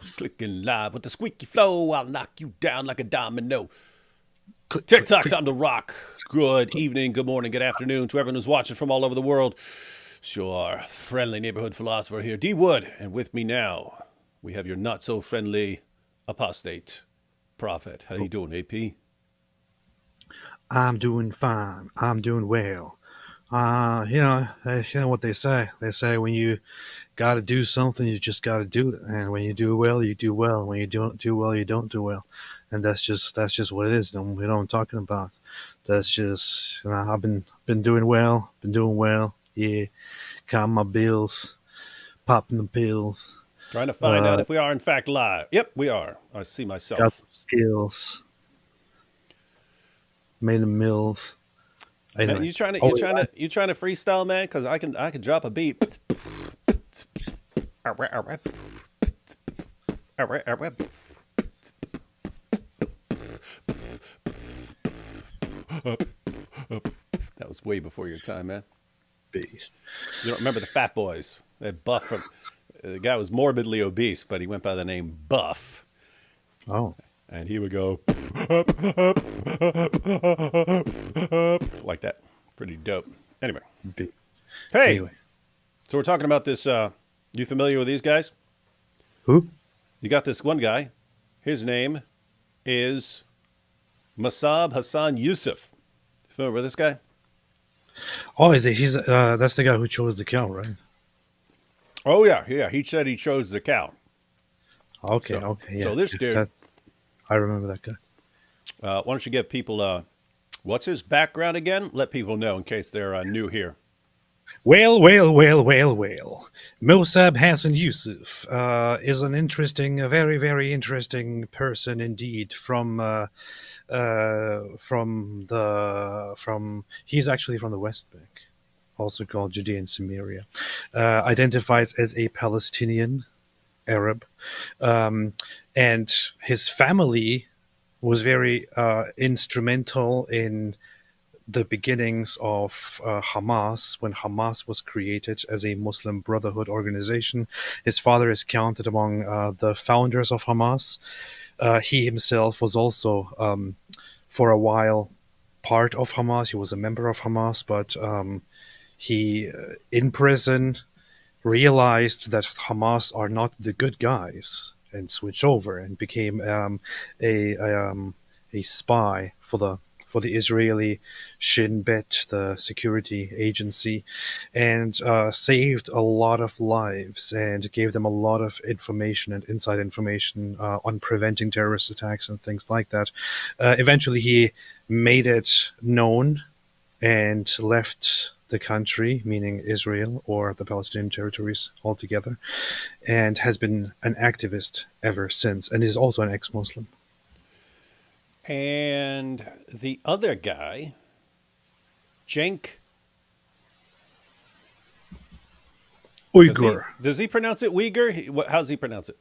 Clicking live with the squeaky flow. I'll knock you down like a domino. Click, click, TikTok's click, on the rock. Good click. evening, good morning, good afternoon to everyone who's watching from all over the world. Sure, friendly neighborhood philosopher here, D Wood, and with me now we have your not so friendly Apostate Prophet. How you doing, AP? I'm doing fine. I'm doing well. You know what they say. They say when you got to do something, you just got to do it. And when you do well, you do well. When you don't do well, you don't do well. And that's just what it is. You know what I'm talking about. That's just I've been doing well. Been doing well. Yeah, counting my bills, popping the pills. Trying to find out Uh, if we are in fact live. Yep, we are. I see got myself. some skills. Made the mills. Man, Anyway. you trying to Oh, you trying to freestyle, man? Because I can drop a beat. That was way before your time, man. beast. You don't remember the Fat Boys? That Buff from the guy was morbidly obese, but he went by the name Buff, Oh, and he would go like that. Pretty dope. Anyway, be- hey, anyway. so we're talking about this. You familiar with these guys? Who? You got this one guy. His name is Mosab Hassan Yousef. Familiar with this guy? Oh, he's that's the guy who chose the cow, right? Oh yeah. He said he chose the cow. Okay, So, okay, yeah. so this dude, I remember that guy. why don't you give people what's his background again? Let people know in case they're new here. Well. Mosab Hassan Yousef is an interesting, a very, very interesting person indeed. From he's actually from the West Bank, also called Judea and Samaria. Identifies as a Palestinian Arab, um, and his family was very instrumental in the beginnings of Hamas when Hamas was created as a Muslim Brotherhood organization. His father is counted among the founders of Hamas. He himself was also, for a while, part of Hamas. He was a member of Hamas, but he, in prison, realized that Hamas are not the good guys and switched over and became a spy for the Israeli Shin Bet, the security agency, and saved a lot of lives and gave them a lot of information and inside information on preventing terrorist attacks and things like that. Eventually, he made it known and left the country, meaning Israel or the Palestinian territories altogether, and has been an activist ever since, and is also an ex-Muslim. And the other guy, Cenk, Uygur. does he pronounce it Uygur? How's he pronounce it?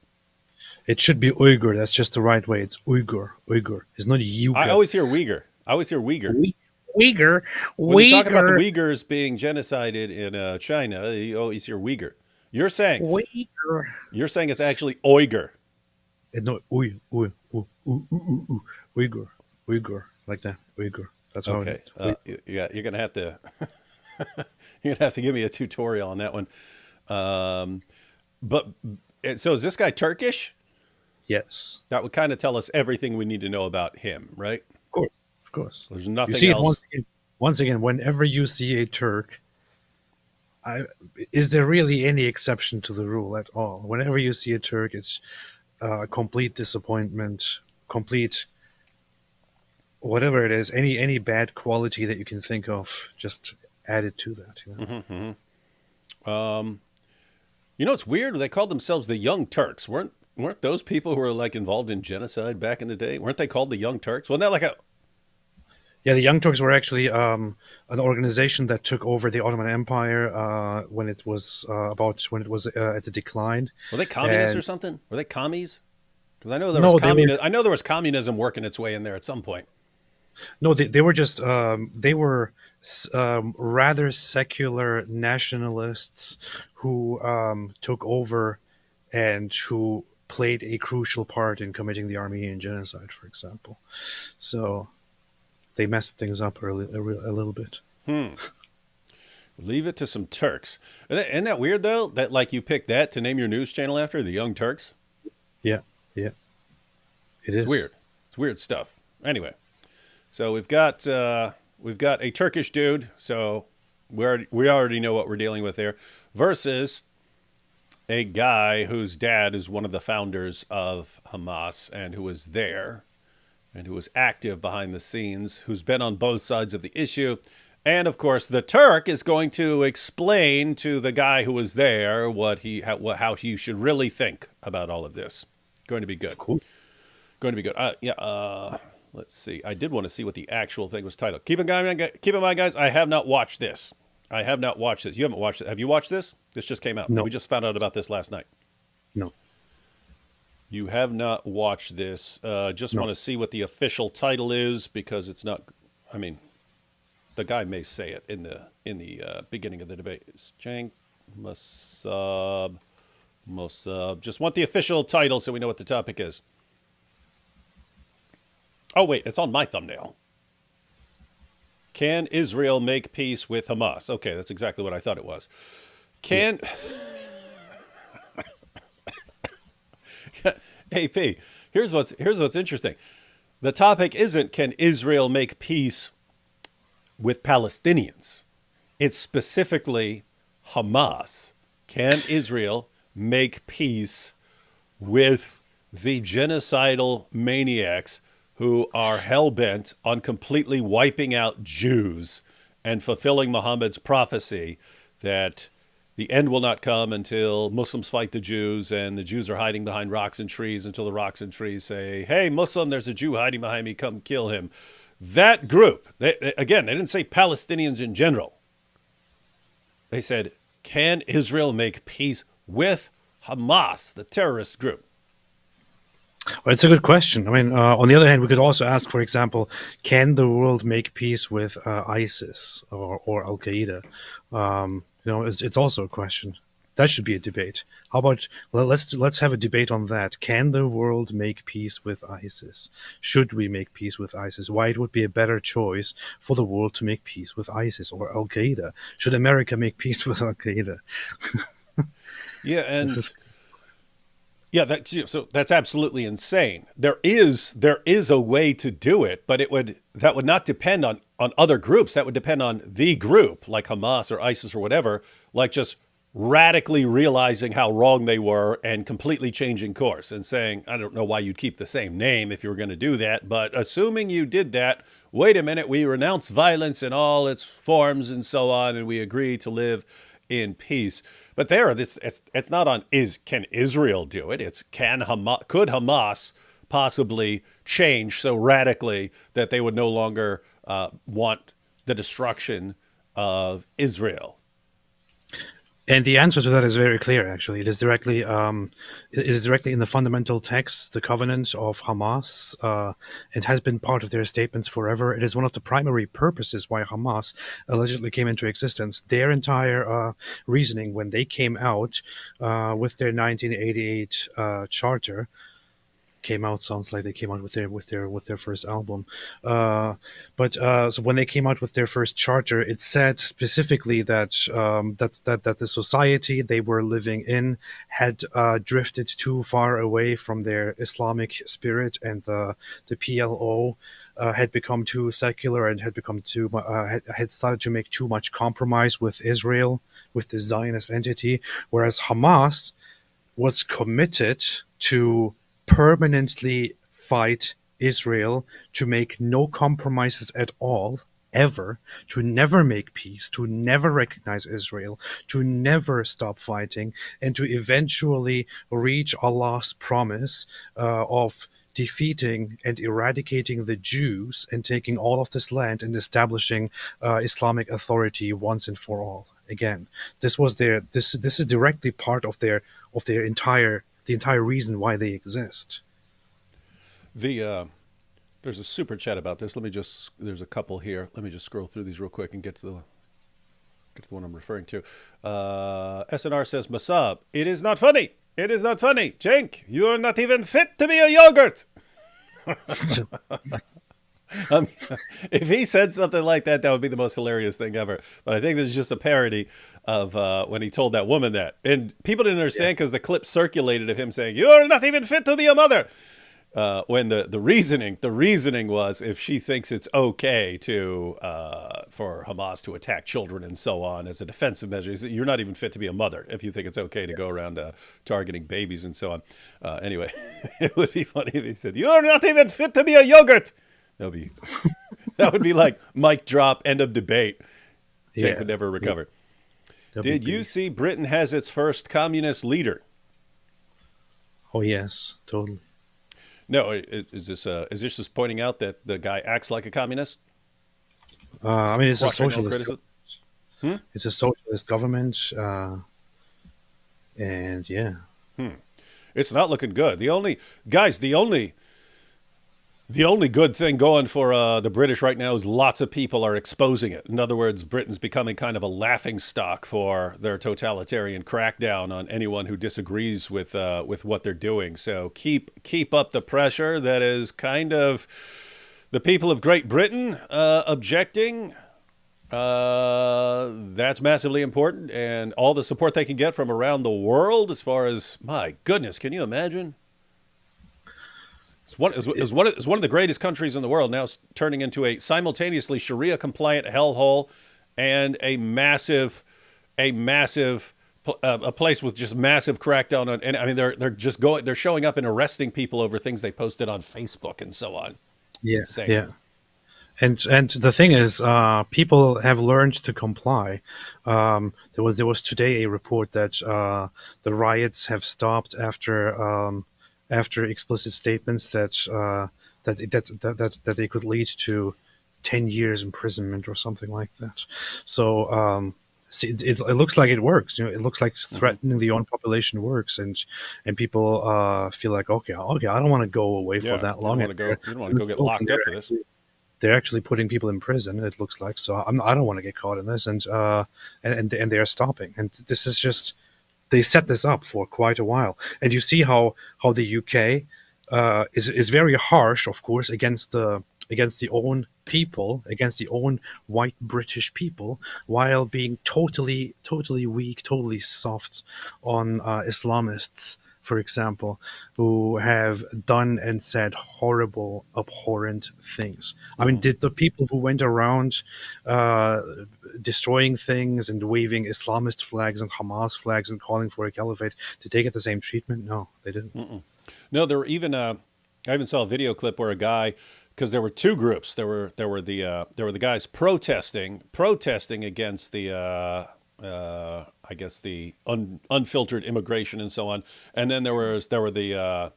It should be Uyghur. That's just the right way. It's Uyghur. Uyghur. It's not I Yuga. always hear Uyghur. I always hear Uyghur. Uyghur. When you're talking about the Uyghur. Uyghurs being genocided in China, you always hear Uyghur. You're saying Uyghur. you're saying it's actually Uyghur. No, Uyghur. Uyghur. Like that. Uyghur. That's how Okay, it is. yeah, you're gonna have to you're gonna have to give me a tutorial on that one. Um, but so is this guy Turkish? Yes. That would kind of tell us everything we need to know about him, right? Of course. Of course. There's You nothing see it else. once again, whenever you see a Turk, I, is there really any exception to the rule at all? Whenever you see a Turk, it's complete disappointment, complete whatever it is, any bad quality that you can think of, just add it to that. You know? Um, it's weird. They called themselves the Young Turks. Weren't those people who were like involved in genocide back in the day? Weren't they called the Young Turks? Wasn't that like a Yeah, the Young Turks were actually an organization that took over the Ottoman Empire when it was at the decline. were they communists or And something? Were they commies? Because I know there was no, they were I know there was communism working its way in there at some point. no, they were just they were rather secular nationalists who took over and who played a crucial part in committing the Armenian genocide, for example. So they messed things up a little bit. Leave it to some Turks. Isn't that weird though? That like you picked that to name your news channel after the Young Turks. Yeah, yeah, it It's is. weird. It's weird stuff. Anyway, so we've got a Turkish dude. So we already know what we're dealing with there. Versus a guy whose dad is one of the founders of Hamas and who was there and who was active behind the scenes, who's been on both sides of the issue. And of course, the Turk is going to explain to the guy who was there how he should really think about all of this. Going to be good. Cool. Going to be good. Let's see. I did want to see what the actual thing was titled. Keep in mind, guys, I have not watched this. I have not watched this. You haven't watched it. Have you watched this? This just came out. No. We just found out about this last night. No. You have not watched this. Just No. want to see what the official title is because it's not. I mean, the guy may say it in the beginning of the debate. It's Cenk, Mosab. Just want the official title so we know what the topic is. Oh wait, it's on my thumbnail. Can Israel make peace with Hamas? Okay, that's exactly what I thought it was. Can AP? Here's what's interesting. The topic isn't can Israel make peace with Palestinians. It's specifically Hamas. Can Israel make peace with the genocidal maniacs who are hell-bent on completely wiping out Jews and fulfilling Muhammad's prophecy that the end will not come until Muslims fight the Jews and the Jews are hiding behind rocks and trees until the rocks and trees say, hey, Muslim, there's a Jew hiding behind me, come kill him. That group, again, they didn't say Palestinians in general. They said, can Israel make peace with Hamas, the terrorist group? Well, it's a good question. I mean, on the other hand, we could also ask, for example, can the world make peace with ISIS or Al Qaeda? It's also a question. That should be a debate. How about let's have a debate on that? Can the world make peace with ISIS? Should we make peace with ISIS? Why it would be a better choice for the world to make peace with ISIS or Al Qaeda? Should America make peace with Al Qaeda? Yeah, and yeah, that's absolutely insane. There is a way to do it, but that would not depend on other groups. That would depend on the group, like Hamas or ISIS or whatever, like just radically realizing how wrong they were and completely changing course and saying, I don't know why you'd keep the same name if you were going to do that, but assuming you did that, wait a minute, we renounce violence in all its forms and so on, and we agree to live in peace. But it's not on can Israel do it? It's could Hamas possibly change so radically that they would no longer want the destruction of Israel? And the answer to that is very clear. Actually, it is directly in the fundamental text, the covenant of Hamas. It has been part of their statements forever. It is one of the primary purposes why Hamas allegedly came into existence. Their entire reasoning when they came out with their 1988 charter. Came out sounds like they came out with their first album, but so when they came out with their first charter, it said specifically that that the society they were living in had drifted too far away from their Islamic spirit, and the PLO had become too secular and had become had started to make too much compromise with Israel, with the Zionist entity, whereas Hamas was committed to permanently fight Israel, to make no compromises at all, ever, to never make peace, to never recognize Israel, to never stop fighting, and to eventually reach Allah's promise of defeating and eradicating the Jews and taking all of this land and establishing Islamic authority once and for all. Again, this is directly part of their entire reason why they exist. The There's a super chat about this. There's a couple here. Let me just scroll through these real quick and get to the one I'm referring to. SNR says, Mosab, it is not funny. It is not funny. Cenk, you are not even fit to be a yogurt. Um, if he said something like that, that would be the most hilarious thing ever. But I think this is just a parody of when he told that woman that. And people didn't understand because the clip circulated of him saying, you're not even fit to be a mother. When the reasoning was if she thinks it's okay to for Hamas to attack children and so on as a defensive measure, you're not even fit to be a mother if you think it's okay to go around targeting babies and so on. Anyway, it would be funny if he said, you're not even fit to be a yogurt. That would be like mic drop, end of debate. Cenk would never recover. Did you see Britain has its first communist leader? Oh yes, totally. No, is this just pointing out that the guy acts like a communist? I mean, it's a socialist. It's a socialist government, and yeah, it's not looking good. The only good thing going for the British right now is lots of people are exposing it. In other words, Britain's becoming kind of a laughing stock for their totalitarian crackdown on anyone who disagrees with what they're doing. So keep up the pressure. That is kind of the people of Great Britain objecting. That's massively important, and all the support they can get from around the world. As far as, my goodness, can you imagine? It's one of the greatest countries in the world now, turning into a simultaneously Sharia-compliant hellhole and a place with just massive crackdown on. And I mean, they're showing up and arresting people over things they posted on Facebook and so on. It's insane. Yeah. And the thing is, people have learned to comply. There was today a report that the riots have stopped after explicit statements that they could lead to 10 years imprisonment or something like that. So it looks like it works. You know, it looks like threatening the own population works, and people feel like okay, I don't want to go away for that long. You don't want to go get locked up for this. They're actually putting people in prison. It looks like so. I don't want to get caught in this, and they are stopping. And this is just. They set this up for quite a while, and you see how the UK is very harsh, of course, against the own people, against the own white British people, while being totally weak, totally soft on Islamists, for example, who have done and said horrible, abhorrent things. I mean, did the people who went around destroying things and waving Islamist flags and Hamas flags and calling for a caliphate, did they get the same treatment? No, they didn't. No, there were even I even saw a video clip where a guy, because there were two groups. There were the guys protesting against the I guess the unfiltered immigration and so on, and then there was the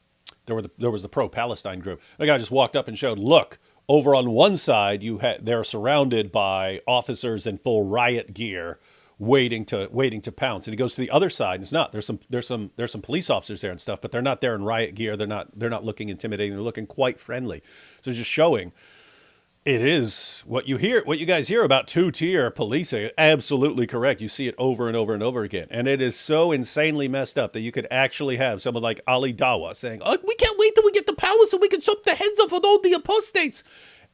pro-Palestine group. The guy just walked up and showed, look, over on one side they're surrounded by officers in full riot gear, waiting to pounce, and he goes to the other side, and it's not. There's some police officers there and stuff, but they're not there in riot gear. They're not looking intimidating. They're looking quite friendly. So just showing. It is what you guys hear about two-tier policing. Absolutely correct. You see it over and over and over again. And it is so insanely messed up that you could actually have someone like Ali Dawa saying, oh, we can't wait till we get the power so we can chop the heads off of all the apostates.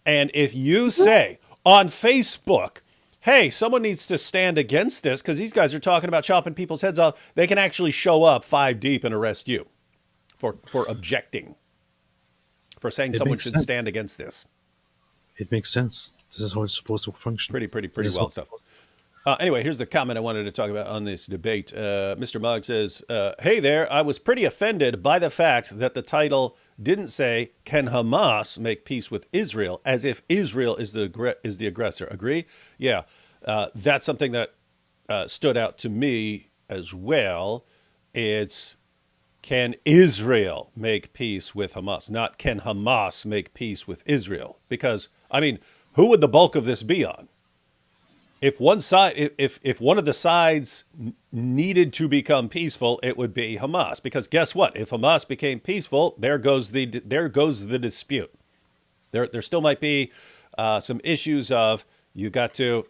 And if you say on Facebook, hey, someone needs to stand against this because these guys are talking about chopping people's heads off, they can actually show up 5 deep and arrest you for objecting, for saying someone should stand against this. It makes sense. This is how it's supposed to function. Pretty well stuff. Anyway, here's the comment I wanted to talk about on this debate. Mr. Mugg says, hey there, I was pretty offended by the fact that the title didn't say, can Hamas make peace with Israel, as if Israel is the aggressor. Agree? Yeah, that's something that stood out to me as well. It's, can Israel make peace with Hamas? Not can Hamas make peace with Israel? Because, I mean, who would the bulk of this be on? If one side, if one of the sides needed to become peaceful, it would be Hamas. Because guess what? If Hamas became peaceful, there goes the dispute. There still might be some issues of you got to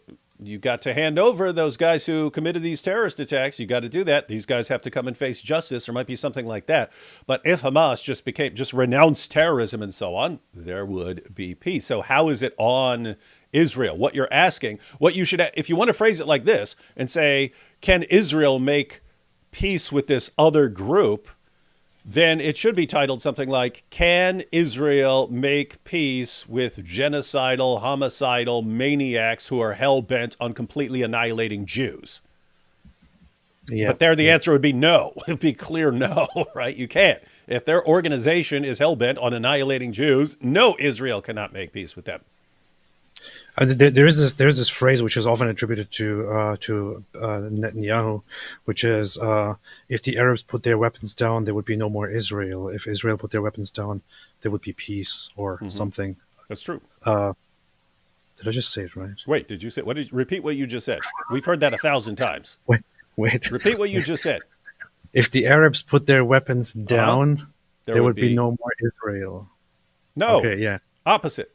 hand over those guys who committed these terrorist attacks. You got to do that. These guys have to come and face justice. There might be something like that. But if Hamas just renounced terrorism and so on, there would be peace. So how is it on Israel? What you're asking, what you should, if you want to phrase it like this and say, can Israel make peace with this other group? Then it should be titled something like, can Israel make peace with genocidal, homicidal maniacs who are hell-bent on completely annihilating Jews? Yeah, but there the answer would be no. It would be clear no, right? You can't. If their organization is hell-bent on annihilating Jews, no, Israel cannot make peace with them. There's this phrase which is often attributed to Netanyahu, which is if the Arabs put their weapons down, there would be no more Israel. If Israel put their weapons down, there would be peace or something. That's true. Did I just say it right? Wait, did you say repeat what you just said? We've heard that 1,000 times. Wait. Repeat what you just said. If the Arabs put their weapons down, there would be no more Israel. No. Okay, yeah. Opposite.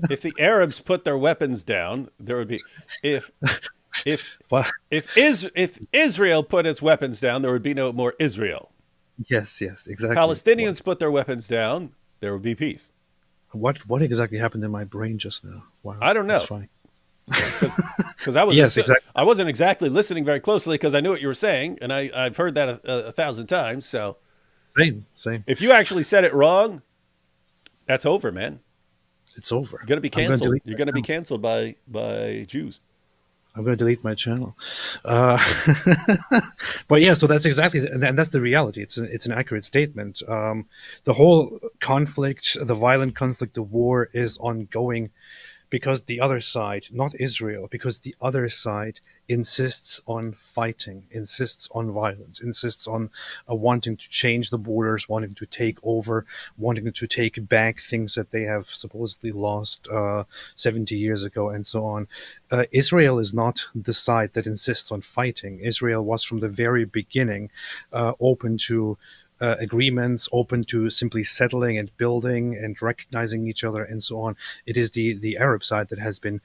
If the Arabs put their weapons down, there would be if Israel put its weapons down, there would be no more Israel. Yes, exactly. Palestinians put their weapons down, there would be peace. What exactly happened in my brain just now? Wow, I don't know. That's funny. Because I was I wasn't exactly listening very closely because I knew what you were saying, and I've heard that 1,000 times. So same. If you actually said it wrong, that's over, man. It's over. You're going to be canceled. You're going to be canceled by Jews. I'm going to delete my channel. But yeah, so that's exactly, and that's the reality. It's an accurate statement. The whole conflict, the violent conflict, the war is ongoing because the other side, not Israel, because the other side insists on fighting, insists on violence, insists on wanting to change the borders, wanting to take over, wanting to take back things that they have supposedly lost 70 years ago and so on. Israel is not the side that insists on fighting. Israel was from the very beginning open to agreements, open to simply settling and building and recognizing each other and so on. It is the Arab side that has been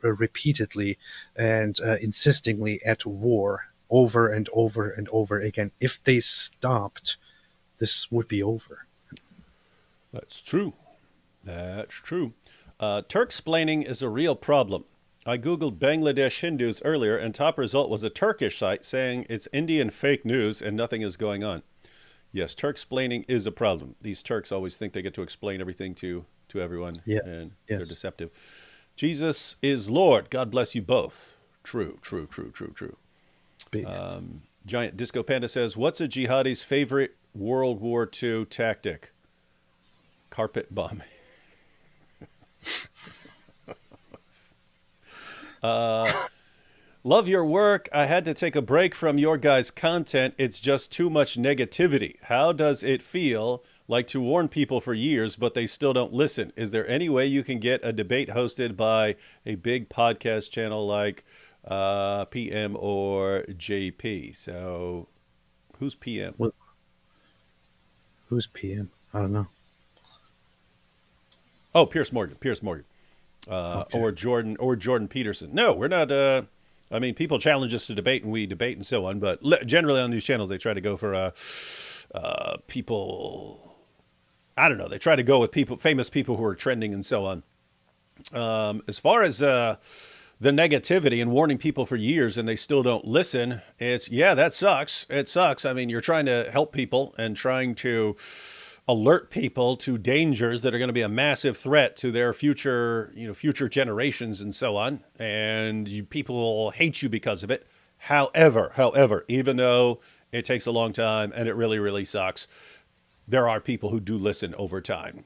repeatedly and insistingly at war over and over and over again. If they stopped, this would be over. That's true. That's true. Turksplaining is a real problem. I Googled Bangladesh Hindus earlier, and top result was a Turkish site saying it's Indian fake news and nothing is going on. Yes, Turksplaining is a problem. These Turks always think they get to explain everything to everyone, and they're deceptive. Jesus is Lord. God bless you both. True. Giant Disco Panda says, what's a jihadi's favorite World War II tactic? Carpet bombing. Love your work. I had to take a break from your guys' content. It's just too much negativity. How does it feel like to warn people for years, but they still don't listen? Is there any way you can get a debate hosted by a big podcast channel like PM or JP? So who's PM? Well, who's PM? I don't know. Oh, Piers Morgan. Okay. Or Jordan Peterson. No, we're not. I mean, people challenge us to debate, and we debate and so on. But generally on these channels, they try to go for people. I don't know. They try to go with famous people who are trending and so on. As far as the negativity and warning people for years, and they still don't listen. That sucks. It sucks. I mean, you're trying to help people and trying to alert people to dangers that are going to be a massive threat to their future generations and so on. And people will hate you because of it. However, even though it takes a long time and it really, really sucks, there are people who do listen over time.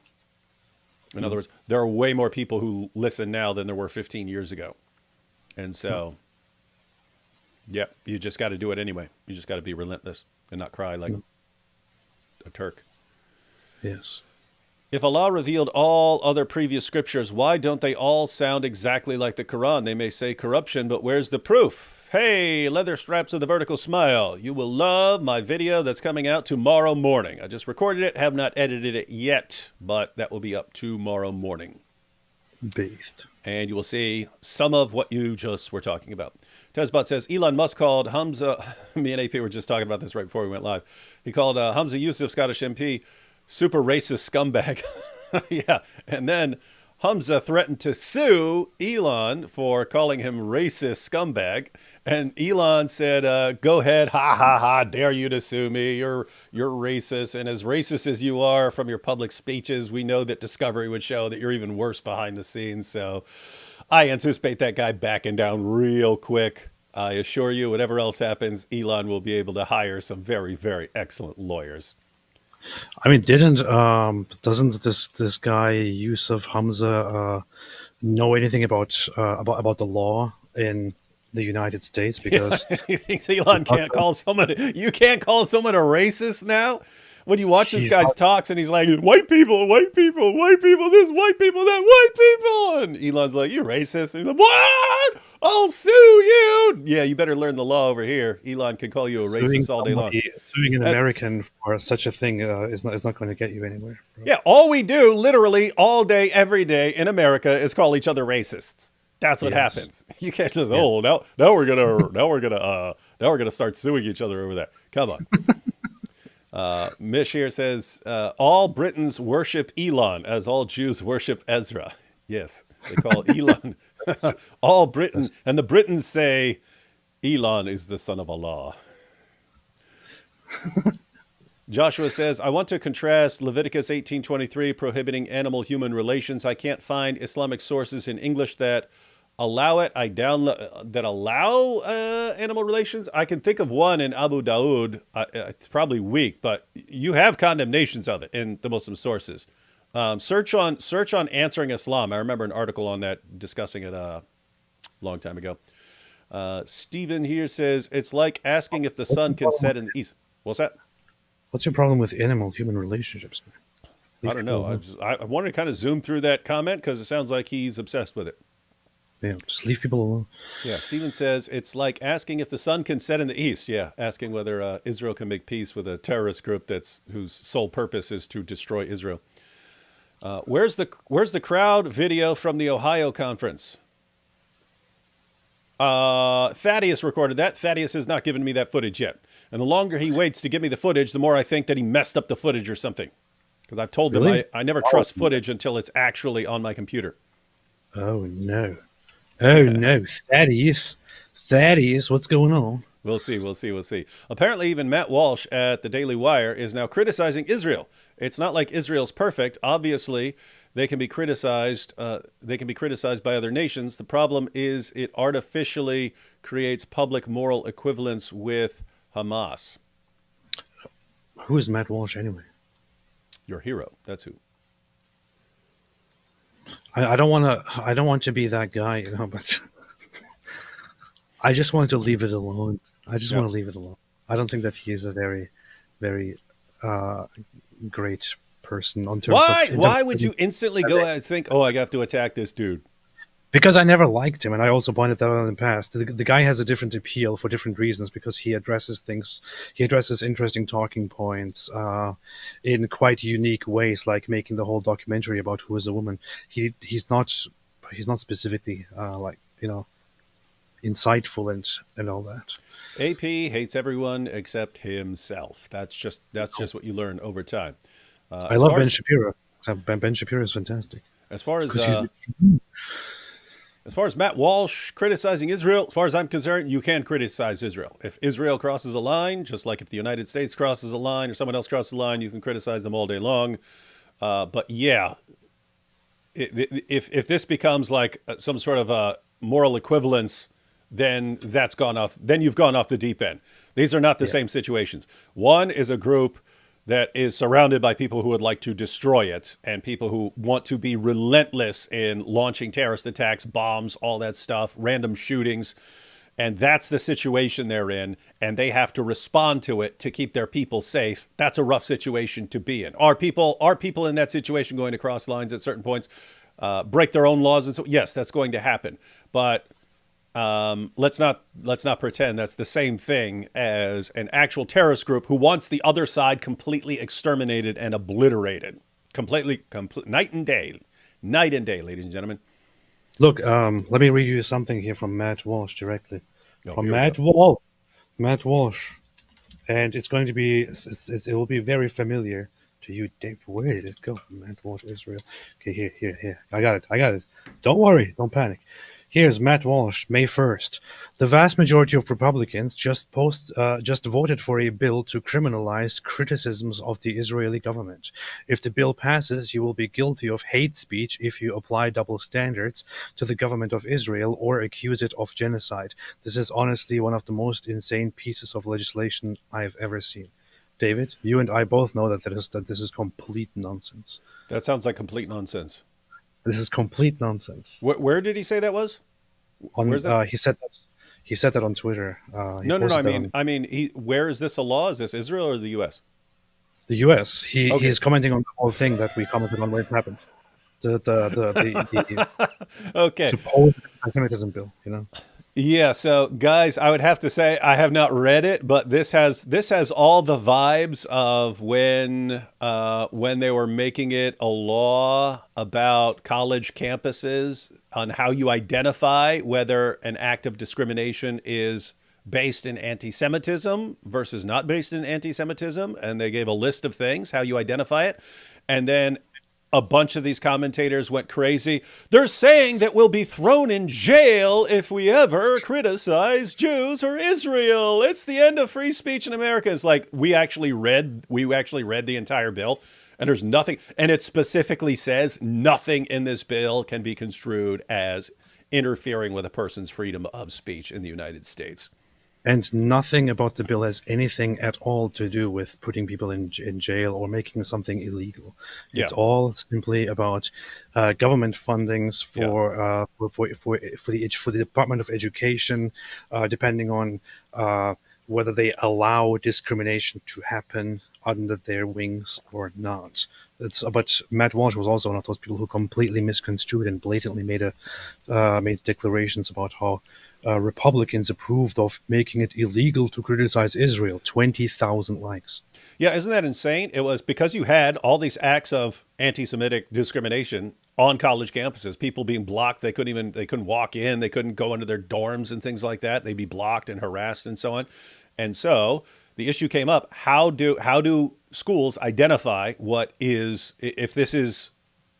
In other words, there are way more people who listen now than there were 15 years ago. And so, you just got to do it anyway. You just got to be relentless and not cry like a Turk. Yes. If Allah revealed all other previous scriptures, why don't they all sound exactly like the Quran? They may say corruption, but where's the proof? Hey, leather straps of the vertical smile. You will love my video that's coming out tomorrow morning. I just recorded it, have not edited it yet, but that will be up tomorrow morning. Beast. And you will see some of what you just were talking about. Tezbot says, Elon Musk called Hamza, me and AP were just talking about this right before we went live. He called Hamza Yousef, Scottish MP, super racist scumbag. Yeah, and then Hamza threatened to sue Elon for calling him racist scumbag. And Elon said, go ahead, ha, ha, ha, dare you to sue me. You're racist. And as racist as you are from your public speeches, we know that Discovery would show that you're even worse behind the scenes. So I anticipate that guy backing down real quick. I assure you, whatever else happens, Elon will be able to hire some very, very excellent lawyers. I mean, doesn't this guy Yousef Hamza know anything about the law in the United States? Because he thinks Elon can't call someone. You can't call someone a racist now. When you watch this guy's talks and he's like, white people, white people, white people, this, white people, that, white people. And Elon's like, you're racist. And he's like, what? I'll sue you. Yeah, you better learn the law over here. Elon can call you a racist all day long. Suing an American for such a thing is not going to get you anywhere. Bro. Yeah, all we do literally all day, every day in America is call each other racists. That's what happens. You can't just, now we're gonna start suing each other over that. Come on. Mish here says, all Britons worship Elon as all Jews worship Ezra. Yes, they call Elon all Britons. And the Britons say Elon is the son of Allah. Joshua says, I want to contrast Leviticus 18:23 prohibiting animal-human relations. I can't find Islamic sources in English that allow it. That allow animal relations. I can think of one in Abu Dawood. It's probably weak, but you have condemnations of it in the Muslim sources. Search on Answering Islam. I remember an article on that discussing it a long time ago. Stephen here says, it's like asking if the sun can set in the east. What's that? What's your problem with animal-human relationships, man? I don't know. I wanted to kind of zoom through that comment because it sounds like he's obsessed with it. Yeah, just leave people alone. Yeah, Stephen says, it's like asking if the sun can set in the east. Yeah, asking whether Israel can make peace with a terrorist group whose sole purpose is to destroy Israel. Where's the crowd video from the Ohio conference? Thaddeus recorded that. Thaddeus has not given me that footage yet. And the longer he waits to give me the footage, the more I think that he messed up the footage or something. Because I've told them I never trust footage until it's actually on my computer. Oh, no. Oh, no. Thaddeus, what's going on? We'll see. Apparently, even Matt Walsh at the Daily Wire is now criticizing Israel. It's not like Israel's perfect. Obviously, they can be criticized. They can be criticized by other nations. The problem is it artificially creates public moral equivalence with Hamas. Who is Matt Walsh anyway? Your hero. That's who. I don't want to be that guy, but I just want to leave it alone. Want to leave it alone. I don't think that he is a very, very great person on terms of... Why would you instantly go and think, oh, I have to attack this dude? Because I never liked him, and I also pointed that out in the past. The guy has a different appeal for different reasons, because he addresses interesting talking points in quite unique ways, like making the whole documentary about Who is a Woman. He's not specifically insightful and all that. AP hates everyone except himself. That's just what you learn over time. I love Ben Shapiro. Ben Shapiro is fantastic. As far as Matt Walsh criticizing Israel, as far as I'm concerned, you can criticize Israel. If Israel crosses a line, just like if the United States crosses a line or someone else crosses a line, you can criticize them all day long. But yeah, if this becomes like some sort of a moral equivalence, then that's gone off. Then you've gone off the deep end. These are not the same situations. One is a group that is surrounded by people who would like to destroy it and people who want to be relentless in launching terrorist attacks, bombs, all that stuff, random shootings. And that's the situation they're in. And they have to respond to it to keep their people safe. That's a rough situation to be in. Are people in that situation going to cross lines at certain points, break their own laws? And so, yes, that's going to happen. But let's not pretend that's the same thing as an actual terrorist group who wants the other side completely exterminated and obliterated, night and day, ladies and gentlemen. Look, let me read you something here from Matt Walsh directly. Oh, From here we go. Matt Walsh, and it's going to be it will be very familiar to you, Dave. Where did it go? Matt Walsh, Israel. Okay, here. I got it. Don't worry, don't panic. Here's Matt Walsh, May 1st. The vast majority of Republicans just voted for a bill to criminalize criticisms of the Israeli government. If the bill passes, you will be guilty of hate speech if you apply double standards to the government of Israel or accuse it of genocide. This is honestly one of the most insane pieces of legislation I've ever seen. David, you and I both know that this is complete nonsense. That sounds like complete nonsense. This is complete nonsense. Where did he say that was? Where's that? He said that on Twitter. No. Where is this a law? Is this Israel or the U.S.? The U.S. Okay. He's commenting on the whole thing that we commented on when it happened. The Okay. supposed anti-Semitism bill. Yeah, so guys, I would have to say I have not read it, but this has all the vibes of when they were making it a law about college campuses on how you identify whether an act of discrimination is based in anti-Semitism versus not based in anti-Semitism, and they gave a list of things how you identify it, and then a bunch of these commentators went crazy. They're saying that we'll be thrown in jail if we ever criticize Jews or Israel. It's the end of free speech in America. It's like we actually read the entire bill, and there's nothing, and it specifically says nothing in this bill can be construed as interfering with a person's freedom of speech in the United States. And nothing about the bill has anything at all to do with putting people in jail or making something illegal. It's all simply about government fundings for the Department of Education, depending on whether they allow discrimination to happen under their wings or not. But Matt Walsh was also one of those people who completely misconstrued and blatantly made declarations about how Republicans approved of making it illegal to criticize Israel. 20,000 likes. Yeah, isn't that insane? It was because you had all these acts of anti-Semitic discrimination on college campuses, people being blocked. They couldn't walk in. They couldn't go into their dorms and things like that. They'd be blocked and harassed and so on. And so the issue came up. How do schools identify if this is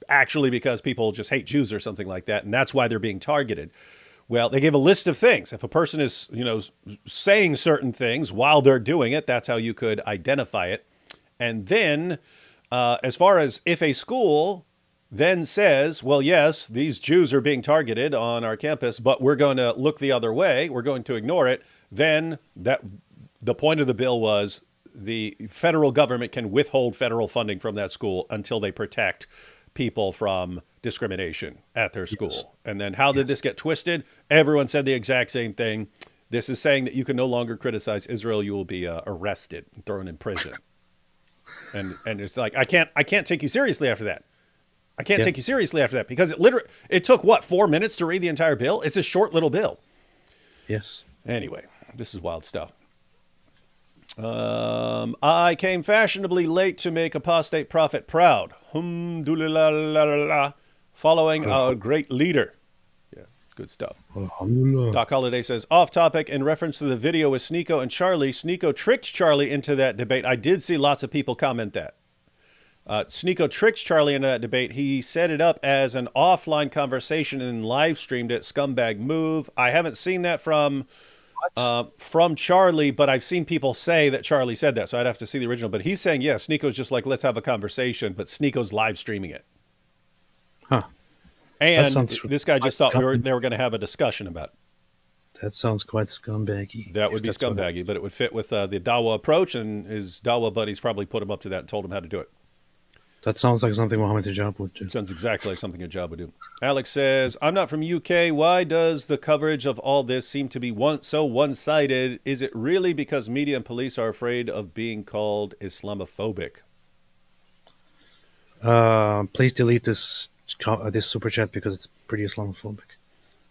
actually because people just hate Jews or something like that, and that's why they're being targeted? Well, they gave a list of things. If a person is, saying certain things while they're doing it, that's how you could identify it. And then, as far as if a school then says, well, yes, these Jews are being targeted on our campus, but we're going to look the other way, we're going to ignore it, then the point of the bill was the federal government can withhold federal funding from that school until they protect people from discrimination at their school. Yes. And then how did this get twisted? Everyone said the exact same thing. This is saying that you can no longer criticize Israel. You will be arrested and thrown in prison. And it's like, I can't take you seriously after that. I can't take you seriously after that because it took 4 minutes to read the entire bill. It's a short little bill. Yes. Anyway, this is wild stuff. I came fashionably late to make Apostate Prophet proud. Following our great leader. Yeah, good stuff. Doc Holliday says, off topic, in reference to the video with Sneeko and Charlie, Sneeko tricked Charlie into that debate. I did see lots of people comment that. Sneeko tricked Charlie into that debate. He set it up as an offline conversation and live streamed it. Scumbag move. I haven't seen that from Charlie, but I've seen people say that Charlie said that, so I'd have to see the original. But he's saying, yeah, Sneeko's just like, let's have a conversation, but Sneeko's live streaming it. Huh. And this guy just thought they were going to have a discussion about it. That sounds quite scumbaggy. That would be scumbaggy, but it would fit with the Dawa approach, and his Dawa buddies probably put him up to that and told him how to do it. That sounds like something Mohammed Hijab would do. Sounds exactly like something Hijab would do. Alex says, I'm not from UK. Why does the coverage of all this seem to be so one-sided? Is it really because media and police are afraid of being called Islamophobic? Please delete this super chat because it's pretty Islamophobic.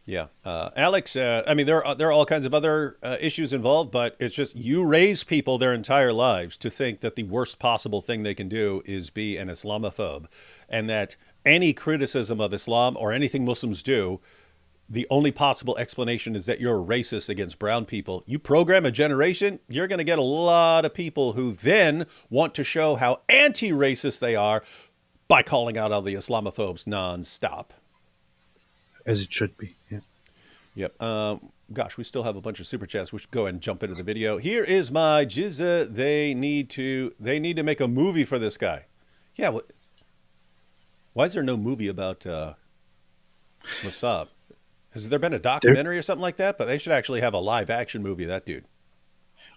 Yeah, Alex. I mean, there are all kinds of other issues involved, but it's just you raise people their entire lives to think that the worst possible thing they can do is be an Islamophobe, and that any criticism of Islam or anything Muslims do, the only possible explanation is that you're racist against brown people. You program a generation, you're going to get a lot of people who then want to show how anti-racist they are by calling out all the Islamophobes nonstop. As it should be. Yeah. Yep. Gosh, we still have a bunch of super chats. We should go ahead and jump into the video. Here is my jizza. They need to make a movie for this guy. Yeah. Why is there no movie about Mosab? Has there been a documentary or something like that? But they should actually have a live action movie of that dude.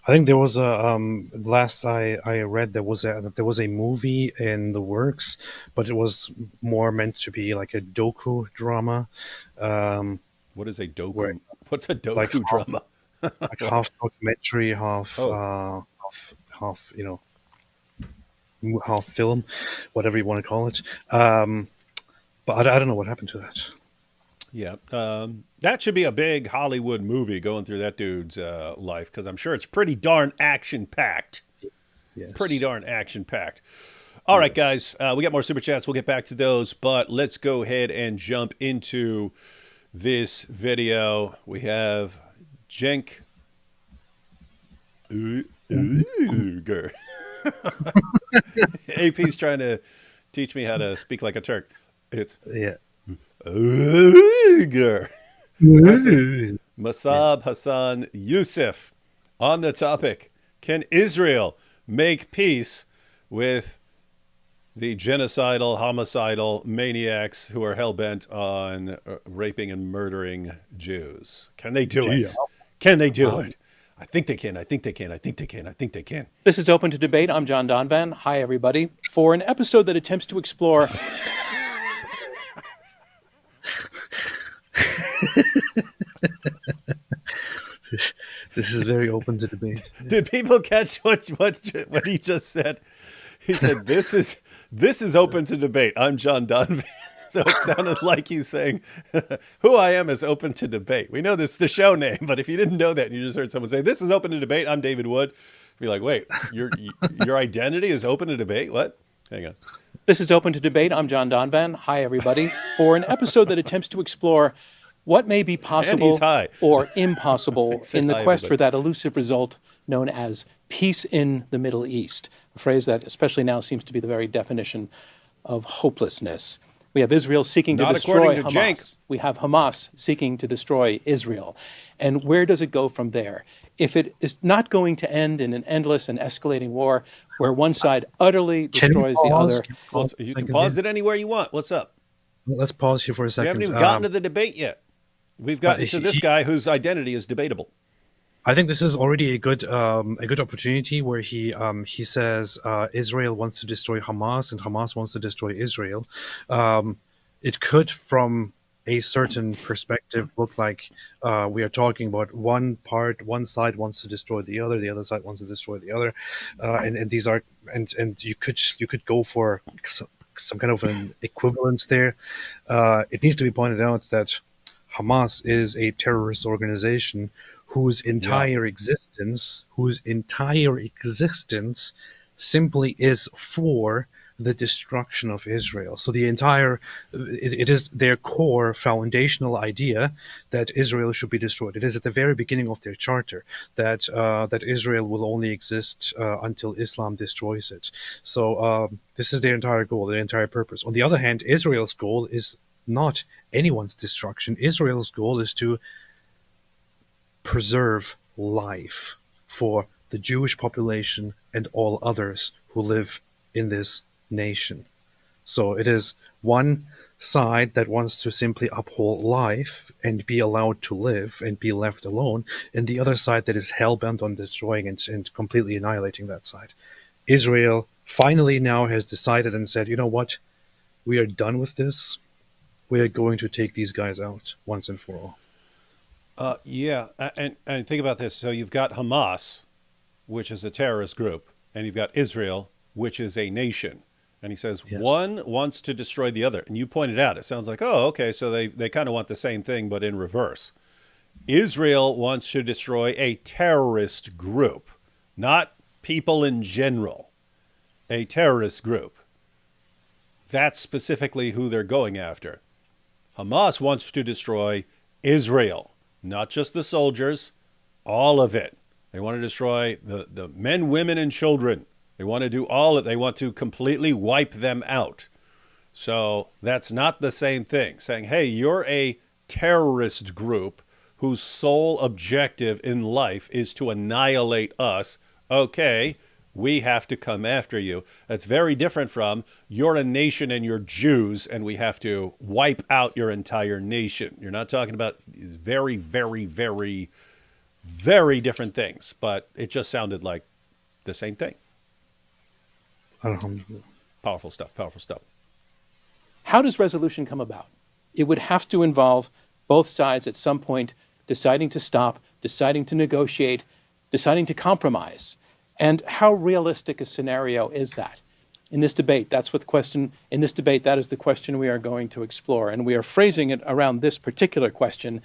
I think there was a last I read there was a movie in the works, but it was more meant to be like a doku drama. What is a doku? Where, What's a doku like drama? like half documentary, half half half film, whatever you want to call it. But I don't know what happened to that. Yeah, that should be a big Hollywood movie going through that dude's life, because I'm sure it's pretty darn action-packed. Yes. Pretty darn action-packed. All right, guys, we got more super chats. We'll get back to those, but let's go ahead and jump into this video. We have Cenk. Uygur. AP's trying to teach me how to speak like a Turk. It's Uygur versus Mosab, Hassan, Yousef on the topic: can Israel make peace with the genocidal, homicidal maniacs who are hell-bent on raping and murdering Jews? Can they do it? Can they do it? I think they can. I think they can. I think they can. I think they can. This is Open to Debate. I'm John Donvan. Hi, everybody. For an episode that attempts to explore... This is very open to debate. Did people catch what he just said? He said, "This is open to debate. I'm John Donvan." So it sounded like he's saying, "Who I am is open to debate." We know this is the show name, but if you didn't know that and you just heard someone say, "This is open to debate," I'm David Wood. Be like, "Wait, your identity is open to debate? What?" Hang on. This is Open to Debate. I'm John Donvan. Hi, everybody. For an episode that attempts to explore what may be possible or impossible in the quest for that elusive result known as peace in the Middle East, a phrase that especially now seems to be the very definition of hopelessness. We have Israel seeking to destroy Hamas. Cenk. We have Hamas seeking to destroy Israel. And where does it go from there? If it is not going to end in an endless and escalating war where one side utterly destroys the other. Well, you can pause it anywhere you want. What's up? Let's pause here for a second. We haven't even gotten to the debate yet. We've gotten to this guy whose identity is debatable. I think this is already a good opportunity where he says Israel wants to destroy Hamas and Hamas wants to destroy Israel. It could, from a certain perspective, look like we are talking about one side wants to destroy the other side wants to destroy the other, and these are and you could go for some kind of an equivalence there. It needs to be pointed out that Hamas is a terrorist organization whose entire existence simply is for the destruction of Israel. So the entire, it is their core foundational idea that Israel should be destroyed. It is at the very beginning of their charter that that Israel will only exist until Islam destroys it. So this is their entire goal, their entire purpose. On the other hand, Israel's goal is not anyone's destruction. Israel's goal is to preserve life for the Jewish population and all others who live in this nation. So it is one side that wants to simply uphold life and be allowed to live and be left alone, and the other side that is hell-bent on destroying and completely annihilating that side. Israel finally now has decided and said, you know what, we are done with this. We are going to take these guys out once and for all. And think about this. So you've got Hamas, which is a terrorist group, and you've got Israel, which is a nation. And he says, Yes. one wants to destroy the other. And you pointed out, it sounds like, oh, okay, so they kind of want the same thing, but in reverse. Israel wants to destroy a terrorist group, not people in general, a terrorist group. That's specifically who they're going after. Hamas wants to destroy Israel, not just the soldiers, all of it. They want to destroy the men, women, and children. They want to do all of it. They want to completely wipe them out. So that's not the same thing. Saying, hey, you're a terrorist group whose sole objective in life is to annihilate us. Okay, we have to come after you. That's very different from you're a nation and you're Jews and we have to wipe out your entire nation. You're not talking about very, very, very, very different things, but it just sounded like the same thing. Powerful stuff, powerful stuff. How does resolution come about? It would have to involve both sides at some point deciding to stop, deciding to negotiate, deciding to compromise. And how realistic a scenario is that? In this debate, that is the question we are going to explore. And we are phrasing it around this particular question.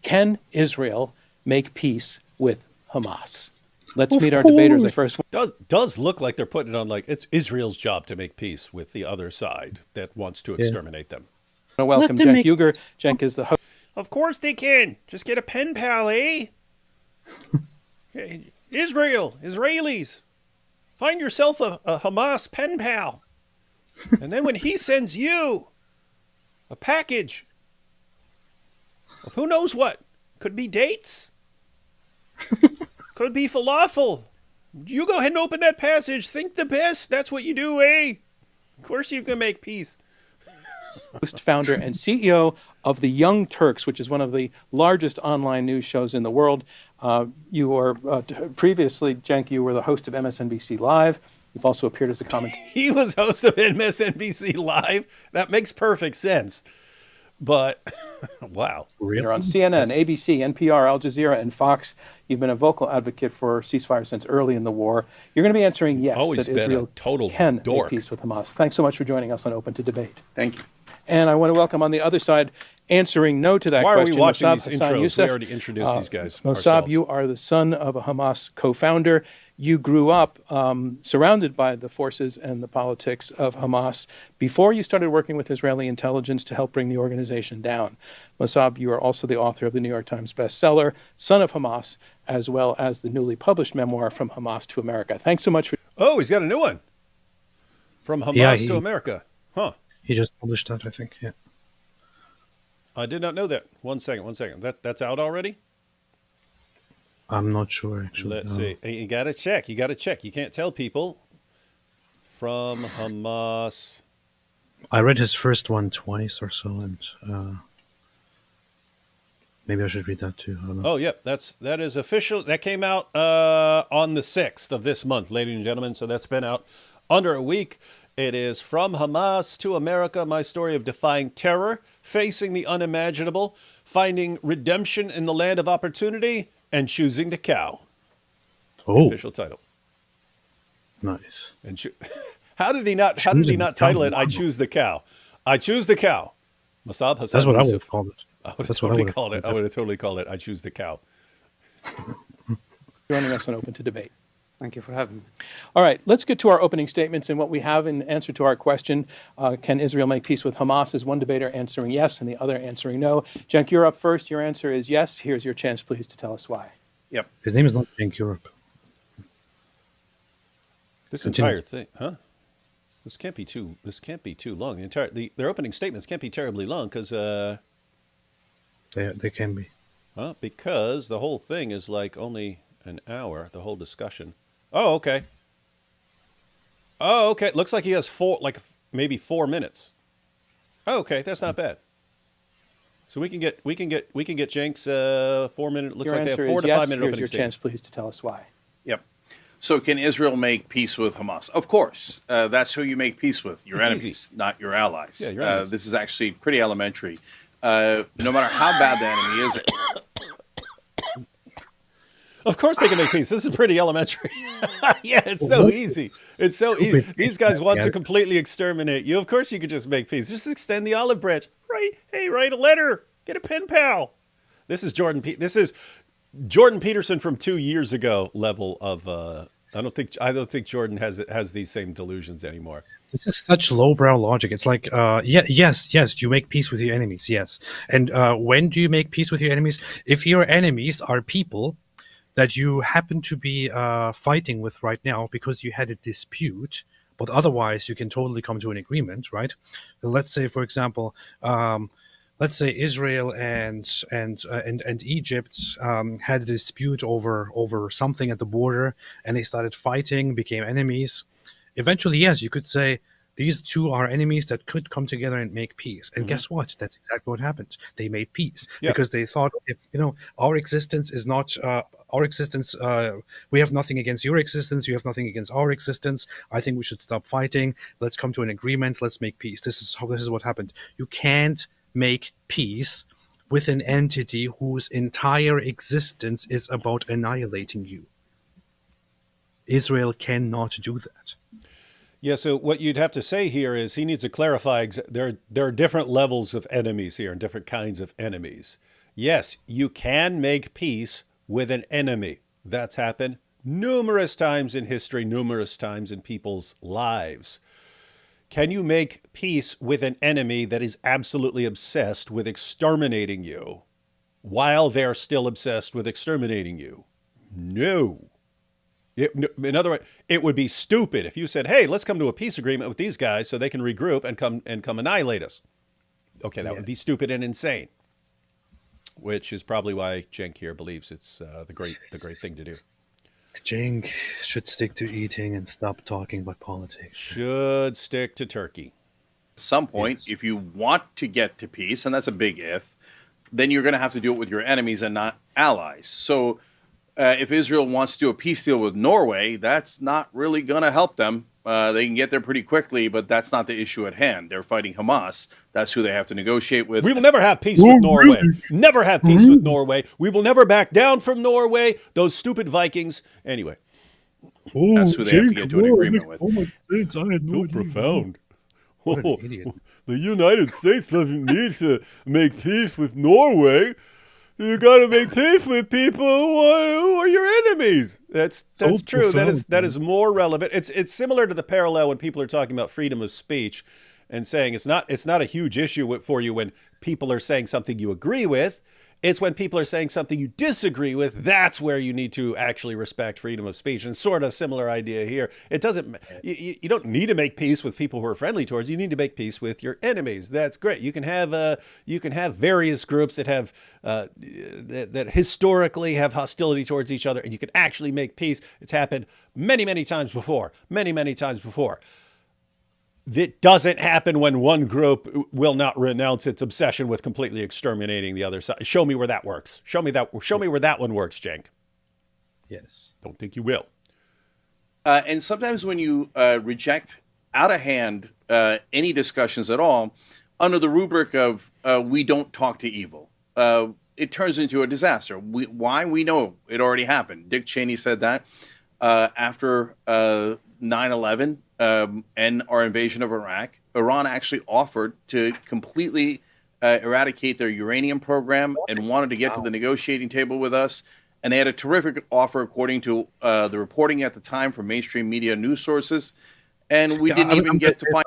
Can Israel make peace with Hamas? Let's meet our debaters. The first one does look like they're putting it on like it's Israel's job to make peace with the other side that wants to exterminate them. I want to welcome Cenk Uygur. Cenk is the host. Of course they can. Just get a pen pal, eh? Israelis, find yourself a Hamas pen pal. And then when he sends you a package of who knows what, could be dates, could be falafel. You go ahead and open that passage. Think the best. That's what you do, eh? Of course you can make peace. Host, founder, and CEO of the Young Turks, which is one of the largest online news shows in the world. You were previously, Cenk, you were the host of MSNBC Live. You've also appeared as a commentator. He was host of MSNBC Live. That makes perfect sense. But, wow. Really? You're on CNN, ABC, NPR, Al Jazeera, and Fox. You've been a vocal advocate for ceasefire since early in the war. You're going to be answering yes, Always that been Israel a total can dork. make peace with Hamas. Thanks so much for joining us on Open to Debate. Thank you. And I want to welcome on the other side, answering no to that Why question. are we watching Mosab, these Hassan, intros? Yousef. We already introduced these guys Mosab, ourselves. you are the son of a Hamas co-founder. You grew up surrounded by the forces and the politics of Hamas before you started working with Israeli intelligence to help bring the organization down. Mosab, you are also the author of the New York Times bestseller, Son of Hamas, as well as the newly published memoir, From Hamas to America. Thanks so much for... Oh, he's got a new one. From Hamas to America. Huh. He just published that, I think, yeah. I did not know that. One second. That's out already? I'm not sure, actually. Let's see. You got to check. You can't tell people. From Hamas. I read his first one twice or so, and maybe I should read that too. I don't know. Oh, yep. That is official. That came out on the 6th of this month, ladies and gentlemen. So that's been out under a week. It is From Hamas to America, my story of defying terror, facing the unimaginable, finding redemption in the land of opportunity, and choosing the cow. Oh, Official title. nice. And how did he not title it? I choose the cow. I choose the cow. Mosab, Hassan, That's what I would Yousef. have called it. I would have That's what I totally would've called it. called I would have totally called it. I choose the cow. joining us on Open to Debate. Thank you for having me. All right, let's get to our opening statements and what we have in answer to our question, can Israel make peace with Hamas, is one debater answering yes and the other answering no. Cenk, you're up first. Your answer is yes. Here's your chance, please, to tell us why. Yep. His name is not Cenk Europe. This Continue. entire thing, huh? This can't be too long. Their opening statements can't be terribly long because They can be. because the whole thing is like only an hour, the whole discussion. Oh, okay. Looks like he has maybe 4 minutes. Oh, okay, that's not bad. So we can get Cenk's 4 minute. Looks Your like they have answer 4 is to yes. 5 minute Here's opening your statements. chance, please, to tell us why. Yep. So can Israel make peace with Hamas? Of course. That's who you make peace with, your It's enemies, easy. not your allies. Yeah, your enemies. This is actually pretty elementary. No matter how bad the enemy is, Of course they can make peace. This is pretty elementary. Yeah, it's so easy. It's so easy. These guys want to completely exterminate you. Of course you could just make peace. Just extend the olive branch. Write a letter. Get a pen pal. This is Jordan Peterson from 2 years ago level of I don't think Jordan has these same delusions anymore. This is such lowbrow logic. It's like, yes, you make peace with your enemies, yes. And when do you make peace with your enemies? If your enemies are people that you happen to be fighting with right now because you had a dispute, but otherwise you can totally come to an agreement, right? Let's say, for example, let's say Israel and Egypt had a dispute over something at the border, and they started fighting, became enemies. Eventually, yes, you could say these two are enemies that could come together and make peace. And guess what? That's exactly what happened. They made peace because they thought, our existence is not our existence. We have nothing against your existence. You have nothing against our existence. I think we should stop fighting. Let's come to an agreement. Let's make peace. This is what happened. You can't make peace with an entity whose entire existence is about annihilating you. Israel cannot do that. Yeah, so what you'd have to say here is he needs to clarify there are different levels of enemies here and different kinds of enemies. Yes, you can make peace with an enemy. That's happened numerous times in history, numerous times in people's lives. Can you make peace with an enemy that is absolutely obsessed with exterminating you while they're still obsessed with exterminating you? No. In other words, it would be stupid if you said, hey, let's come to a peace agreement with these guys so they can regroup and come annihilate us. Okay, that would be stupid and insane, which is probably why Cenk here believes it's the great thing to do. Cenk should stick to eating and stop talking about politics. Should stick to turkey. At some point, if you want to get to peace, and that's a big if, then you're going to have to do it with your enemies and not allies. So if Israel wants to do a peace deal with Norway, that's not really going to help them. They can get there pretty quickly, but that's not the issue at hand. They're fighting Hamas. That's who they have to negotiate with. We will never have peace with Norway. Never have peace with Norway. We will never back down from Norway. Those stupid Vikings. Anyway. That's who they have to get to an agreement with. Oh my goodness, I had no idea. Profound. What an idiot. The United States doesn't need to make peace with Norway. You got to make peace with people who are your enemies. That's true. That is more relevant. It's similar to the parallel when people are talking about freedom of speech and saying it's not a huge issue for you when people are saying something you agree with. It's when people are saying something you disagree with. That's where you need to actually respect freedom of speech. And sort of similar idea here. It doesn't. You don't need to make peace with people who are friendly towards you. You need to make peace with your enemies. That's great. You can have various groups that have that historically have hostility towards each other, and you can actually make peace. It's happened many times before. Many times before. That doesn't happen when one group will not renounce its obsession with completely exterminating the other side. Show me where that works. Show me where that one works, Cenk. Yes. Don't think you will. And sometimes when you reject out of hand any discussions at all, under the rubric of we don't talk to evil, it turns into a disaster. Why? We know it already happened. Dick Cheney said that after 9/11 and our invasion of Iraq, Iran actually offered to completely eradicate their uranium program and wanted to get to the negotiating table with us. And they had a terrific offer, according to the reporting at the time from mainstream media news sources. And we didn't even get to find.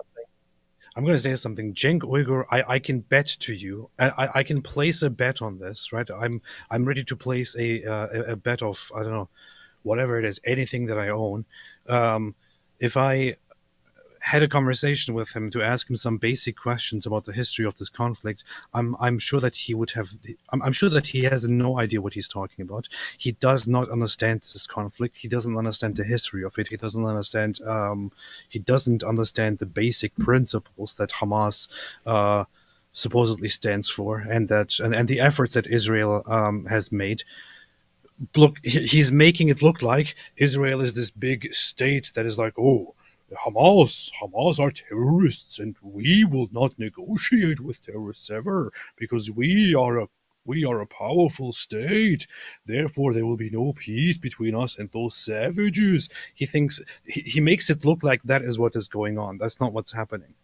I'm going to say something. Cenk Uygur, I can bet to you. I can place a bet on this, right? I'm ready to place a bet of, I don't know, whatever it is, anything that I own. If I had a conversation with him to ask him some basic questions about the history of this conflict, I'm sure that he would have. I'm sure that he has no idea what he's talking about. He does not understand this conflict. He doesn't understand the history of it. He doesn't understand. He doesn't understand the basic principles that Hamas supposedly stands for, and the efforts that Israel has made. Look, he's making it look like Israel is this big state that is like, oh, Hamas are terrorists, and we will not negotiate with terrorists ever because we are a We are a powerful state. Therefore, there will be no peace between us and those savages. He thinks he makes it look like that is what is going on. That's not what's happening.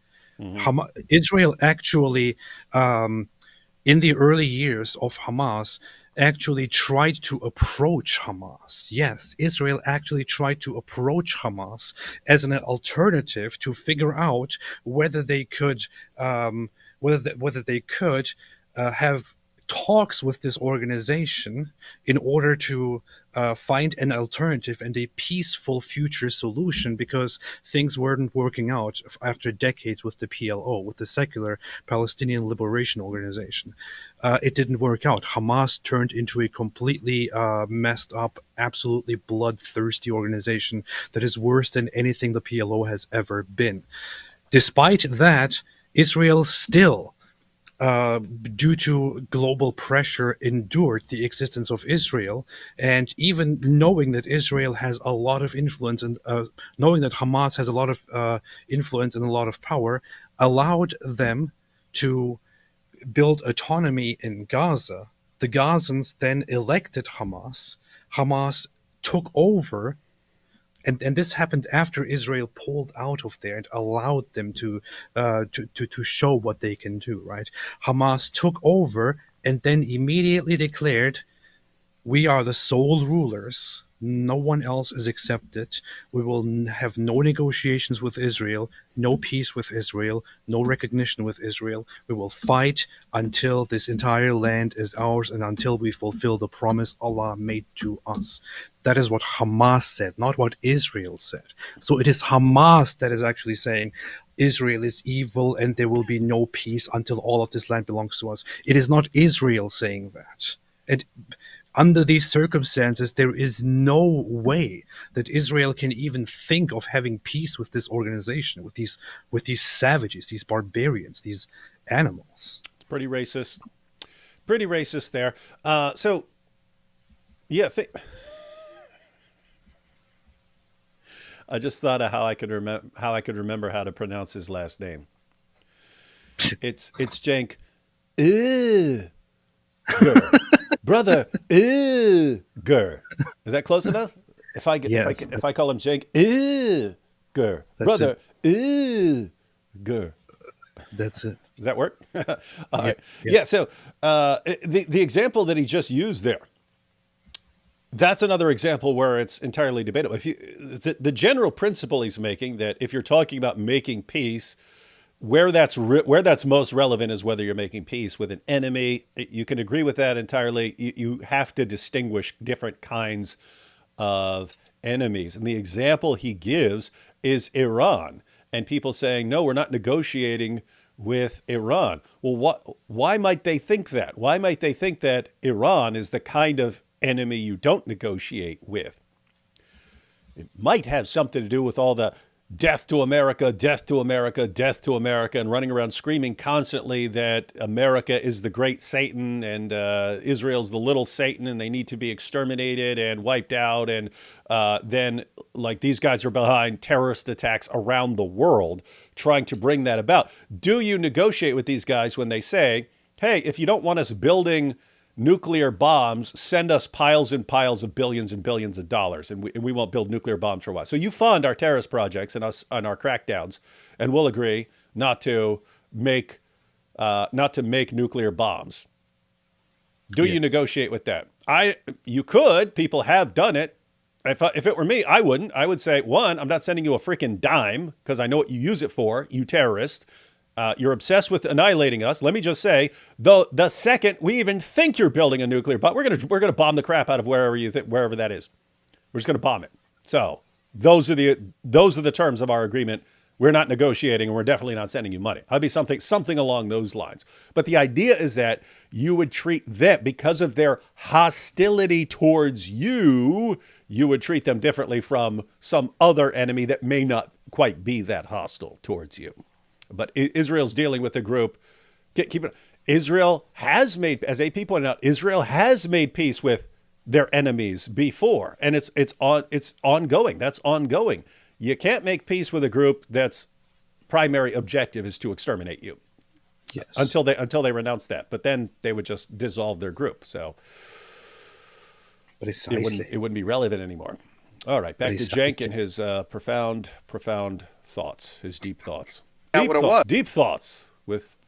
Israel actually, in the early years of Hamas, actually tried to approach Hamas. Yes, Israel actually tried to approach Hamas as an alternative to figure out whether they could, whether they could have talks with this organization in order to find an alternative and a peaceful future solution, because things weren't working out after decades with the PLO, with the secular Palestinian Liberation Organization. It didn't work out. Hamas turned into a completely messed up, absolutely bloodthirsty organization that is worse than anything the PLO has ever been. Despite that, Israel still, due to global pressure, endured the existence of Israel, and even knowing that Israel has a lot of influence and knowing that Hamas has a lot of influence and a lot of power, allowed them to build autonomy in Gaza. The Gazans then elected Hamas. Hamas took over. And this happened after Israel pulled out of there and allowed them to show what they can do, right? Hamas took over and then immediately declared, we are the sole rulers. No one else is accepted. We will have no negotiations with Israel, no peace with Israel, no recognition with Israel. We will fight until this entire land is ours and until we fulfill the promise Allah made to us. That is what Hamas said, not what Israel said. So it is Hamas that is actually saying Israel is evil and there will be no peace until all of this land belongs to us. It is not Israel saying that. And under these circumstances, there is no way that Israel can even think of having peace with this organization, with these savages, these barbarians, these animals. It's pretty racist. Pretty racist there. So, yeah. I just thought of how I could remember how to pronounce his last name. It's Cenk. Brother, Uygur. Is that close enough? If I call him Cenk, Uygur. Brother, Uygur. That's it. Does that work? All right. Yeah. So the example that he just used there, that's another example where it's entirely debatable. If the general principle he's making, that if you're talking about making peace, where that's most relevant is whether you're making peace with an enemy. You can agree with that entirely. You have to distinguish different kinds of enemies. And the example he gives is Iran, and people saying, no, we're not negotiating with Iran. Well, why might they think that? Why might they think that Iran is the kind of enemy you don't negotiate with? It might have something to do with all the death to America, death to America, death to America, and running around screaming constantly that America is the great Satan and Israel's the little Satan and they need to be exterminated and wiped out. And then, like, these guys are behind terrorist attacks around the world trying to bring that about. Do you negotiate with these guys when they say, hey, if you don't want us building nuclear bombs, send us piles and piles of billions and billions of dollars, and we won't build nuclear bombs for a while. So you fund our terrorist projects and us on our crackdowns, and we'll agree not to make nuclear bombs. Do you negotiate with that? You could. People have done it. If it were me, I wouldn't. I would say, one, I'm not sending you a freaking dime because I know what you use it for, you terrorist. You're obsessed with annihilating us. Let me just say, though, the second we even think you're building a nuclear bomb, we're gonna bomb the crap out of wherever that is. We're just gonna bomb it. So those are the terms of our agreement. We're not negotiating, and we're definitely not sending you money. I'd be something along those lines. But the idea is that you would treat them, because of their hostility towards you, you would treat them differently from some other enemy that may not quite be that hostile towards you. But Israel's dealing with a group. Israel has made, as AP pointed out, Israel has made peace with their enemies before, and it's ongoing. That's ongoing. You can't make peace with a group that's primary objective is to exterminate you. Yes. Until they renounced that. But then they would just dissolve their group. So Precisely. it wouldn't be relevant anymore. All right, back Precisely. to Cenk and his profound thoughts, his deep thoughts. That's what it was. Deep thoughts with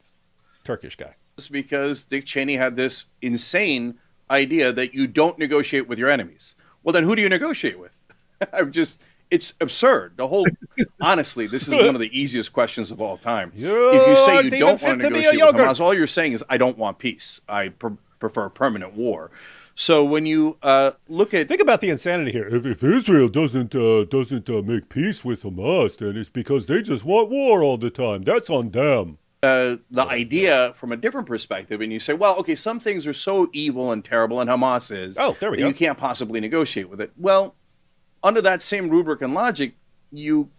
Turkish guy. Because Dick Cheney had this insane idea that you don't negotiate with your enemies. Well, then who do you negotiate with? It's absurd. Honestly, this is one of the easiest questions of all time. If you say you don't want to negotiate with Hamas, all you're saying is, I don't want peace. I prefer permanent war. So when you think about the insanity here. If Israel doesn't make peace with Hamas, then it's because they just want war all the time. That's on them. The idea from a different perspective, and you say, well, okay, some things are so evil and terrible, and Hamas is, there we go. You can't possibly negotiate with it. Well, under that same rubric and logic, you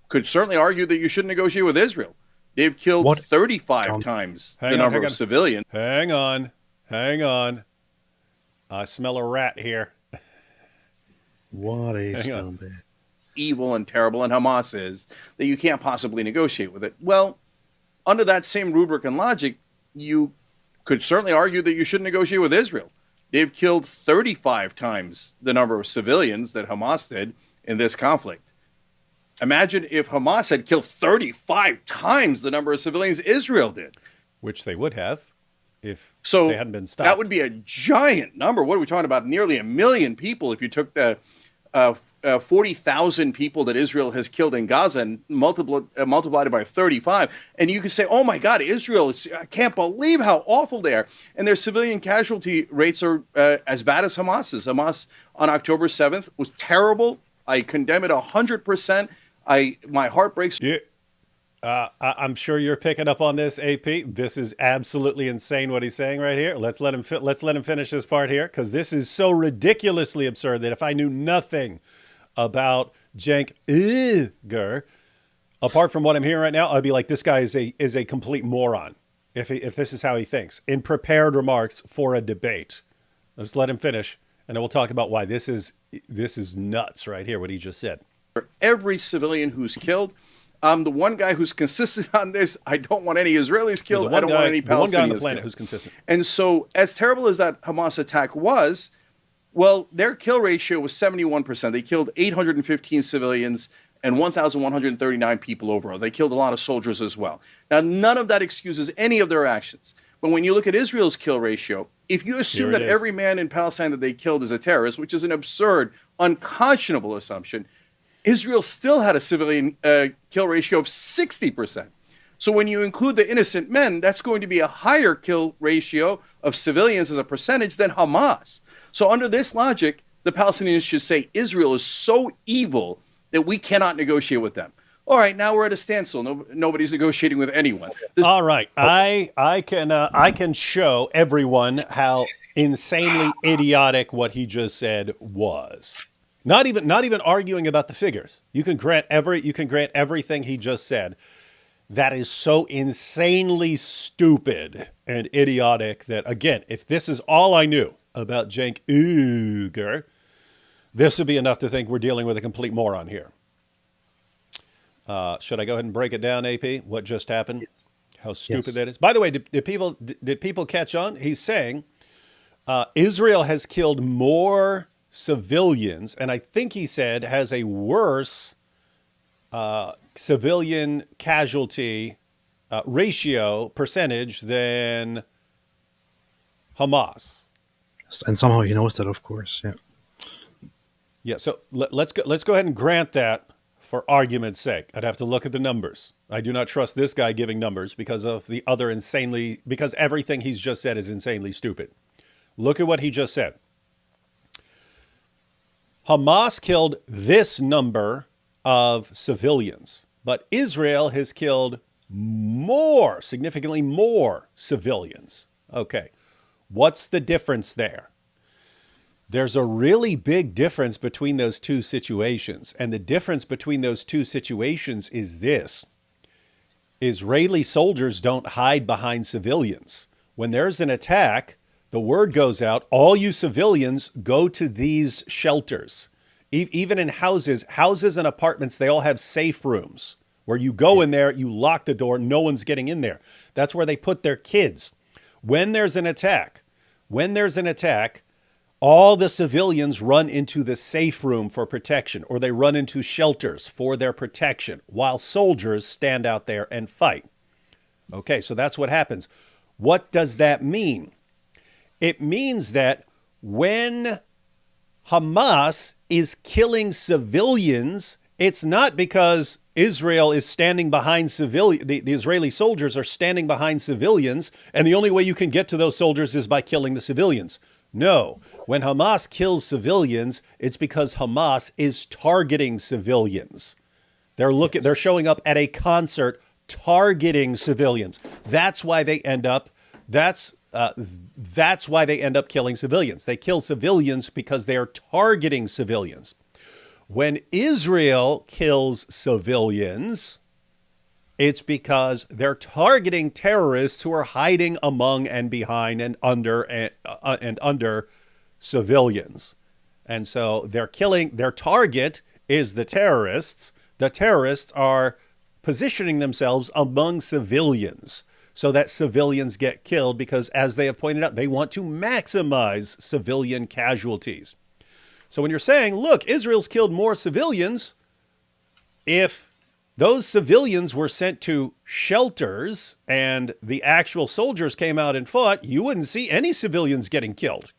could certainly argue that you shouldn't negotiate with Israel. They've killed 35 times the number of civilians. Hang on. I smell a rat here. What a scumbag. Evil and terrible, and Hamas is, that you can't possibly negotiate with it. Well, under that same rubric and logic, you could certainly argue that you shouldn't negotiate with Israel. They've killed 35 times the number of civilians that Hamas did in this conflict. Imagine if Hamas had killed 35 times the number of civilians Israel did. Which they would have if they hadn't been stopped. That would be a giant number. What are we talking about? Nearly 1 million people if you took the 40,000 people that Israel has killed in Gaza and multiplied it by 35. And you could say, oh my God, I can't believe how awful they are. And their civilian casualty rates are as bad as Hamas's. Hamas on October 7th was terrible. I condemn it 100%. My heart breaks. Yeah. I'm sure you're picking up on this, AP. This is absolutely insane what he's saying right here. Let's let him finish this part here, because this is so ridiculously absurd that if I knew nothing about Cenk Uygur, apart from what I'm hearing right now, I'd be like, this guy is a complete moron. If this is how he thinks, in prepared remarks for a debate. Let's let him finish, and then we'll talk about why this is nuts right here. What he just said. For every civilian who's killed. I'm the one guy who's consistent on this. I don't want any Israelis killed. I don't want any Palestinians killed. The one guy on the planet who's consistent. And so, as terrible as that Hamas attack was, well, their kill ratio was 71%. They killed 815 civilians and 1,139 people overall. They killed a lot of soldiers as well. Now, none of that excuses any of their actions. But when you look at Israel's kill ratio, if you assume that every man in Palestine that they killed is a terrorist, which is an absurd, unconscionable assumption, Israel still had a civilian kill ratio of 60%. So when you include the innocent men, that's going to be a higher kill ratio of civilians as a percentage than Hamas. So under this logic, the Palestinians should say Israel is so evil that we cannot negotiate with them. All right, now we're at a standstill. Nobody's negotiating with anyone. All right, I can show everyone how insanely idiotic what he just said was. Not even arguing about the figures. You can grant everything he just said. That is so insanely stupid and idiotic that, again, if this is all I knew about Cenk Uygur, this would be enough to think we're dealing with a complete moron here. Should I go ahead and break it down, AP? What just happened? How stupid that is. By the way, did people catch on? He's saying Israel has killed more civilians, and I think he said has a worse civilian casualty ratio percentage than Hamas. And somehow he knows that, of course. Yeah. So let's go ahead and grant that for argument's sake. I'd have to look at the numbers. I do not trust this guy giving numbers because everything he's just said is insanely stupid. Look at what he just said. Hamas killed this number of civilians, but Israel has killed significantly more civilians. Okay, what's the difference there? There's a really big difference between those two situations, and the difference between those two situations is this. Israeli soldiers don't hide behind civilians. When there's an attack, the word goes out, all you civilians go to these shelters. Even in houses and apartments, they all have safe rooms where you go in there, you lock the door, no one's getting in there. That's where they put their kids. When there's an attack, all the civilians run into the safe room for protection, or they run into shelters for their protection, while soldiers stand out there and fight. Okay, so that's what happens. What does that mean? It means that when Hamas is killing civilians, it's not because Israel is standing behind the Israeli soldiers are standing behind civilians, and the only way you can get to those soldiers is by killing the civilians. No, when Hamas kills civilians, it's because Hamas is targeting civilians. They're showing up at a concert targeting civilians. That's why they end up killing civilians. They kill civilians because they are targeting civilians. When Israel kills civilians, it's because they're targeting terrorists who are hiding among and behind and under civilians. And so their target is the terrorists. The terrorists are positioning themselves among civilians so that civilians get killed because, as they have pointed out, they want to maximize civilian casualties. So when you're saying, look, Israel's killed more civilians, if those civilians were sent to shelters and the actual soldiers came out and fought, you wouldn't see any civilians getting killed.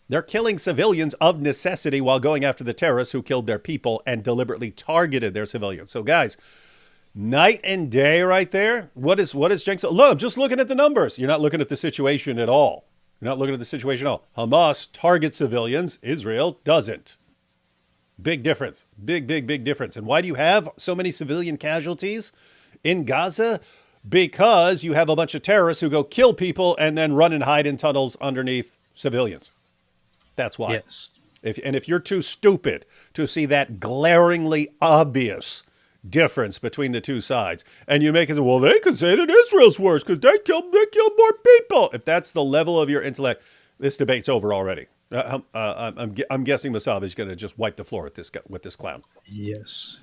They're killing civilians of necessity while going after the terrorists who killed their people and deliberately targeted their civilians. So guys, night and day right there. What is Cenk? Look, I'm just looking at the numbers. You're not looking at the situation at all. Hamas targets civilians. Israel doesn't. Big difference. Big difference. And why do you have so many civilian casualties in Gaza? Because you have a bunch of terrorists who go kill people and then run and hide in tunnels underneath civilians. That's why. Yes. If you're too stupid to see that glaringly obvious difference between the two sides, and you make it say, well, they could say that Israel's worse because they killed more people. If that's the level of your intellect, this debate's over already. I'm guessing Mosab is going to just wipe the floor with this clown. Yes.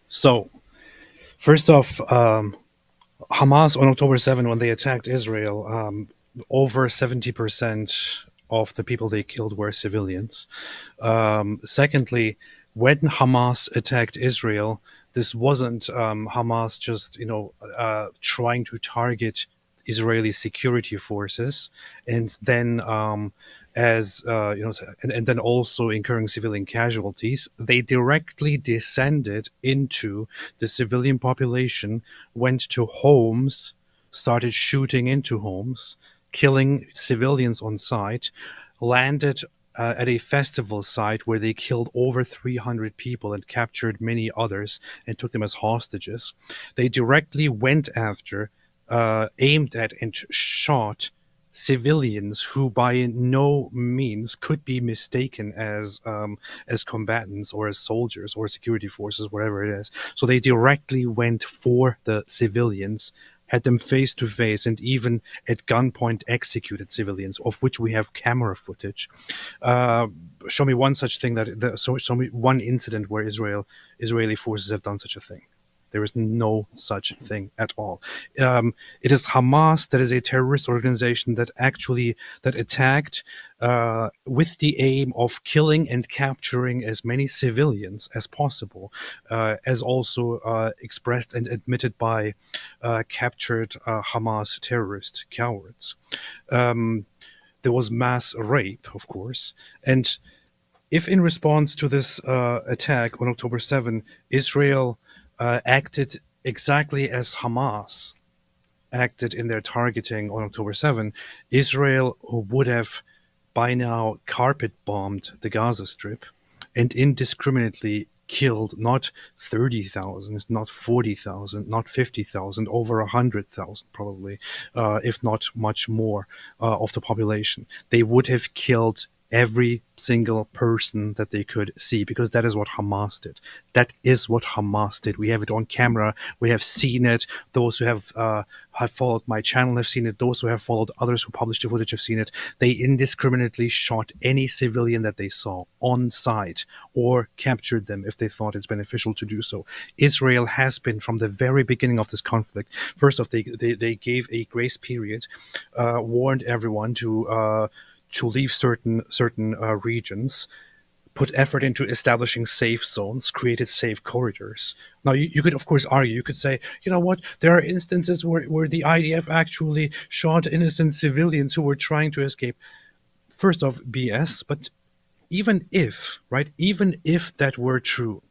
So, first off, Hamas on October 7, when they attacked Israel, over 70% of the people they killed were civilians. Secondly, when Hamas attacked Israel, this wasn't Hamas just trying to target Israeli security forces and then and then also incurring civilian casualties. They directly descended into the civilian population, went to homes, started shooting into homes, killing civilians on site, landed at a festival site where they killed over 300 people and captured many others and took them as hostages. They directly went after, aimed at, and shot civilians who by no means could be mistaken as combatants or as soldiers or security forces, whatever it is. So they directly went for the civilians, had them face to face, and even at gunpoint executed civilians, of which we have camera footage. Show me one such thing show me one incident where Israeli forces have done such a thing. There is no such thing at all. It is Hamas that is a terrorist organization that attacked with the aim of killing and capturing as many civilians as possible, as also expressed and admitted by captured Hamas terrorist cowards. There was mass rape, of course, and if in response to this attack on October 7, Israel acted exactly as Hamas acted in their targeting on October 7, Israel would have by now carpet bombed the Gaza Strip and indiscriminately killed not 30,000, not 40,000, not 50,000, over 100,000 probably, if not much more of the population. They would have killed every single person that they could see, because that is what Hamas did. That is what Hamas did. We have it on camera. We have seen it. Those who have followed my channel have seen it. Those who have followed others who published the footage have seen it. They indiscriminately shot any civilian that they saw on sight, or captured them if they thought it's beneficial to do so. Israel has been, from the very beginning of this conflict, first off, they gave a grace period, warned everyone to leave certain regions, put effort into establishing safe zones, created safe corridors. Now, you could, of course, argue, you could say, you know what, there are instances where the IDF actually shot innocent civilians who were trying to escape. First off, BS, but even if that were true,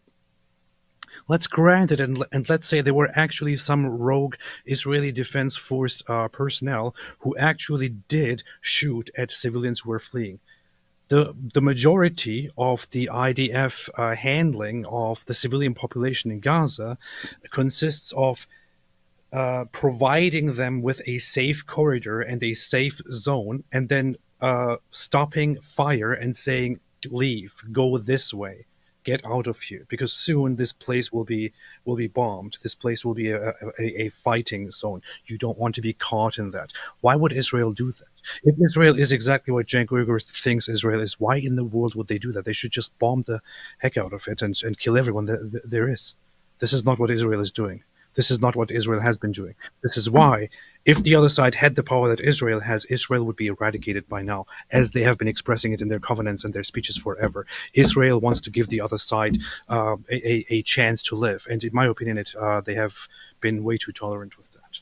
let's grant it, and let's say there were actually some rogue Israeli Defense Force personnel who actually did shoot at civilians who were fleeing. The majority of the IDF handling of the civilian population in Gaza consists of providing them with a safe corridor and a safe zone, and then stopping fire and saying, leave, go this way, get out of here, because soon this place will be bombed. This place will be a fighting zone. You don't want to be caught in that. Why would Israel do that? If Israel is exactly what Cenk Uygur thinks Israel is, why in the world would they do that? They should just bomb the heck out of it and kill everyone there is. This is not what Israel is doing. This is not what Israel has been doing. This is why, if the other side had the power that Israel has, Israel would be eradicated by now, as they have been expressing it in their covenants and their speeches forever. Israel wants to give the other side a chance to live. And in my opinion, they have been way too tolerant with that.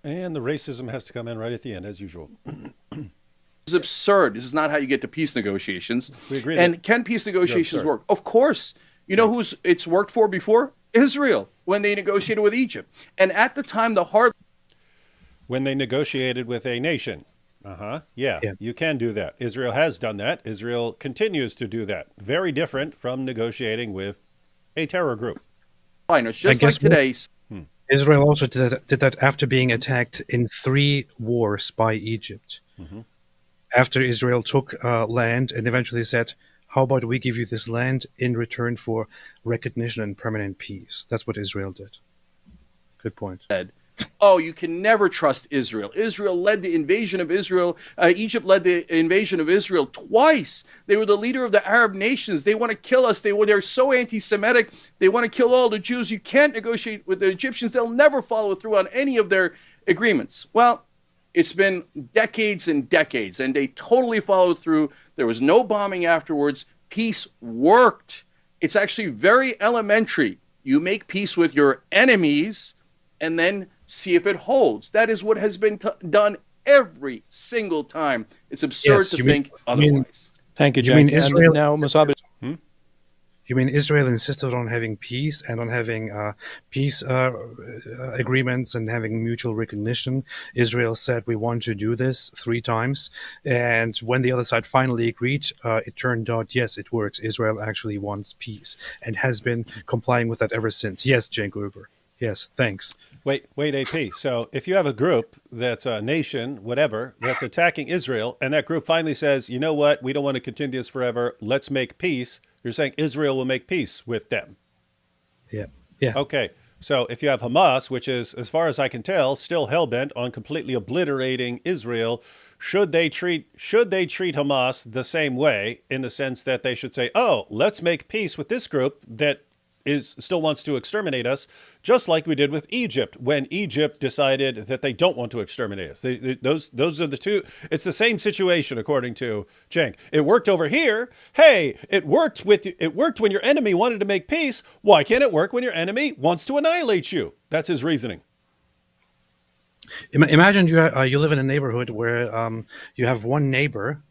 And the racism has to come in right at the end, as usual. This is absurd. This is not how you get to peace negotiations. We agree. And can peace negotiations work? Of course. You know who's it's worked for before? Israel, when they negotiated with Egypt. And at the time, when they negotiated with a nation. Yeah, you can do that. Israel has done that. Israel continues to do that. Very different from negotiating with a terror group. It's just like today's. Israel also did that after being attacked in 3 wars by Egypt. Mm-hmm. After Israel took land and eventually said, how about we give you this land in return for recognition and permanent peace? That's what Israel did. Good point. Oh, you can never trust Israel. Israel led the invasion of Israel. Egypt led the invasion of Israel twice. They were the leader of the Arab nations. They want to kill us. They're so anti-Semitic. They want to kill all the Jews. You can't negotiate with the Egyptians. They'll never follow through on any of their agreements. Well, it's been decades and decades, and they totally followed through. There was no bombing afterwards. Peace worked. It's actually very elementary. You make peace with your enemies and then see if it holds. That is what has been done every single time. It's absurd to think otherwise. Thank you, Cenk. Israel, now, Mosab. You mean Israel insisted on having peace and on having peace agreements and having mutual recognition? Israel said, we want to do this 3 times. And when the other side finally agreed, it turned out, yes, it works. Israel actually wants peace and has been complying with that ever since. Yes, Cenk Uygur. Yes, thanks. Wait, AP. So if you have a group that's a nation, whatever, that's attacking Israel, and that group finally says, you know what, we don't want to continue this forever, let's make peace, you're saying Israel will make peace with them. Yeah. Okay. So if you have Hamas, which is, as far as I can tell, still hell-bent on completely obliterating Israel, should they treat Hamas the same way, in the sense that they should say, oh, let's make peace with this group that still wants to exterminate us, just like we did with Egypt when Egypt decided that they don't want to exterminate us. Those are the two. It's the same situation, according to Cenk. It worked over here. Hey, it worked when your enemy wanted to make peace. Why can't it work when your enemy wants to annihilate you? That's his reasoning. Imagine you live in a neighborhood where you have one neighbor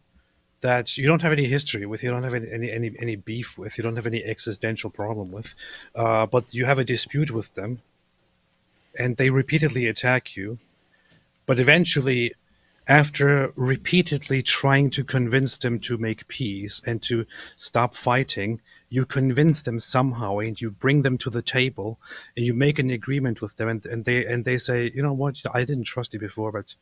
that you don't have any history with, you don't have any beef with, you don't have any existential problem with, but you have a dispute with them, and they repeatedly attack you. But eventually, after repeatedly trying to convince them to make peace and to stop fighting, you convince them somehow, and you bring them to the table, and you make an agreement with them, and they say, you know what, I didn't trust you before, but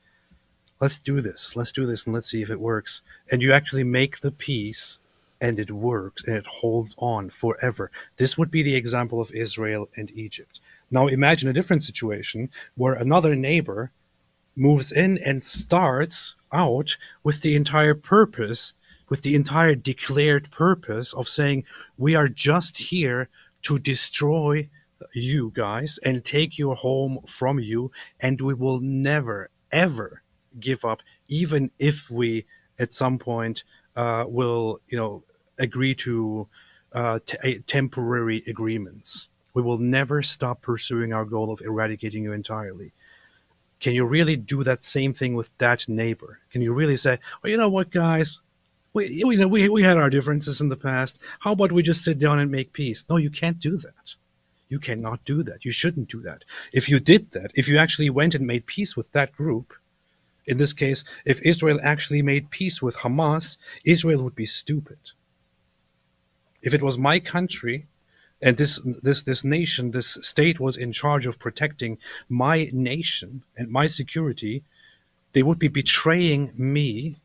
let's do this, and let's see if it works. And you actually make the peace, and it works, and it holds on forever. This would be the example of Israel and Egypt. Now imagine a different situation where another neighbor moves in and starts out with the entire purpose, with the entire declared purpose of saying, we are just here to destroy you guys and take your home from you, and we will never, ever give up, even if we at some point will, agree to temporary agreements. We will never stop pursuing our goal of eradicating you entirely. Can you really do that same thing with that neighbor? Can you really say, well, you know what, guys? We had our differences in the past. How about we just sit down and make peace? No, you can't do that. You cannot do that. You shouldn't do that. If you did that, if you actually went and made peace with that group, in this case, if Israel actually made peace with Hamas, Israel would be stupid. If it was my country, and this nation, this state was in charge of protecting my nation and my security, they would be betraying me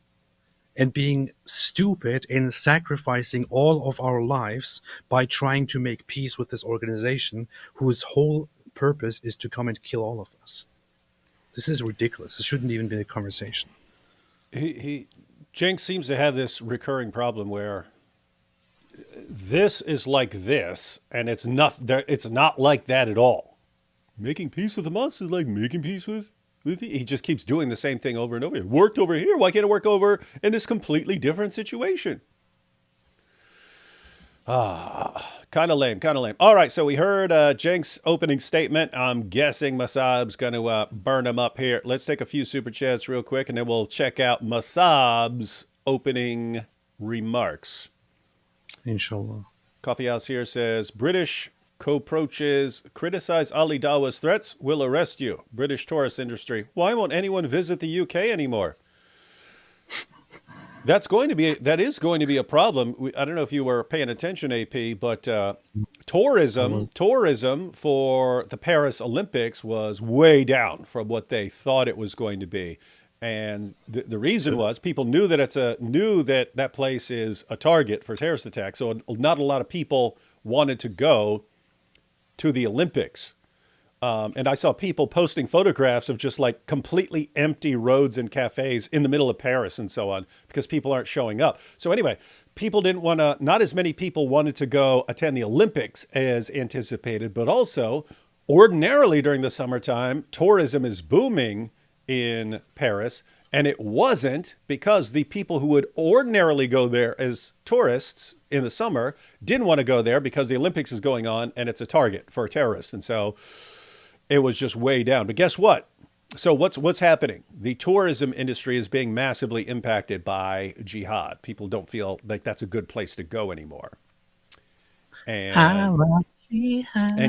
and being stupid in sacrificing all of our lives by trying to make peace with this organization whose whole purpose is to come and kill all of us. This is ridiculous. This shouldn't even be a conversation. Cenk seems to have this recurring problem where this is like this, and it's not like that at all. Making peace with Hamas is like making peace with he just keeps doing the same thing over and over. It worked over here. Why can't it work over in this completely different situation? Kind of lame. All right, so we heard Cenk's opening statement. I'm guessing Mosab's going to burn him up here. Let's take a few super chats real quick, and then we'll check out Mosab's opening remarks. Inshallah. Coffee House here says, British cockroaches criticize Ali Dawa's threats, will arrest you. British tourist industry. Why won't anyone visit the UK anymore? That is going to be a problem. I don't know if you were paying attention, AP, but tourism for the Paris Olympics was way down from what they thought it was going to be. And the reason was people knew that that place is a target for terrorist attacks. So not a lot of people wanted to go to the Olympics. And I saw people posting photographs of just like completely empty roads and cafes in the middle of Paris and so on, because people aren't showing up. So anyway, not as many people wanted to go attend the Olympics as anticipated, but also ordinarily during the summertime, tourism is booming in Paris, and it wasn't because the people who would ordinarily go there as tourists in the summer didn't want to go there because the Olympics is going on and it's a target for terrorists. And so it was just way down. But guess what? So what's happening? The tourism industry is being massively impacted by jihad. People don't feel like that's a good place to go anymore. And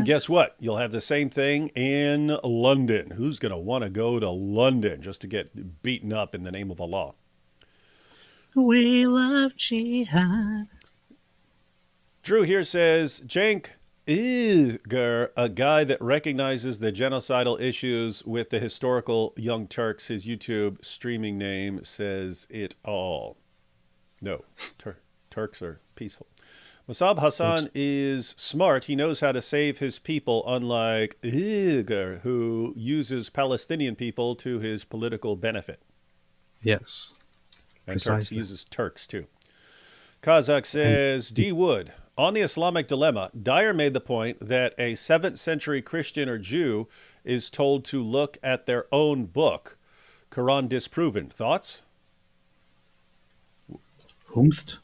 guess what? You'll have the same thing in London. Who's going to want to go to London just to get beaten up in the name of Allah? We love jihad. Drew here says, Cenk, Uygur, a guy that recognizes the genocidal issues with the historical Young Turks. His YouTube streaming name says it all. No, Turks are peaceful. Mosab Hassan is smart. He knows how to save his people, unlike Uygur, who uses Palestinian people to his political benefit. Yes. And Turks uses Turks, too. Kazakh says, D. Wood, on the Islamic dilemma, Dyer made the point that a 7th century Christian or Jew is told to look at their own book. Quran disproven. Thoughts? Whomst?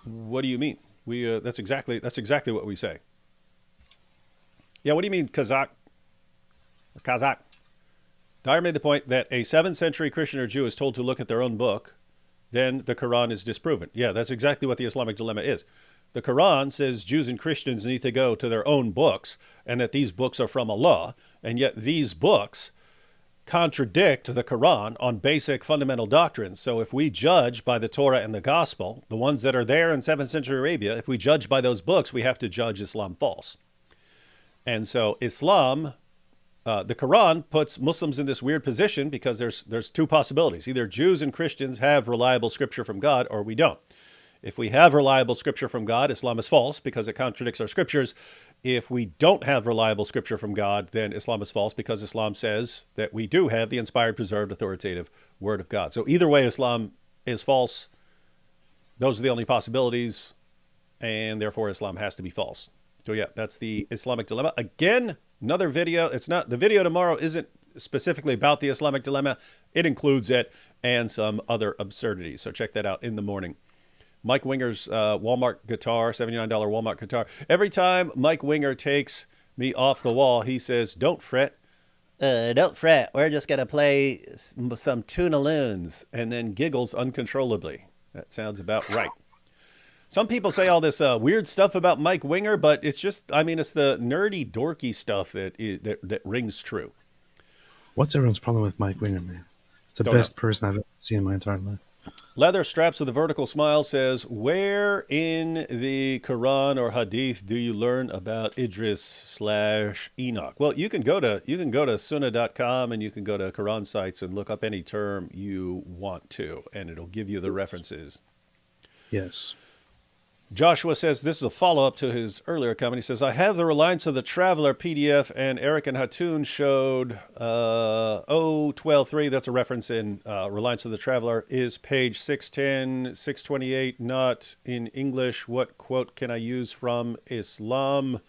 What do you mean? That's exactly what we say. Yeah, what do you mean, Kazakh? Dyer made the point that a 7th century Christian or Jew is told to look at their own book, then the Quran is disproven. Yeah, that's exactly what the Islamic dilemma is. The Quran says Jews and Christians need to go to their own books, and that these books are from Allah, and yet these books contradict the Quran on basic fundamental doctrines. So if we judge by the Torah and the Gospel, the ones that are there in 7th century Arabia, if we judge by those books, we have to judge Islam false. And so Islam the Quran puts Muslims in this weird position because there's two possibilities. Either Jews and Christians have reliable scripture from God, or we don't. If we have reliable scripture from God, Islam is false because it contradicts our scriptures. If we don't have reliable scripture from God, then Islam is false because Islam says that we do have the inspired, preserved, authoritative word of God. So either way, Islam is false. Those are the only possibilities, and therefore Islam has to be false. So yeah, that's the Islamic dilemma. Again, another video. It's not, the video tomorrow isn't specifically about the Islamic dilemma. It includes it and some other absurdities. So check that out in the morning. Mike Winger's Walmart guitar, $79 Walmart guitar. Every time Mike Winger takes me off the wall, he says, "Don't fret. Don't fret. We're just going to play some Tuna-Loons," and then giggles uncontrollably. That sounds about right. Some people say all this weird stuff about Mike Winger, but it's just, I mean, it's the nerdy, dorky stuff that rings true. What's everyone's problem with Mike Winger, man? It's the best person I've ever seen in my entire life. Leather Straps with a Vertical Smile says, where in the Quran or Hadith do you learn about Idris/Enoch? Well, you can go to sunnah.com and you can go to Quran sites and look up any term you want to, and it'll give you the references. Yes. Joshua says, this is a follow-up to his earlier comment. He says, I have the Reliance of the Traveler PDF, and Eric and Hatun showed 012.3. That's a reference in Reliance of the Traveler. Is page 610, 628 not in English? What quote can I use from Islam?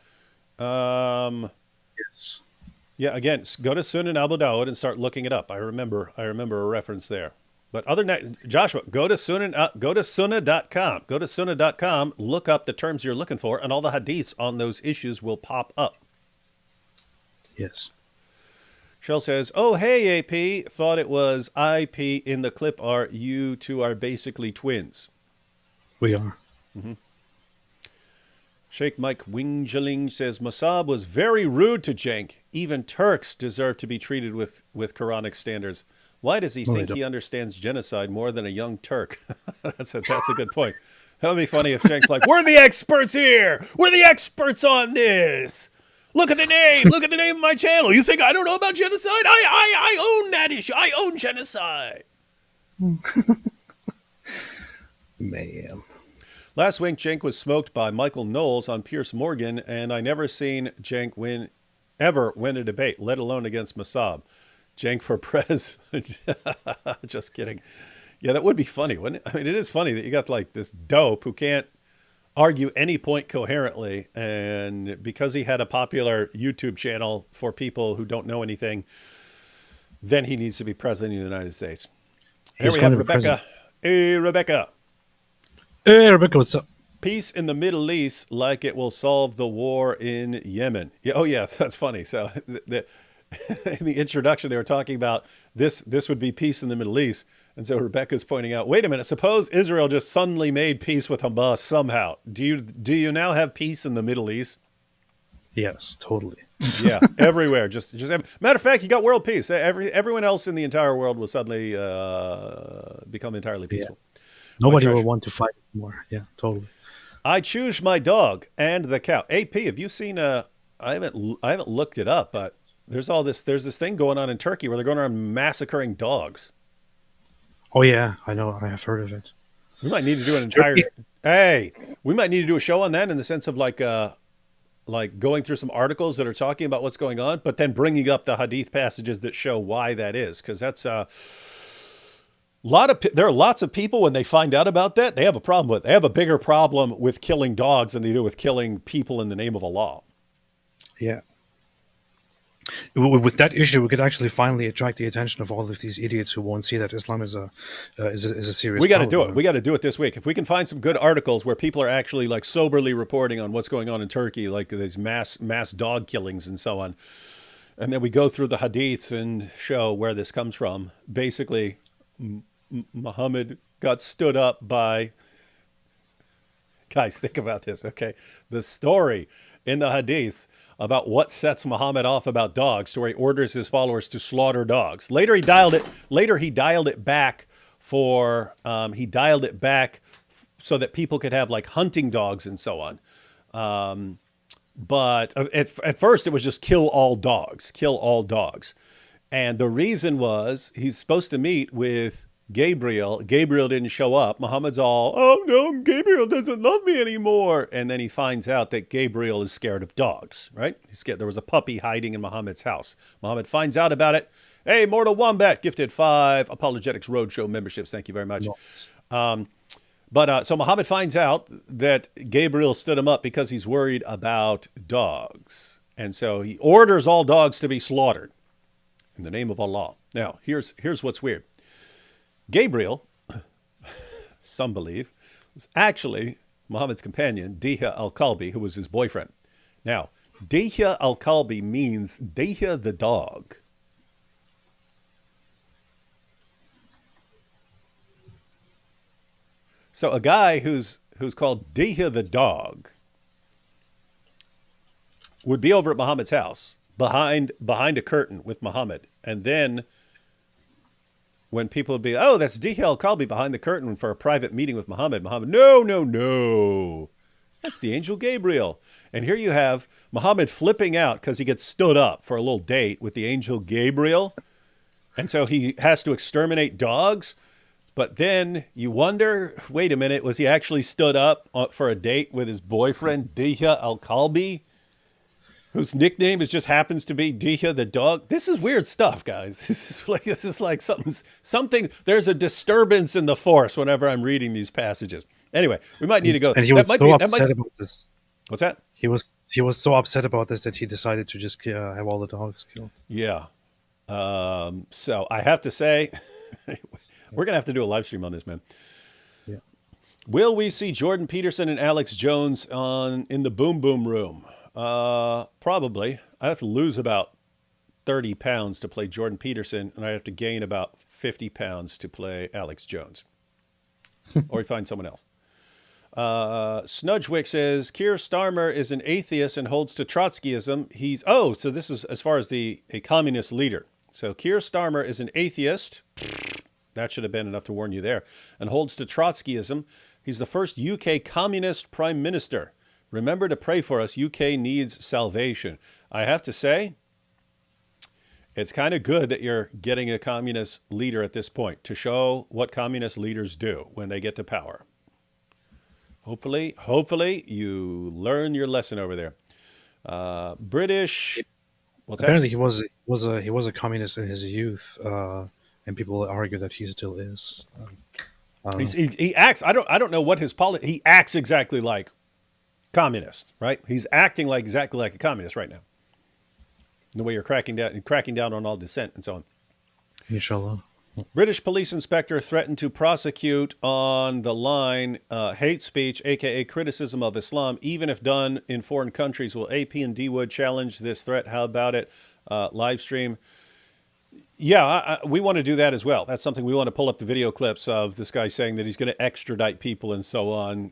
Yes. Yeah, again, go to Sunan Abu Dawud and start looking it up. I remember a reference there. But other than that, Joshua, go to sunnah.com. Go to sunnah.com, look up the terms you're looking for, and all the hadiths on those issues will pop up. Yes. Shell says, oh, hey, AP, thought it was IP in the clip art. You two are basically twins. We are. Mm-hmm. Sheikh Mike Wingjaling says, Mosab was very rude to Cenk. Even Turks deserve to be treated with Quranic standards. Why does he think he understands genocide more than a young Turk? That's a good point. That would be funny if Cenk's like, we're the experts here. We're the experts on this. Look at the name. Look at the name of my channel. You think I don't know about genocide? I own that issue. I own genocide. Man. Last week, Cenk was smoked by Michael Knowles on Piers Morgan, and I never seen Cenk ever win a debate, let alone against Mosab. Cenk for prez. Just kidding. Yeah, that would be funny, wouldn't it? I mean, it is funny that you got like this dope who can't argue any point coherently. And because he had a popular YouTube channel for people who don't know anything, then he needs to be president of the United States. Here we have Rebecca. Hey, Rebecca. Hey, Rebecca, what's up? Peace in the Middle East like it will solve the war in Yemen. Yeah, oh, yeah, that's funny. So in the introduction, they were talking about this would be peace in the Middle East. And so Rebecca's pointing out, wait a minute, suppose Israel just suddenly made peace with Hamas somehow. Do you now have peace in the Middle East? Yes, totally. Yeah, everywhere. Just matter of fact, you got world peace. Everyone else in the entire world will suddenly become entirely peaceful. Yeah. Nobody will want to fight anymore. Yeah, totally. I choose my dog and the cow. AP, have you seen I haven't looked it up, but there's this thing going on in Turkey where they're going around massacring dogs. Oh yeah, I know. I have heard of it. We might need to do an entire. We might need to do a show on that in the sense of like going through some articles that are talking about what's going on, but then bringing up the hadith passages that show why that is, because that's there are lots of people when they find out about that, they have a problem with it. They have a bigger problem with killing dogs than they do with killing people in the name of Allah. Yeah. With that issue, we could actually finally attract the attention of all of these idiots who won't see that Islam is a serious. We got to do it. We got to do it this week. If we can find some good articles where people are actually like soberly reporting on what's going on in Turkey, like these mass dog killings and so on, and then we go through the hadiths and show where this comes from. Basically, Muhammad got stood up by. Guys, think about this. Okay, the story in the hadiths about what sets Muhammad off about dogs, to where he orders his followers to slaughter dogs. Later he dialed it back so that people could have like hunting dogs and so on. But at first it was just kill all dogs. And the reason was he's supposed to meet with Gabriel. Gabriel didn't show up. Muhammad's all, oh no, Gabriel doesn't love me anymore. And then he finds out that Gabriel is scared of dogs, right? He's scared. There was a puppy hiding in Muhammad's house. Muhammad finds out about it. Hey, Mortal Wombat gifted 5 Apologetics Roadshow memberships. Thank you very much. So Muhammad finds out that Gabriel stood him up because he's worried about dogs. And so he orders all dogs to be slaughtered in the name of Allah. Now, here's what's weird. Gabriel, some believe, was actually Muhammad's companion, Dihya al-Kalbi, who was his boyfriend. Now, Dihya al-Kalbi means Dihya the dog. So a guy who's called Dihya the dog would be over at Muhammad's house behind a curtain with Muhammad. And then when people would be, oh, that's Dihya al-Kalbi behind the curtain for a private meeting with Muhammad. Muhammad, no. That's the angel Gabriel. And here you have Muhammad flipping out because he gets stood up for a little date with the angel Gabriel. And so he has to exterminate dogs. But then you wonder, wait a minute, was he actually stood up for a date with his boyfriend, Dihya al-Kalbi, whose nickname just happens to be Dihya the dog? This is weird stuff, guys. This is like something. There's a disturbance in the force whenever I'm reading these passages. Anyway, we might need to go. And he was so upset about this. What's that? He was so upset about this that he decided to just have all the dogs killed. Yeah. So I have to say, we're going to have to do a live stream on this, man. Yeah. Will we see Jordan Peterson and Alex Jones in the Boom Boom Room? Probably. I'd have to lose about 30 pounds to play Jordan Peterson, and I'd have to gain about 50 pounds to play Alex Jones. Or we find someone else. Snudgewick says, Keir Starmer is an atheist and holds to Trotskyism. So this is as far as a communist leader. So Keir Starmer is an atheist. That should have been enough to warn you there. And holds to Trotskyism. He's the first UK communist prime minister. Remember to pray for us. UK needs salvation. I have to say, it's kind of good that you're getting a communist leader at this point to show what communist leaders do when they get to power. Hopefully you learn your lesson over there. British. What's Apparently, that? he was a communist in his youth, and people argue that he still is. He acts. I don't know what his politics. He acts exactly like communist, right? He's acting exactly like a communist right now. The way you're cracking down on all dissent and so on. Inshallah. British police inspector threatened to prosecute on the line hate speech, aka criticism of Islam, even if done in foreign countries. Will AP and D Wood challenge this threat? How about it? Live stream. Yeah, we want to do that as well. That's something we want to pull up the video clips of this guy saying that he's going to extradite people and so on.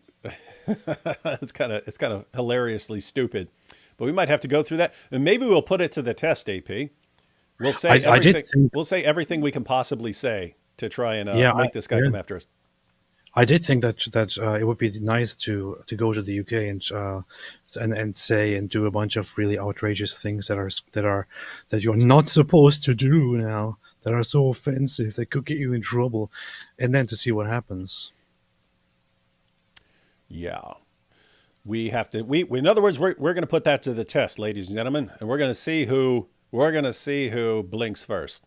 It's kind of hilariously stupid, but we might have to go through that, and maybe we'll put it to the test. AP, we'll say we'll say everything we can possibly say to try and make this guy come after us. I did think that it would be nice to go to the UK and say and do a bunch of really outrageous things that you're not supposed to do now, that are so offensive that could get you in trouble, and then to see what happens. Yeah, we have to. In other words, we're going to put that to the test, ladies and gentlemen, and we're going to see who blinks first.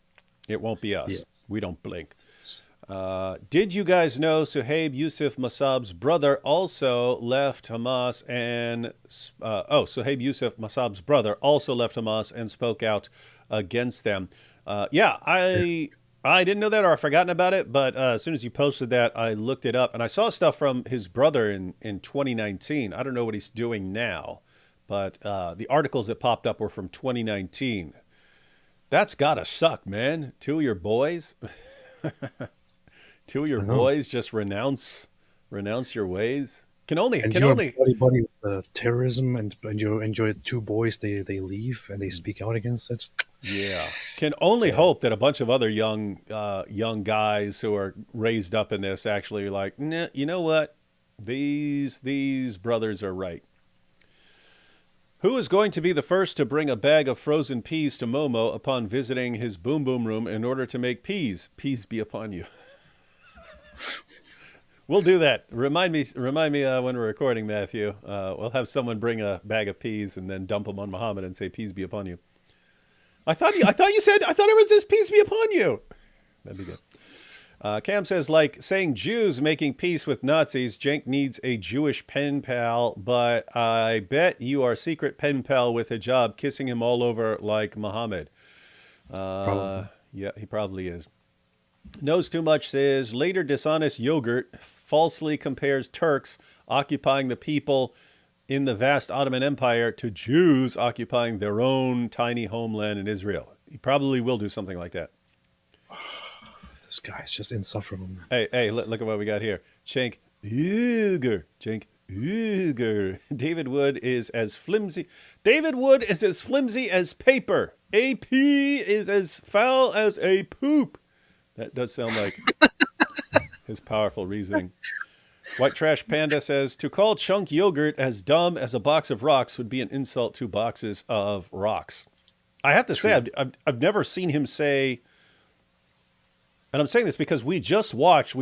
It won't be us. Yeah. We don't blink. Did you guys know Suhaib Yousef Mosab's brother also left Hamas and Suhaib Yousef Mosab's brother also left Hamas and spoke out against them? I didn't know that, or I've forgotten about it, but as soon as you posted that, I looked it up, and I saw stuff from his brother in 2019. I don't know what he's doing now, but the articles that popped up were from 2019. That's gotta suck, man. Two of your boys just renounce your ways. Buddy with terrorism, and you enjoy 2 boys. They leave and they speak out against it. Yeah, can only hope that a bunch of other young guys who are raised up in this actually are like, nah, you know what? These brothers are right. Who is going to be the first to bring a bag of frozen peas to Momo upon visiting his boom boom room in order to make peas? Peas be upon you. We'll do that. Remind me when we're recording, Matthew. We'll have someone bring a bag of peas and then dump them on Muhammad and say, "Peas be upon you." I thought everyone says, "Peace be upon you." That'd be good. Cam says, like saying Jews making peace with Nazis, Cenk needs a Jewish pen pal, but I bet you are secret pen pal with a job kissing him all over like Muhammad. Yeah, he probably is. Knows too much says, later dishonest yogurt falsely compares Turks occupying the people in the vast Ottoman Empire to Jews occupying their own tiny homeland in Israel. He probably will do something like that. This guy's just insufferable, man. Hey, look at what we got here. Cenk, Uygur. Cenk, Uygur. David Wood is as flimsy as paper. AP is as foul as a poop. That does sound like his powerful reasoning. White Trash Panda says, to call chunk yogurt as dumb as a box of rocks would be an insult to boxes of rocks. I have to say, I've never seen him say... And I'm saying this because we just watched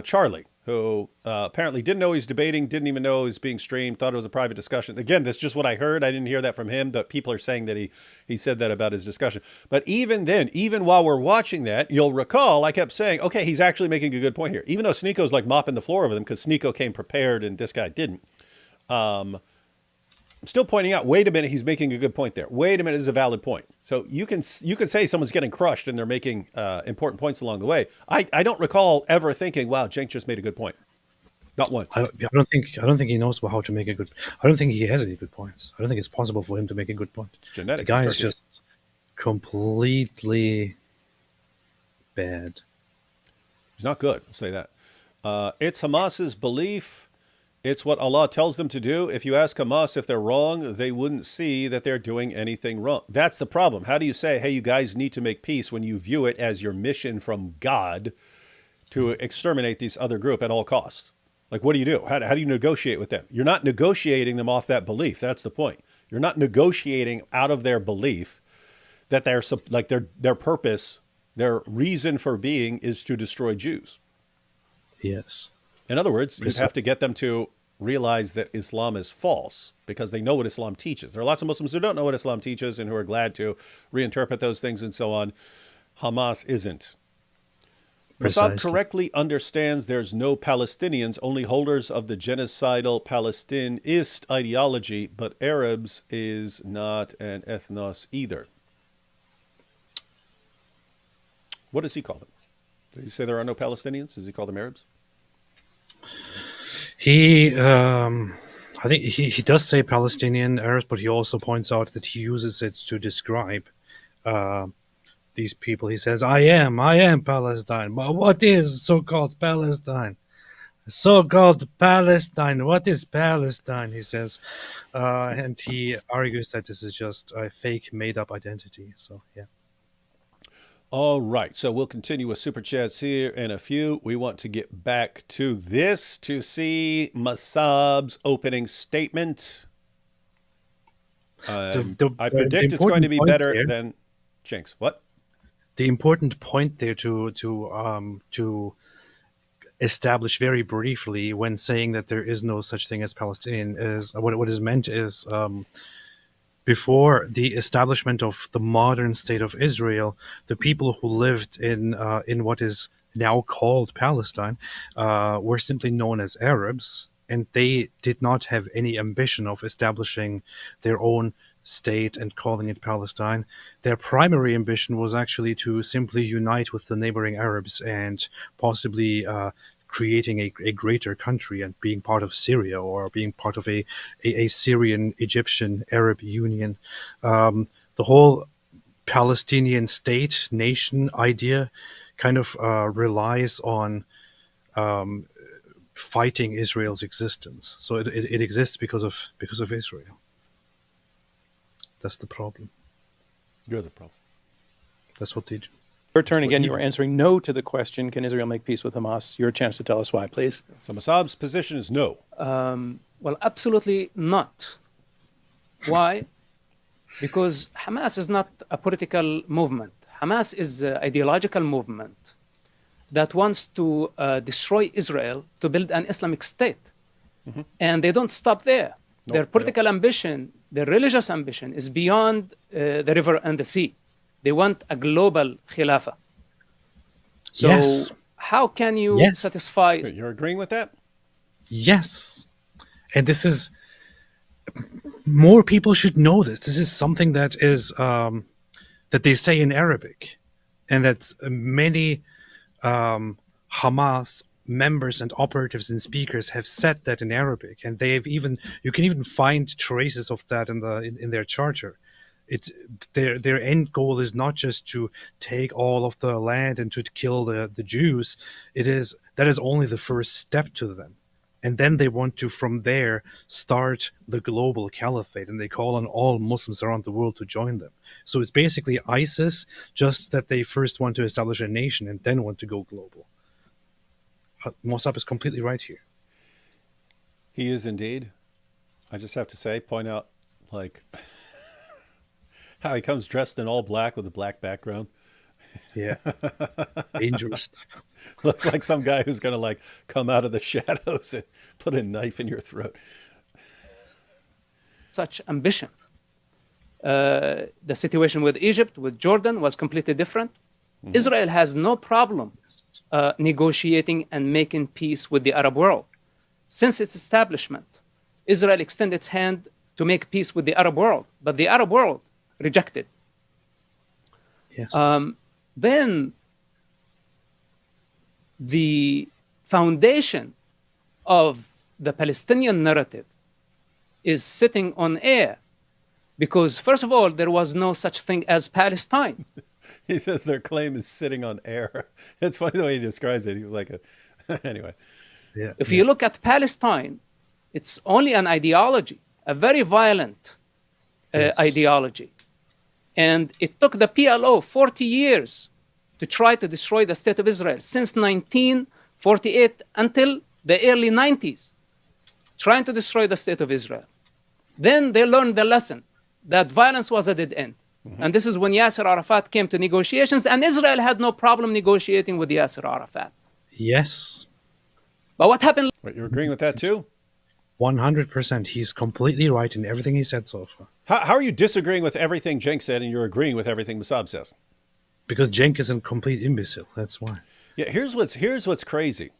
Charlie, who apparently didn't know he was debating, didn't even know he was being streamed, thought it was a private discussion. Again, that's just what I heard. I didn't hear that from him. That people are saying that he said that about his discussion. But even then, even while we're watching that, you'll recall I kept saying, okay, he's actually making a good point here. Even though Sneeko's like mopping the floor with him because Sneeko came prepared and this guy didn't. I'm still pointing out, wait a minute, he's making a good point there. Wait a minute, this is a valid point. So you can say someone's getting crushed and they're making important points along the way. I don't recall ever thinking, wow, Cenk just made a good point. Not once. I don't think he knows how to make a good. I don't think he has any good points. I don't think it's possible for him to make a good point. It's genetic. The guy is just completely bad. He's not good. I'll say that. It's Hamas's belief. It's what Allah tells them to do. If you ask Hamas if they're wrong, they wouldn't see that they're doing anything wrong. That's the problem. How do you say, hey, you guys need to make peace when you view it as your mission from God to exterminate this other group at all costs? Like, what do you do? How do you negotiate with them? You're not negotiating them off that belief. That's the point. You're not negotiating out of their belief that their purpose, their reason for being is to destroy Jews. Yes. In other words, you have to get them to realize that Islam is false because they know what Islam teaches. There are lots of Muslims who don't know what Islam teaches and who are glad to reinterpret those things and so on. Hamas isn't. Mosab correctly understands there's no Palestinians, only holders of the genocidal Palestinist ideology, but Arabs is not an ethnos either. What does he call them? Did he say there are no Palestinians? Does he call them Arabs? I think he does say Palestinian Arabs, but he also points out that he uses it to describe these people. He says, I am Palestine. But what is so-called Palestine? So-called Palestine. What is Palestine? He says. And he argues that this is just a fake, made-up identity. So, yeah. All right, so we'll continue with Super Chats here in a few. We want to get back to this to see Mosab's opening statement. I predict it's going to be better than Cenk's. What? The important point there to establish very briefly when saying that there is no such thing as Palestinian is what is meant is before the establishment of the modern state of Israel, the people who lived in what is now called Palestine were simply known as Arabs, and they did not have any ambition of establishing their own state and calling it Palestine. Their primary ambition was actually to simply unite with the neighboring Arabs and possibly creating a greater country and being part of Syria or being part of a Syrian Egyptian Arab union. The whole Palestinian state nation idea kind of relies on fighting Israel's existence. So it exists because of Israel. That's the problem. You're the problem. That's what they do. Your turn again. You were answering no to the question, can Israel make peace with Hamas? Your chance to tell us why, please. So Mosab's position is no. Well, absolutely not. Why? Because Hamas is not a political movement. Hamas is an ideological movement that wants to destroy Israel to build an Islamic state. Mm-hmm. And they don't stop there. Nope, their political ambition, their religious ambition is beyond the river and the sea. They want a global khilafah. So yes. How can you satisfy... Wait, you're agreeing with that? Yes. And this is... More people should know this. This is something that is... that they say in Arabic. And that many Hamas members and operatives and speakers have said that in Arabic. And they have even... You can even find traces of that in their charter. It's their end goal is not just to take all of the land and to kill the Jews. That is only the first step to them, and then they want to from there start the global caliphate, and they call on all Muslims around the world to join them. So it's basically ISIS, just that they first want to establish a nation and then want to go global. Mosab is completely right here. He is indeed. I just have to say, point out, like. How he comes dressed in all black with a black background. Yeah. Dangerous. Looks like some guy who's going to like come out of the shadows and put a knife in your throat. Such ambition. The situation with Egypt, with Jordan was completely different. Mm-hmm. Israel has no problem negotiating and making peace with the Arab world. Since its establishment, Israel extended its hand to make peace with the Arab world, but the Arab world rejected. Yes. Then the foundation of the Palestinian narrative is sitting on air because, first of all, there was no such thing as Palestine. He says their claim is sitting on air. It's funny the way he describes it. He's like anyway. Yeah. If you look at Palestine, it's only an ideology, a very violent ideology. And it took the PLO 40 years to try to destroy the state of Israel, since 1948 until the early 90s, trying to destroy the state of Israel. Then they learned the lesson that violence was a dead end. Mm-hmm. And this is when Yasser Arafat came to negotiations, and Israel had no problem negotiating with Yasser Arafat. Yes. But what happened? Wait, you're agreeing with that too? 100%. He's completely right in everything he said so far. How are you disagreeing with everything Cenk said and you're agreeing with everything Mosab says? Because Cenk is a complete imbecile. That's why. Yeah, here's what's crazy.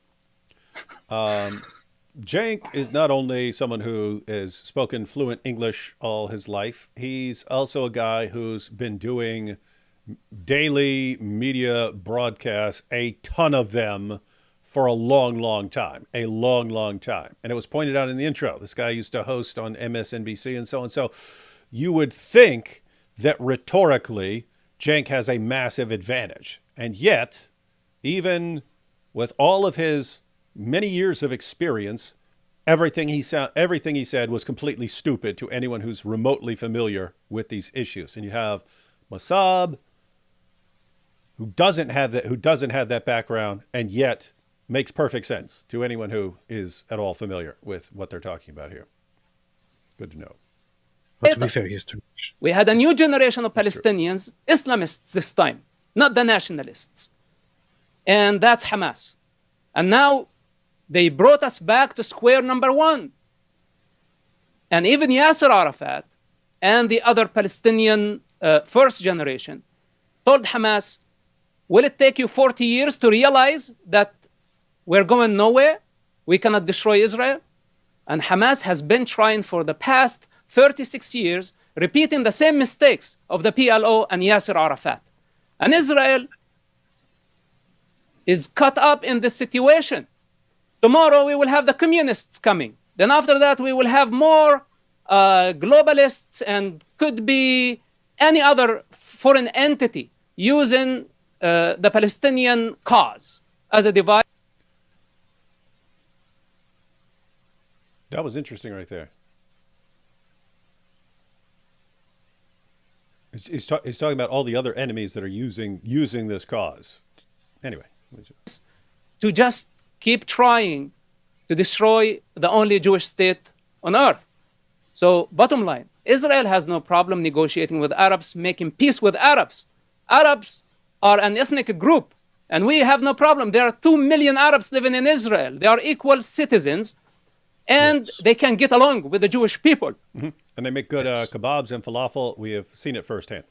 Cenk is not only someone who has spoken fluent English all his life, he's also a guy who's been doing daily media broadcasts, a ton of them, for a long time. And it was pointed out in the intro. This guy used to host on MSNBC and so on. So you would think that rhetorically, Cenk has a massive advantage. And yet, even with all of his many years of experience, everything he said was completely stupid to anyone who's remotely familiar with these issues. And you have Mosab, who doesn't have that background, and yet makes perfect sense to anyone who is at all familiar with what they're talking about here. Good to know. But to be fair, he's too much. We had a new generation of Palestinians, Islamists this time, not the nationalists. And that's Hamas. And now they brought us back to square number one. And even Yasser Arafat and the other Palestinian first generation told Hamas, will it take you 40 years to realize that we're going nowhere? We cannot destroy Israel? And Hamas has been trying for the past 36 years, repeating the same mistakes of the PLO and Yasser Arafat. And Israel is caught up in this situation. Tomorrow we will have the communists coming. Then after that we will have more globalists and could be any other foreign entity using the Palestinian cause as a device. That was interesting right there. He's talking about all the other enemies that are using this cause. Anyway. To just keep trying to destroy the only Jewish state on earth. So bottom line, Israel has no problem negotiating with Arabs, making peace with Arabs. Arabs are an ethnic group, and we have no problem. There are 2 million Arabs living in Israel. They are equal citizens, and they can get along with the Jewish people. And they make good kebabs and falafel. We have seen it firsthand.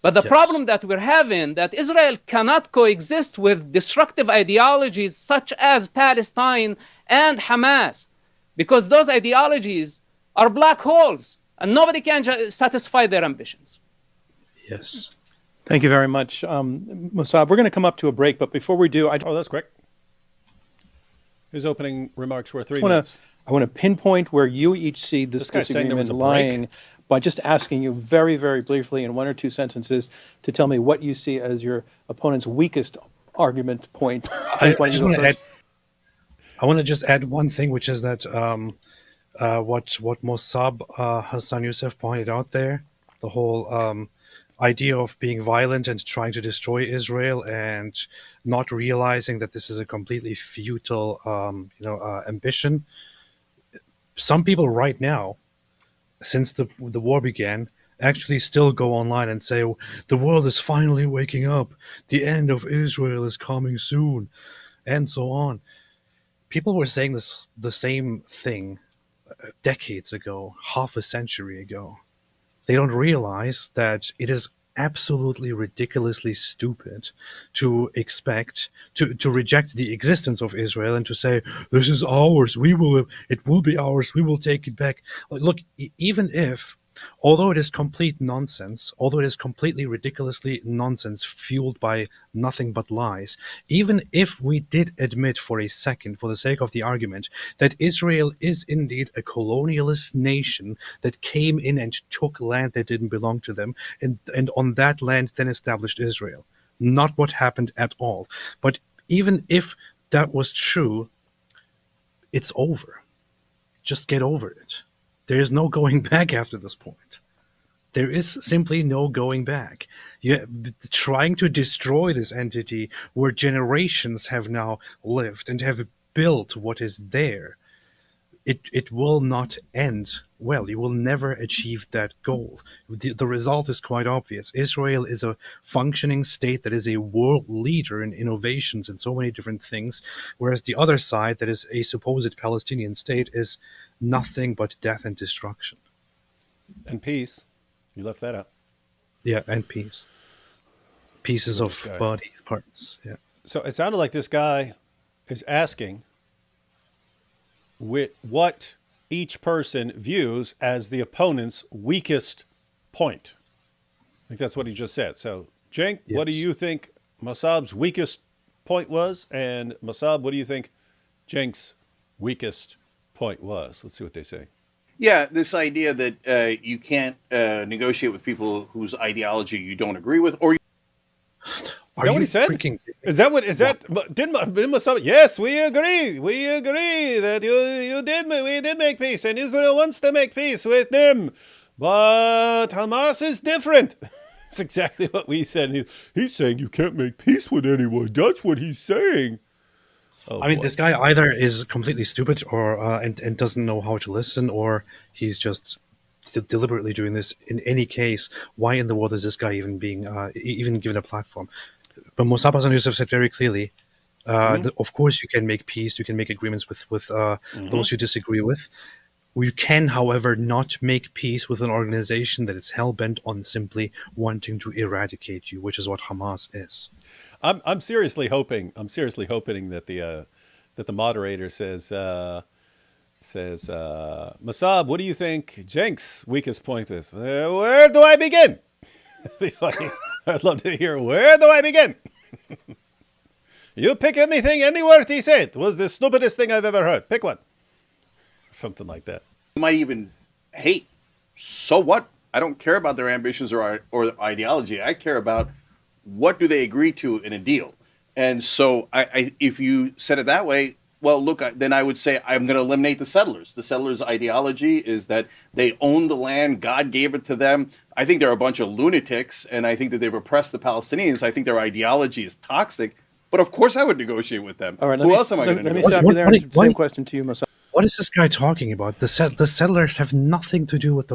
But the problem that we're having, that Israel cannot coexist with destructive ideologies such as Palestine and Hamas, because those ideologies are black holes, and nobody can satisfy their ambitions. Yes. Thank you very much, Mosab. We're going to come up to a break, but before we do, Oh, that's quick. His opening remarks were 3 minutes. I want to pinpoint where you each see this guy's saying there was disagreement a break. lying by just asking you very, very briefly in 1 or 2 sentences to tell me what you see as your opponent's weakest argument point. I want to just add one thing, which is that what Mosab Hassan Yousef pointed out there, the whole idea of being violent and trying to destroy Israel and not realizing that this is a completely futile ambition. Some people right now, since the war began, actually still go online and say, oh, the world is finally waking up, the end of Israel is coming soon, and so on. People were saying the same thing decades ago, half a century ago. They don't realize that it is absolutely ridiculously stupid to expect to reject the existence of Israel and to say this is ours, it will be ours, we will take it back. Look, even if, although it is complete nonsense, although it is completely ridiculously nonsense fueled by nothing but lies, even if we did admit for a second, for the sake of the argument, that Israel is indeed a colonialist nation that came in and took land that didn't belong to them, and on that land then established Israel. Not what happened at all. But even if that was true, it's over. Just get over it. There is no going back after this point. There is simply no going back. Trying to destroy this entity where generations have now lived and have built what is there, it will not end well. You will never achieve that goal. The result is quite obvious. Israel is a functioning state that is a world leader in innovations and so many different things, whereas the other side, that is a supposed Palestinian state, is nothing but death and destruction. And peace. You left that out. Yeah, and peace. Pieces of body parts. Yeah. So it sounded like this guy is asking what each person views as the opponent's weakest point. I think that's what he just said. So, Cenk, what do you think Mosab's weakest point was? And Mosab, what do you think Cenk's weakest point was? Let's see what they say. Yeah, this idea that you can't negotiate with people whose ideology you don't agree with, or Is that what he said? Is that what? Is that? Didn't Mosab? Yes, we agree. We agree that we did make peace, and Israel wants to make peace with them, but Hamas is different. That's exactly what we said. He's saying you can't make peace with anyone. That's what he's saying. Oh, I mean, this guy either is completely stupid, or and doesn't know how to listen, or he's just deliberately doing this. In any case, why in the world is this guy even being even given a platform? But Mosab Hassan Yousef said very clearly, of course you can make peace, you can make agreements with those you disagree with. We can, however, not make peace with an organization that is hell-bent on simply wanting to eradicate you, which is what Hamas is. I'm seriously hoping that the moderator says Mosab, what do you think Cenk's weakest point is? Where do I begin? I'd love to hear, where do I begin? You pick anything, any word he said. It was the stupidest thing I've ever heard. Pick one. Something like that. you might even hate. So what? I don't care about their ambitions or ideology. I care about what do they agree to in a deal. And so if you said it that way, well, look, then I would say I'm going to eliminate the settlers. The settlers' ideology is that they own the land. God gave it to them. I think they're a bunch of lunatics, and I think that they've oppressed the Palestinians. I think their ideology is toxic. But of course I would negotiate with them. All right, Who else am I going to Let me negotiate stop you there. Same question to you, Mosab. What is this guy talking about? The settlers have nothing to do with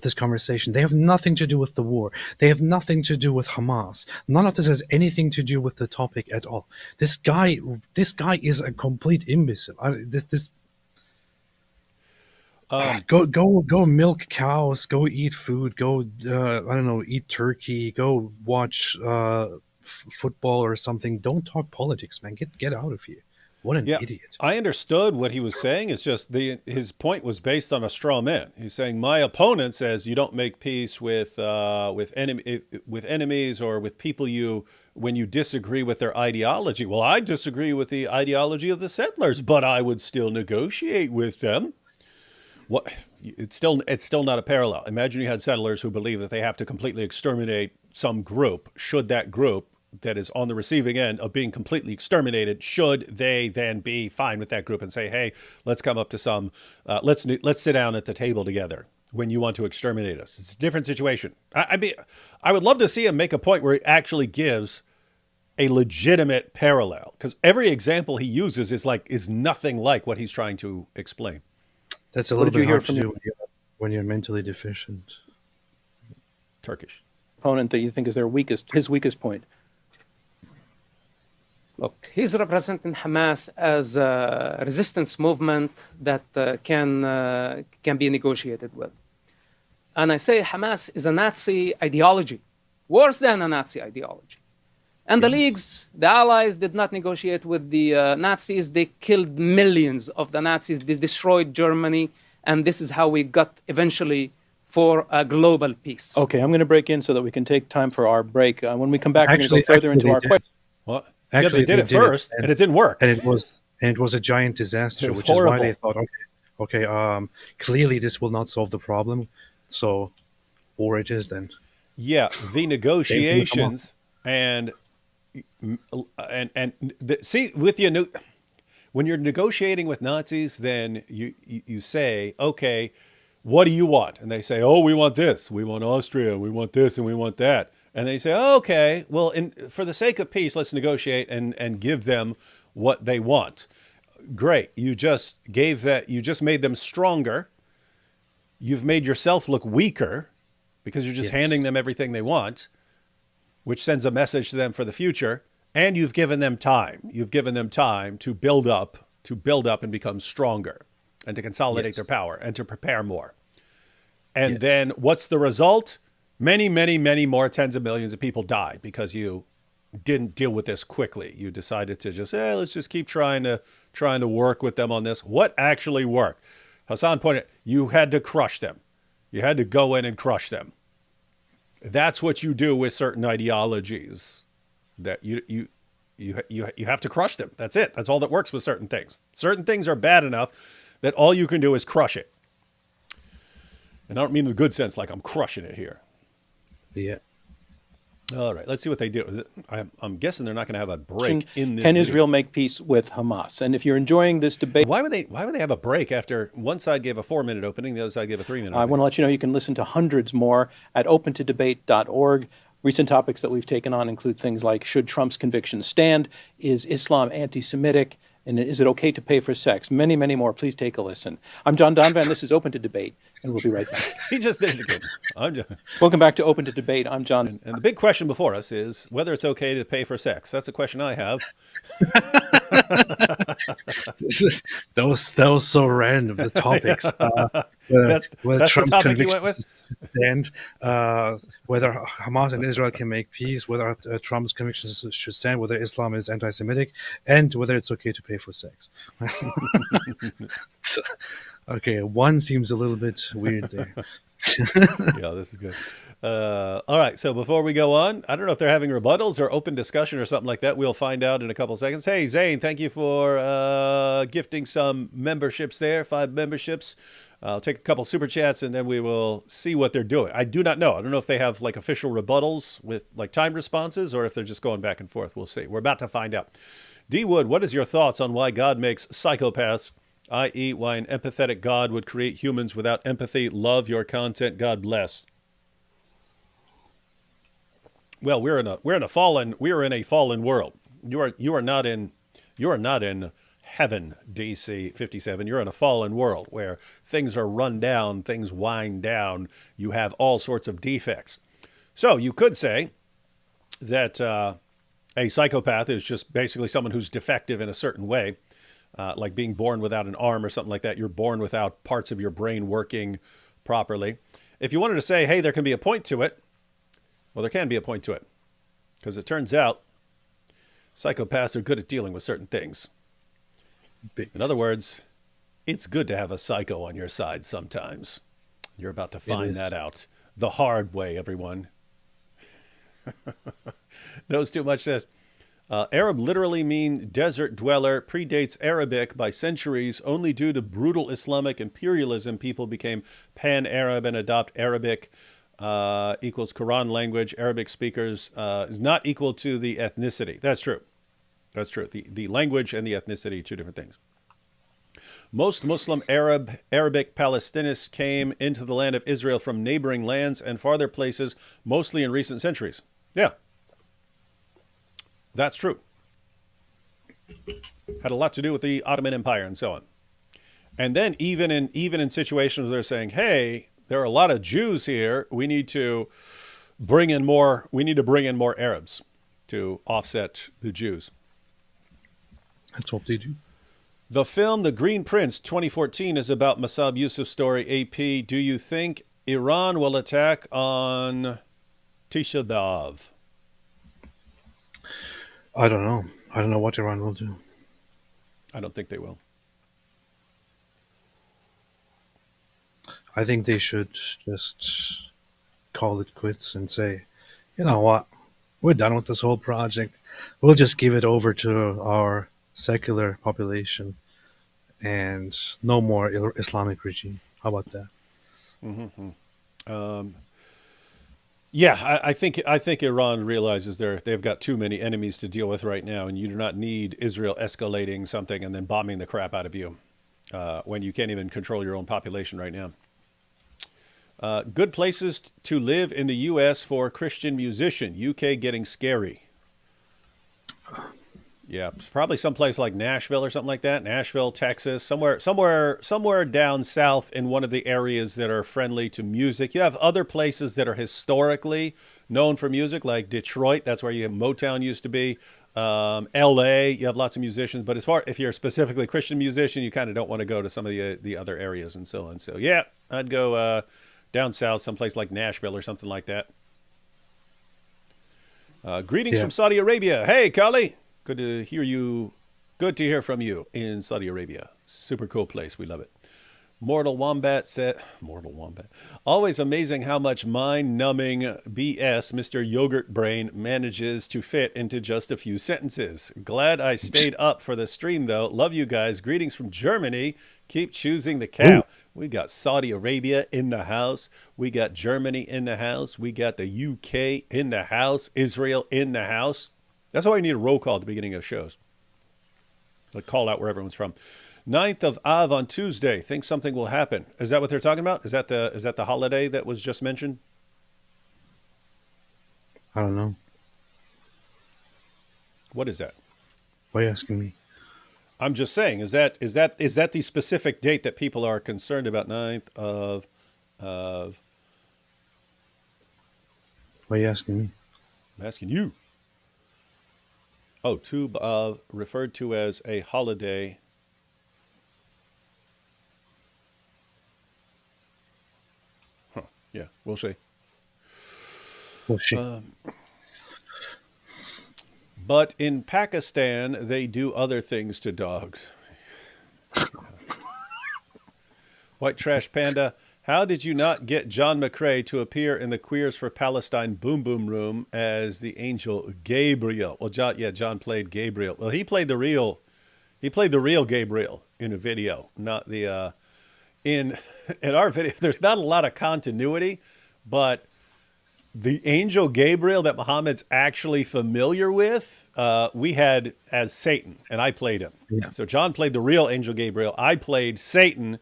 this conversation. They have nothing to do with the war. They have nothing to do with Hamas. None of this has anything to do with the topic at all. This guy is a complete imbecile. Go milk cows. Go eat food. Go I don't know, eat turkey. Go watch football or something. Don't talk politics, man. Get out of here. What an idiot. I understood what he was saying. It's just his point was based on a straw man. He's saying my opponent says you don't make peace with enemies or with people when you disagree with their ideology. Well, I disagree with the ideology of the settlers, but I would still negotiate with them. What? It's still not a parallel. Imagine you had settlers who believe that they have to completely exterminate some group. Should that group that is on the receiving end of being completely exterminated, should they then be fine with that group and say, hey, let's come up to some, let's sit down at the table together when you want to exterminate us? It's a different situation. I would love to see him make a point where he actually gives a legitimate parallel, because every example he uses is nothing like what he's trying to explain. That's a little bit hard to do when you're mentally deficient. Turkish opponent that you think is his weakest point. Look, he's representing Hamas as a resistance movement that can be negotiated with. And I say Hamas is a Nazi ideology, worse than a Nazi ideology. And the leagues, the allies did not negotiate with the Nazis. They killed millions of the Nazis. They destroyed Germany. And this is how we got eventually for a global peace. Okay, I'm going to break in so that we can take time for our break. When we come back, we're going to go further into our question. What? Actually, they did it first, and it didn't work. And it was a giant disaster, which horrible. Is why they thought, okay, clearly this will not solve the problem, so war it is then. Yeah, the negotiations see with the when you're negotiating with Nazis, then you say, okay, what do you want? And they say, oh, we want this, we want Austria, we want this, and we want that. And they say, oh, okay, well, for the sake of peace, let's negotiate and give them what they want. Great. You just made them stronger. You've made yourself look weaker because you're just handing them everything they want, which sends a message to them for the future. And you've given them time. You've given them time to build up and become stronger and to consolidate their power and to prepare more. And then what's the result? Many, many, many more tens of millions of people died because you didn't deal with this quickly. You decided to just, let's just keep trying to work with them on this. What actually worked? Hassan pointed, you had to crush them. You had to go in and crush them. That's what you do with certain ideologies. That you have to crush them. That's it. That's all that works with certain things. Certain things are bad enough that all you can do is crush it. And I don't mean in the good sense, like I'm crushing it here. Yeah. All right. Let's see what they do. I'm guessing they're not going to have a break in this. Can Israel make peace with Hamas? And if you're enjoying this debate, why would they have a break after one side gave a 4-minute opening, the other side gave a 3-minute? I want to let you know you can listen to hundreds more at opentodebate.org. Recent topics that we've taken on include things like, should Trump's convictions stand? Is Islam anti-Semitic? And is it okay to pay for sex? Many, many more. Please take a listen. I'm John Donvan. This is Open to Debate, and we'll be right back. He just did it again. Welcome back to Open to Debate. I'm John. And the big question before us is whether it's okay to pay for sex. That's a question I have. That was so random. The topics. That's the topic you went with? Stand, whether Hamas and Israel can make peace, whether Trump's convictions should stand, whether Islam is anti-Semitic, and whether it's okay to pay for sex. Okay, one seems a little bit weird there. Yeah, this is good. All right, so before we go on, I don't know if they're having rebuttals or open discussion or something like that. We'll find out in a couple seconds. Hey, Zane, thank you for gifting some memberships there, 5 memberships. I'll take a couple super chats and then we will see what they're doing. I do not know. I don't know if they have like official rebuttals with like timed responses or if they're just going back and forth. We'll see. We're about to find out. D. Wood, what is your thoughts on why God makes psychopaths, i.e. why an empathetic God would create humans without empathy? Love your content. God bless. Well, we're in a fallen world. You are not in heaven, DC 57. You're in a fallen world where things are run down, things wind down. You have all sorts of defects. So you could say that a psychopath is just basically someone who's defective in a certain way, like being born without an arm or something like that. You're born without parts of your brain working properly. If you wanted to say, hey, there can be a point to it, well, there can be a point to it, because it turns out psychopaths are good at dealing with certain things. In other words, it's good to have a psycho on your side sometimes. You're about to find that out the hard way, everyone. Knows too much says, Arab literally mean desert dweller, predates Arabic by centuries. Only due to brutal Islamic imperialism, people became pan-Arab and adopt Arabic equals Quran language. Arabic speakers is not equal to the ethnicity. That's true. That's true. The language and the ethnicity, two different things. Most Muslim Arabic Palestinians came into the land of Israel from neighboring lands and farther places, mostly in recent centuries. Yeah. That's true. Had a lot to do with the Ottoman Empire and so on. And then even in situations where they're saying, hey, there are a lot of Jews here, we need to bring in more Arabs to offset the Jews. That's what they do. The film The Green Prince 2014 is about Mosab Yousef's story. AP, do you think Iran will attack on Tisha B'Av? I don't know. I don't know what Iran will do. I don't think they will. I think they should just call it quits and say, you know what, we're done with this whole project. We'll just give it over to our secular population and no more Islamic regime. How about that? Mm-hmm. Yeah, I think Iran realizes they've got too many enemies to deal with right now, and you do not need Israel escalating something and then bombing the crap out of you when you can't even control your own population right now. Good places to live in the U.S. for Christian musician. UK getting scary. Yeah, probably someplace like Nashville or something like that. Nashville, Texas, somewhere down south in one of the areas that are friendly to music. You have other places that are historically known for music, like Detroit. That's where Motown used to be. L.A. You have lots of musicians, but if you're specifically a Christian musician, you kind of don't want to go to some of the other areas and so on. So yeah, I'd go down south, someplace like Nashville or something like that. Greetings from Saudi Arabia. Hey, Kali. Good to hear you. Good to hear from you in Saudi Arabia. Super cool place. We love it. Mortal Wombat said, always amazing how much mind-numbing BS Mr. Yogurt Brain manages to fit into just a few sentences. Glad I stayed up for the stream, though. Love you guys. Greetings from Germany. Keep choosing the cow. Ooh. We got Saudi Arabia in the house. We got Germany in the house. We got the UK in the house. Israel in the house. That's why we need a roll call at the beginning of shows. Like call out where everyone's from. 9th of Av on Tuesday. Think something will happen. Is that what they're talking about? Is that the holiday that was just mentioned? I don't know. What is that? Why are you asking me? I'm just saying, is that the specific date that people are concerned about? 9th of Why are you asking me? I'm asking you. Oh, Tube of referred to as a holiday. Huh. Yeah, we'll see. We'll see. But in Pakistan, they do other things to dogs. White Trash Panda, how did you not get John McCrae to appear in the Queers for Palestine Boom Boom Room as the angel Gabriel? Well, John played Gabriel. Well, he played the real Gabriel in a video, not the in our video. There's not a lot of continuity, but the angel Gabriel that Muhammad's actually familiar with, we had as Satan, and I played him. Yeah. So John played the real angel Gabriel. I played Satan,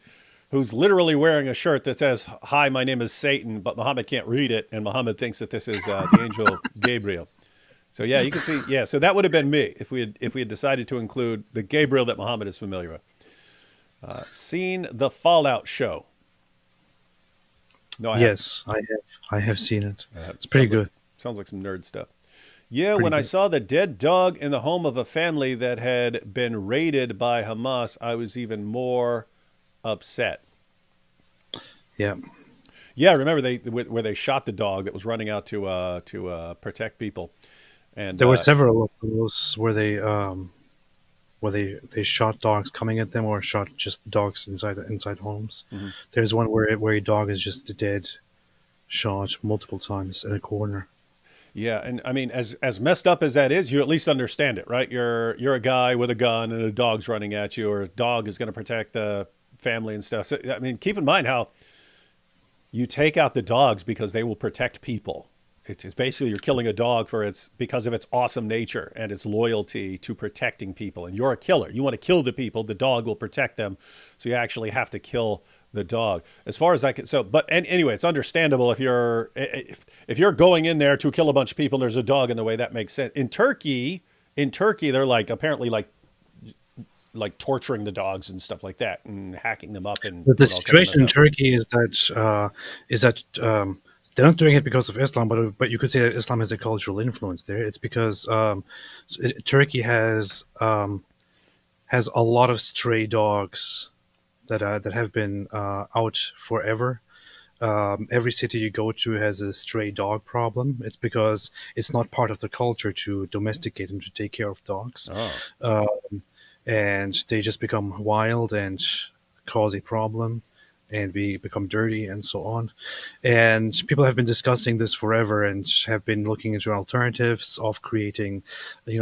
who's literally wearing a shirt that says, "Hi, my name is Satan," but Muhammad can't read it, and Muhammad thinks that this is the angel Gabriel. So yeah, you can see. Yeah, so that would have been me if we had decided to include the Gabriel that Muhammad is familiar with. Seen the Fallout show? No, Yes, I have seen it. It's pretty good. Sounds like some nerd stuff. Yeah, Pretty when I good. saw the dead dog in the home of a family that had been raided by Hamas, I was even more upset. Yeah. Yeah, remember where they shot the dog that was running out to protect people, and There were several of those where they shot dogs coming at them, or shot just dogs inside homes. Mm-hmm. There's one where a dog is just dead, shot multiple times in a corner. Yeah, and I mean, as messed up as that is, you at least understand it, right? You're a guy with a gun and a dog's running at you, or a dog is going to protect the family and stuff. So I mean, keep in mind how you take out the dogs because they will protect people. It's basically you're killing a dog because of its awesome nature and its loyalty to protecting people. And you're a killer. You want to kill the people. The dog will protect them. So you actually have to kill the dog. As far as I can, anyway, it's understandable if you're going in there to kill a bunch of people and there's a dog in the way, that makes sense. In Turkey, they're apparently torturing the dogs and stuff like that and hacking them up. And But the situation in Turkey is that they're not doing it because of Islam, but you could say that Islam has a cultural influence there. It's because Turkey has a lot of stray dogs that have been out forever. Every city you go to has a stray dog problem. It's because it's not part of the culture to domesticate and to take care of dogs. And they just become wild and cause a problem, and we become dirty and so on. And people have been discussing this forever and have been looking into alternatives of creating,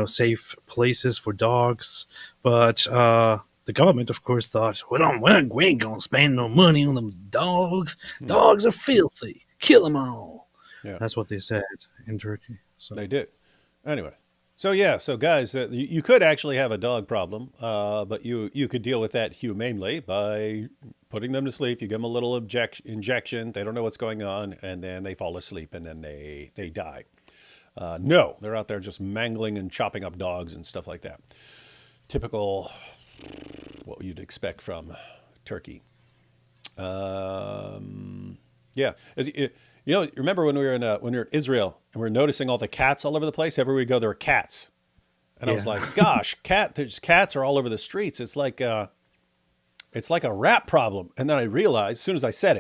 safe places for dogs. But the government, of course, thought, we ain't gonna spend no money on them dogs. Dogs are filthy. Kill them all. Yeah. That's what they said in Turkey. So They did. Anyway. So guys, you could actually have a dog problem, but you could deal with that humanely by putting them to sleep. You give them a little injection. They don't know what's going on, and then they fall asleep, and then they die. No, they're out there just mangling and chopping up dogs and stuff like that. Typical, what you'd expect from Turkey. Yeah. Remember when we were in Israel and we were noticing all the cats all over the place? Everywhere we go, there were cats. And I was like, gosh, there's cats are all over the streets. It's like a rat problem. And then I realized, as soon as I said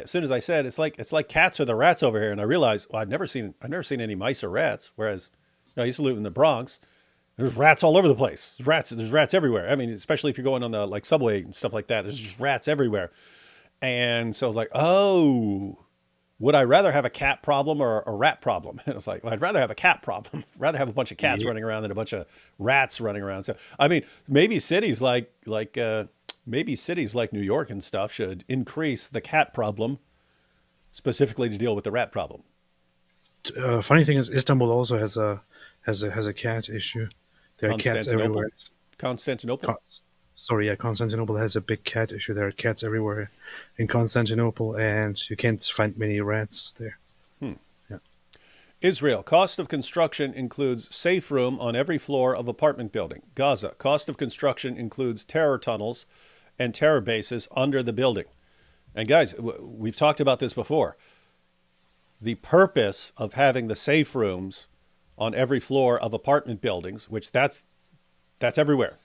it's like cats are the rats over here. And I realized, well, I've never seen any mice or rats. Whereas I used to live in the Bronx. There's rats all over the place. There's rats everywhere. I mean, especially if you're going on the subway and stuff like that, there's just rats everywhere. And so I was like, oh, would I rather have a cat problem or a rat problem? And I was like, well, I'd rather have a cat problem. Rather have a bunch of cats running around than a bunch of rats running around. So, I mean, maybe cities like New York and stuff should increase the cat problem specifically to deal with the rat problem. Funny thing is, Istanbul also has a cat issue. There are cats everywhere. Constantinople. Constantinople has a big cat issue. There are cats everywhere in Constantinople, and you can't find many rats there. Yeah. Israel, cost of construction includes safe room on every floor of apartment building. Gaza, cost of construction includes terror tunnels and terror bases under the building. And guys, we've talked about this before. The purpose of having the safe rooms on every floor of apartment buildings, which that's everywhere.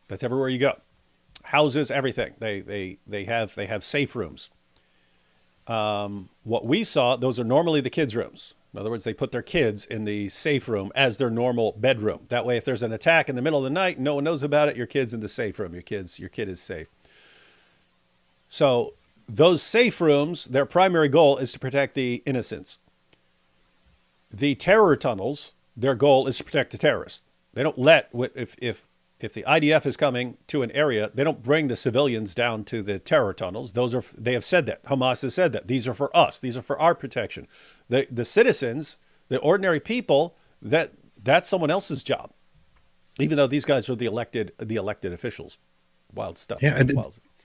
That's everywhere you go. Houses, everything. They have safe rooms. What we saw, those are normally the kids' rooms. In other words, they put their kids in the safe room as their normal bedroom. That way, if there's an attack in the middle of the night, no one knows about it. Your kid's in the safe room. Your kid is safe. So those safe rooms, their primary goal is to protect the innocents. The terror tunnels, their goal is to protect the terrorists. They don't if the IDF is coming to an area, they don't bring the civilians down to the terror tunnels. They have said that. Hamas has said that. These are for us. These are for our protection. The citizens, the ordinary people, that's someone else's job. Even though these guys are the elected officials. Wild stuff. Yeah, and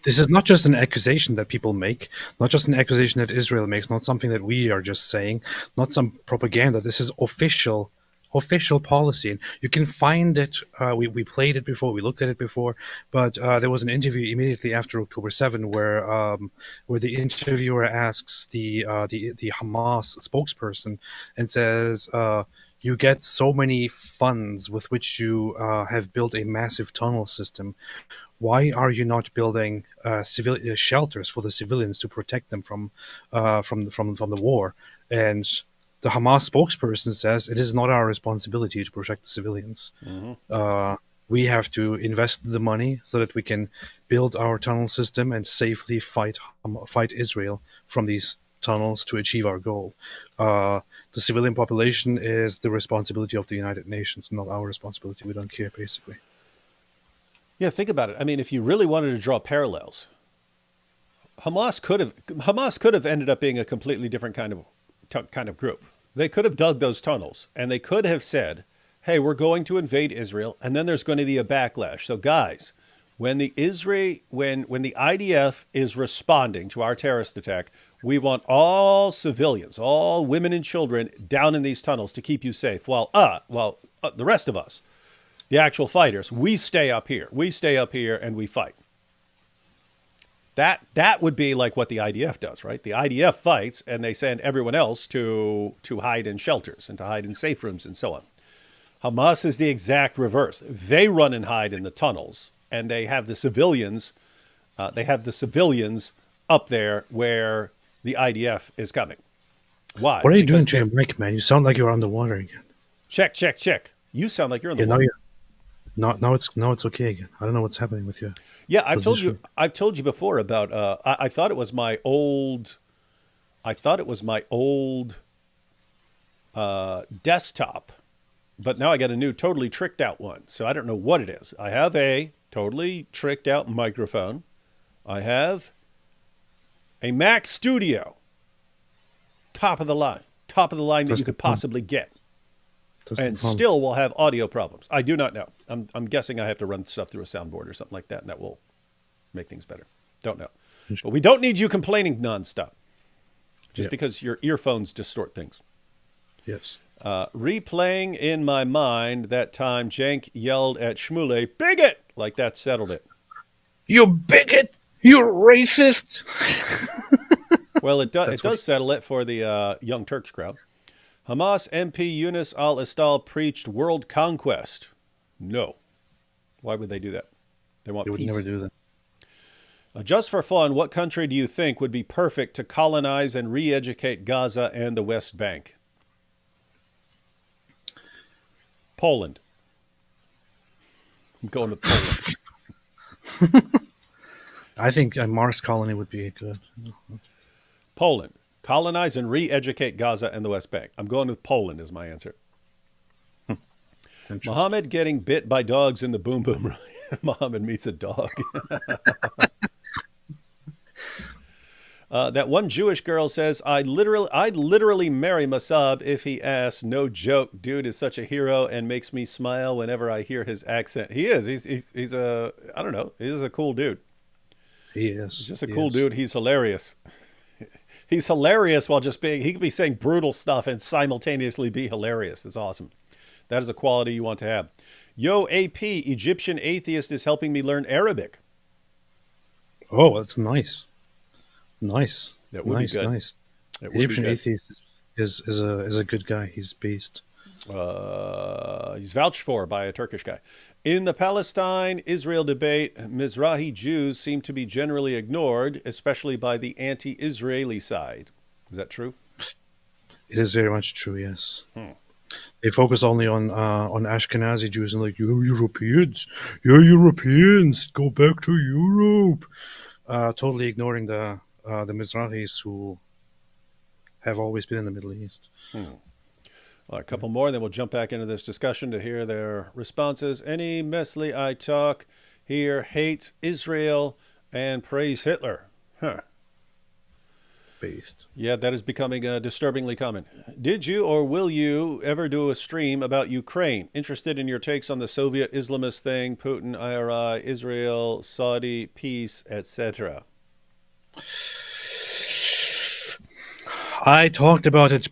this is not just an accusation that people make, not just an accusation that Israel makes, not something that we are just saying, not some propaganda. This is official official policy. And you can find it. We played it before. We looked at it before. But there was an interview immediately after October 7 where the interviewer asks the Hamas spokesperson and says, "You get so many funds with which you have built a massive tunnel system. Why are you not building shelters for the civilians to protect them from the war?" And the Hamas spokesperson says, "It is not our responsibility to protect the civilians. We have to invest the money so that we can build our tunnel system and safely fight Israel from these tunnels to achieve our goal. The civilian population is the responsibility of the United Nations, not our responsibility. We don't care, basically." Yeah, think about it. I mean, if you really wanted to draw parallels, Hamas could have ended up being a completely different kind of group. They could have dug those tunnels, and they could have said, "Hey, we're going to invade Israel, and then there's going to be a backlash. So, guys, when the IDF is responding to our terrorist attack, we want all civilians, all women and children, down in these tunnels to keep you safe. While the rest of us, the actual fighters, we stay up here. We stay up here and we fight." That would be like what the IDF does, right? The IDF fights and they send everyone else to hide in shelters and to hide in safe rooms and so on. Hamas is the exact reverse. They run and hide in the tunnels, and they have the civilians. Up there where the IDF is coming. Why? What are you doing to your mic, man? You sound like you're underwater again. Check. You sound like you're in the water. Now it's okay again. I don't know what's happening with you. Yeah, I've told you before about. I thought it was my old. Desktop, but now I got a new, totally tricked out one. So I don't know what it is. I have a totally tricked out microphone. I have a Mac Studio, top of the line that you could possibly get. And still will have audio problems. I do not know. I'm guessing I have to run stuff through a soundboard or something like that, and that will make things better. Don't know. But we don't need you complaining nonstop, just because your earphones distort things. Yes. Replaying in my mind that time Cenk yelled at Shmuley, "Bigot!" Like that settled it. You bigot! You're racist! Well, it does settle it for the Young Turks crowd. Hamas MP Yunus al-Istal preached world conquest. No. Why would they do that? They want peace. They would never do that. Just for fun, what country do you think would be perfect to colonize and re-educate Gaza and the West Bank? Poland. I'm going to Poland. I think a Mars colony would be good. Poland. Colonize and re-educate Gaza and the West Bank. I'm going with Poland is my answer. Muhammad getting bit by dogs in the boom boom. Muhammad meets a dog. That one Jewish girl says, I'd literally marry Mosab if he asked. No joke. Dude is such a hero and makes me smile whenever I hear his accent. He is. He's a, I don't know. He's a cool dude. He is. He's just a cool dude. He's hilarious. He's hilarious while just being, he could be saying brutal stuff and simultaneously be hilarious. That's awesome. That is a quality you want to have. Yo, AP, Egyptian atheist is helping me learn Arabic. Oh, that's nice. Nice. That would be good. Nice. Egyptian atheist is a good guy. He's based. He's vouched for by a Turkish guy. In the Palestine-Israel debate, Mizrahi Jews seem to be generally ignored, especially by the anti-Israeli side. Is that true? It is very much true, yes. They focus only on Ashkenazi Jews and like, you're Europeans, go back to Europe. Totally ignoring the Mizrahis who have always been in the Middle East. Well, a couple more, then we'll jump back into this discussion to hear their responses. Any Mesli I talk here hates Israel and praise Hitler. Based. Yeah, that is becoming disturbingly common. Did you or will you ever do a stream about Ukraine? Interested in your takes on the Soviet Islamist thing, Putin, IRI, Israel, Saudi, peace, etc. I talked about it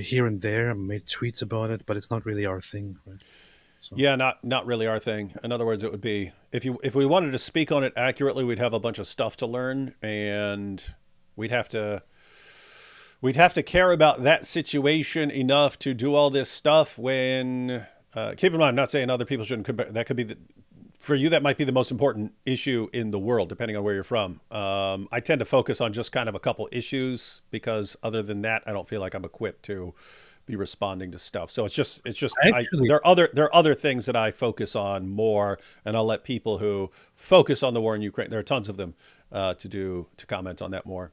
here and there, made tweets about it, but it's not really our thing, right? So. Yeah, not really our thing. In other words, it would be if we wanted to speak on it accurately, we'd have a bunch of stuff to learn, and we'd have to care about that situation enough to do all this stuff. When keep in mind, I'm not saying other people shouldn't. That could be for you, that might be the most important issue in the world, depending on where you're from. I tend to focus on just kind of a couple issues because other than that, I don't feel like I'm equipped to be responding to stuff. So it's just there are other things that I focus on more, and I'll let people who focus on the war in Ukraine, there are tons of them, to comment on that more.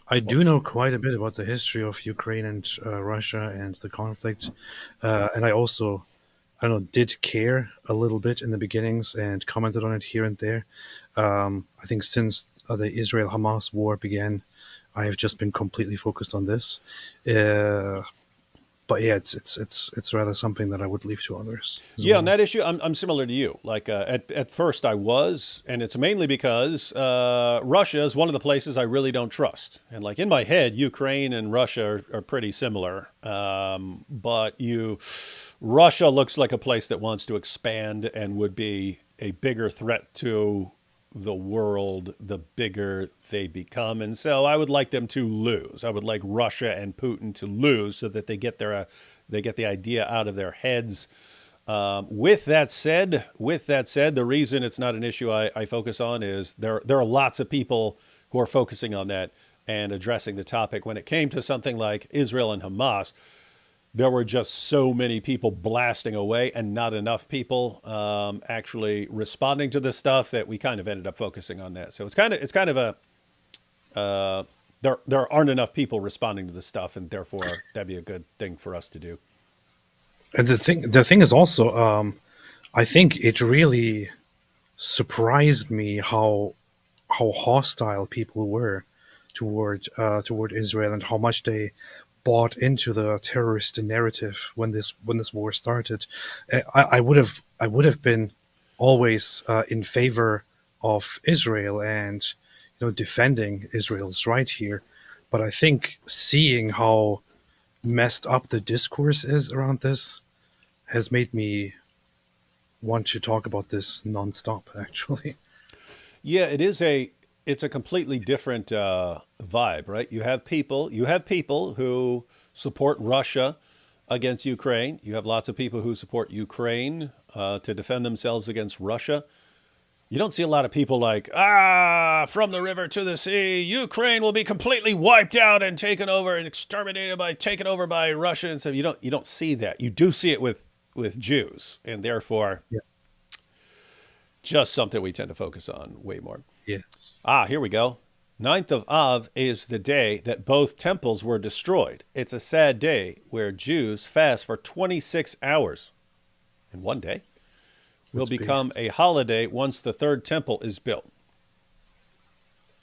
I do know quite a bit about the history of Ukraine and Russia and the conflict, and I also, I don't know, did care a little bit in the beginnings and commented on it here and there. I think since the Israel-Hamas war began, I have just been completely focused on this. But yeah, it's rather something that I would leave to others. Yeah, on that issue, I'm similar to you. Like at first I was, and it's mainly because Russia is one of the places I really don't trust. And like in my head, Ukraine and Russia are pretty similar. But Russia looks like a place that wants to expand and would be a bigger threat to the world the bigger they become. And so I would like them to lose. I would like Russia and Putin to lose so that they get the idea out of their heads. With that said, the reason it's not an issue I focus on is there are lots of people who are focusing on that and addressing the topic. When it came to something like Israel and Hamas, there were just so many people blasting away and not enough people actually responding to this stuff that we kind of ended up focusing on that. So it's kind of a there aren't enough people responding to this stuff, and therefore that'd be a good thing for us to do. And the thing is also, I think it really surprised me how hostile people were toward Israel and how much they bought into the terrorist narrative when this war started. I would have been always in favor of Israel and defending Israel's right here, but I think seeing how messed up the discourse is around this has made me want to talk about this nonstop. Actually, yeah, it's a completely different vibe, right? You have people who support Russia against Ukraine. You have lots of people who support Ukraine to defend themselves against Russia. You don't see a lot of people like, from the river to the sea, Ukraine will be completely wiped out and taken over and taken over by Russia. And so you don't see that. You do see it with Jews, and therefore just something we tend to focus on way more. Yes. Here we go. 9th of Av is the day that both temples were destroyed. It's a sad day where Jews fast for 26 hours in one day. Will become a holiday once the third temple is built.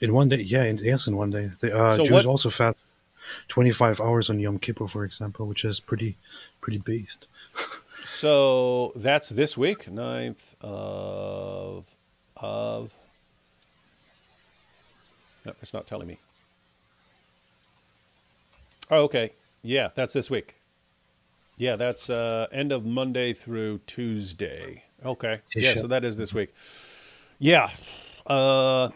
In one day, yes, in one day. Jews also fast 25 hours on Yom Kippur, for example, which is pretty based. So that's this week, 9th of... No, it's not telling me. Oh, okay. Yeah, that's this week. Yeah, that's end of Monday through Tuesday. Okay. Yeah, so that is this week. Yeah. I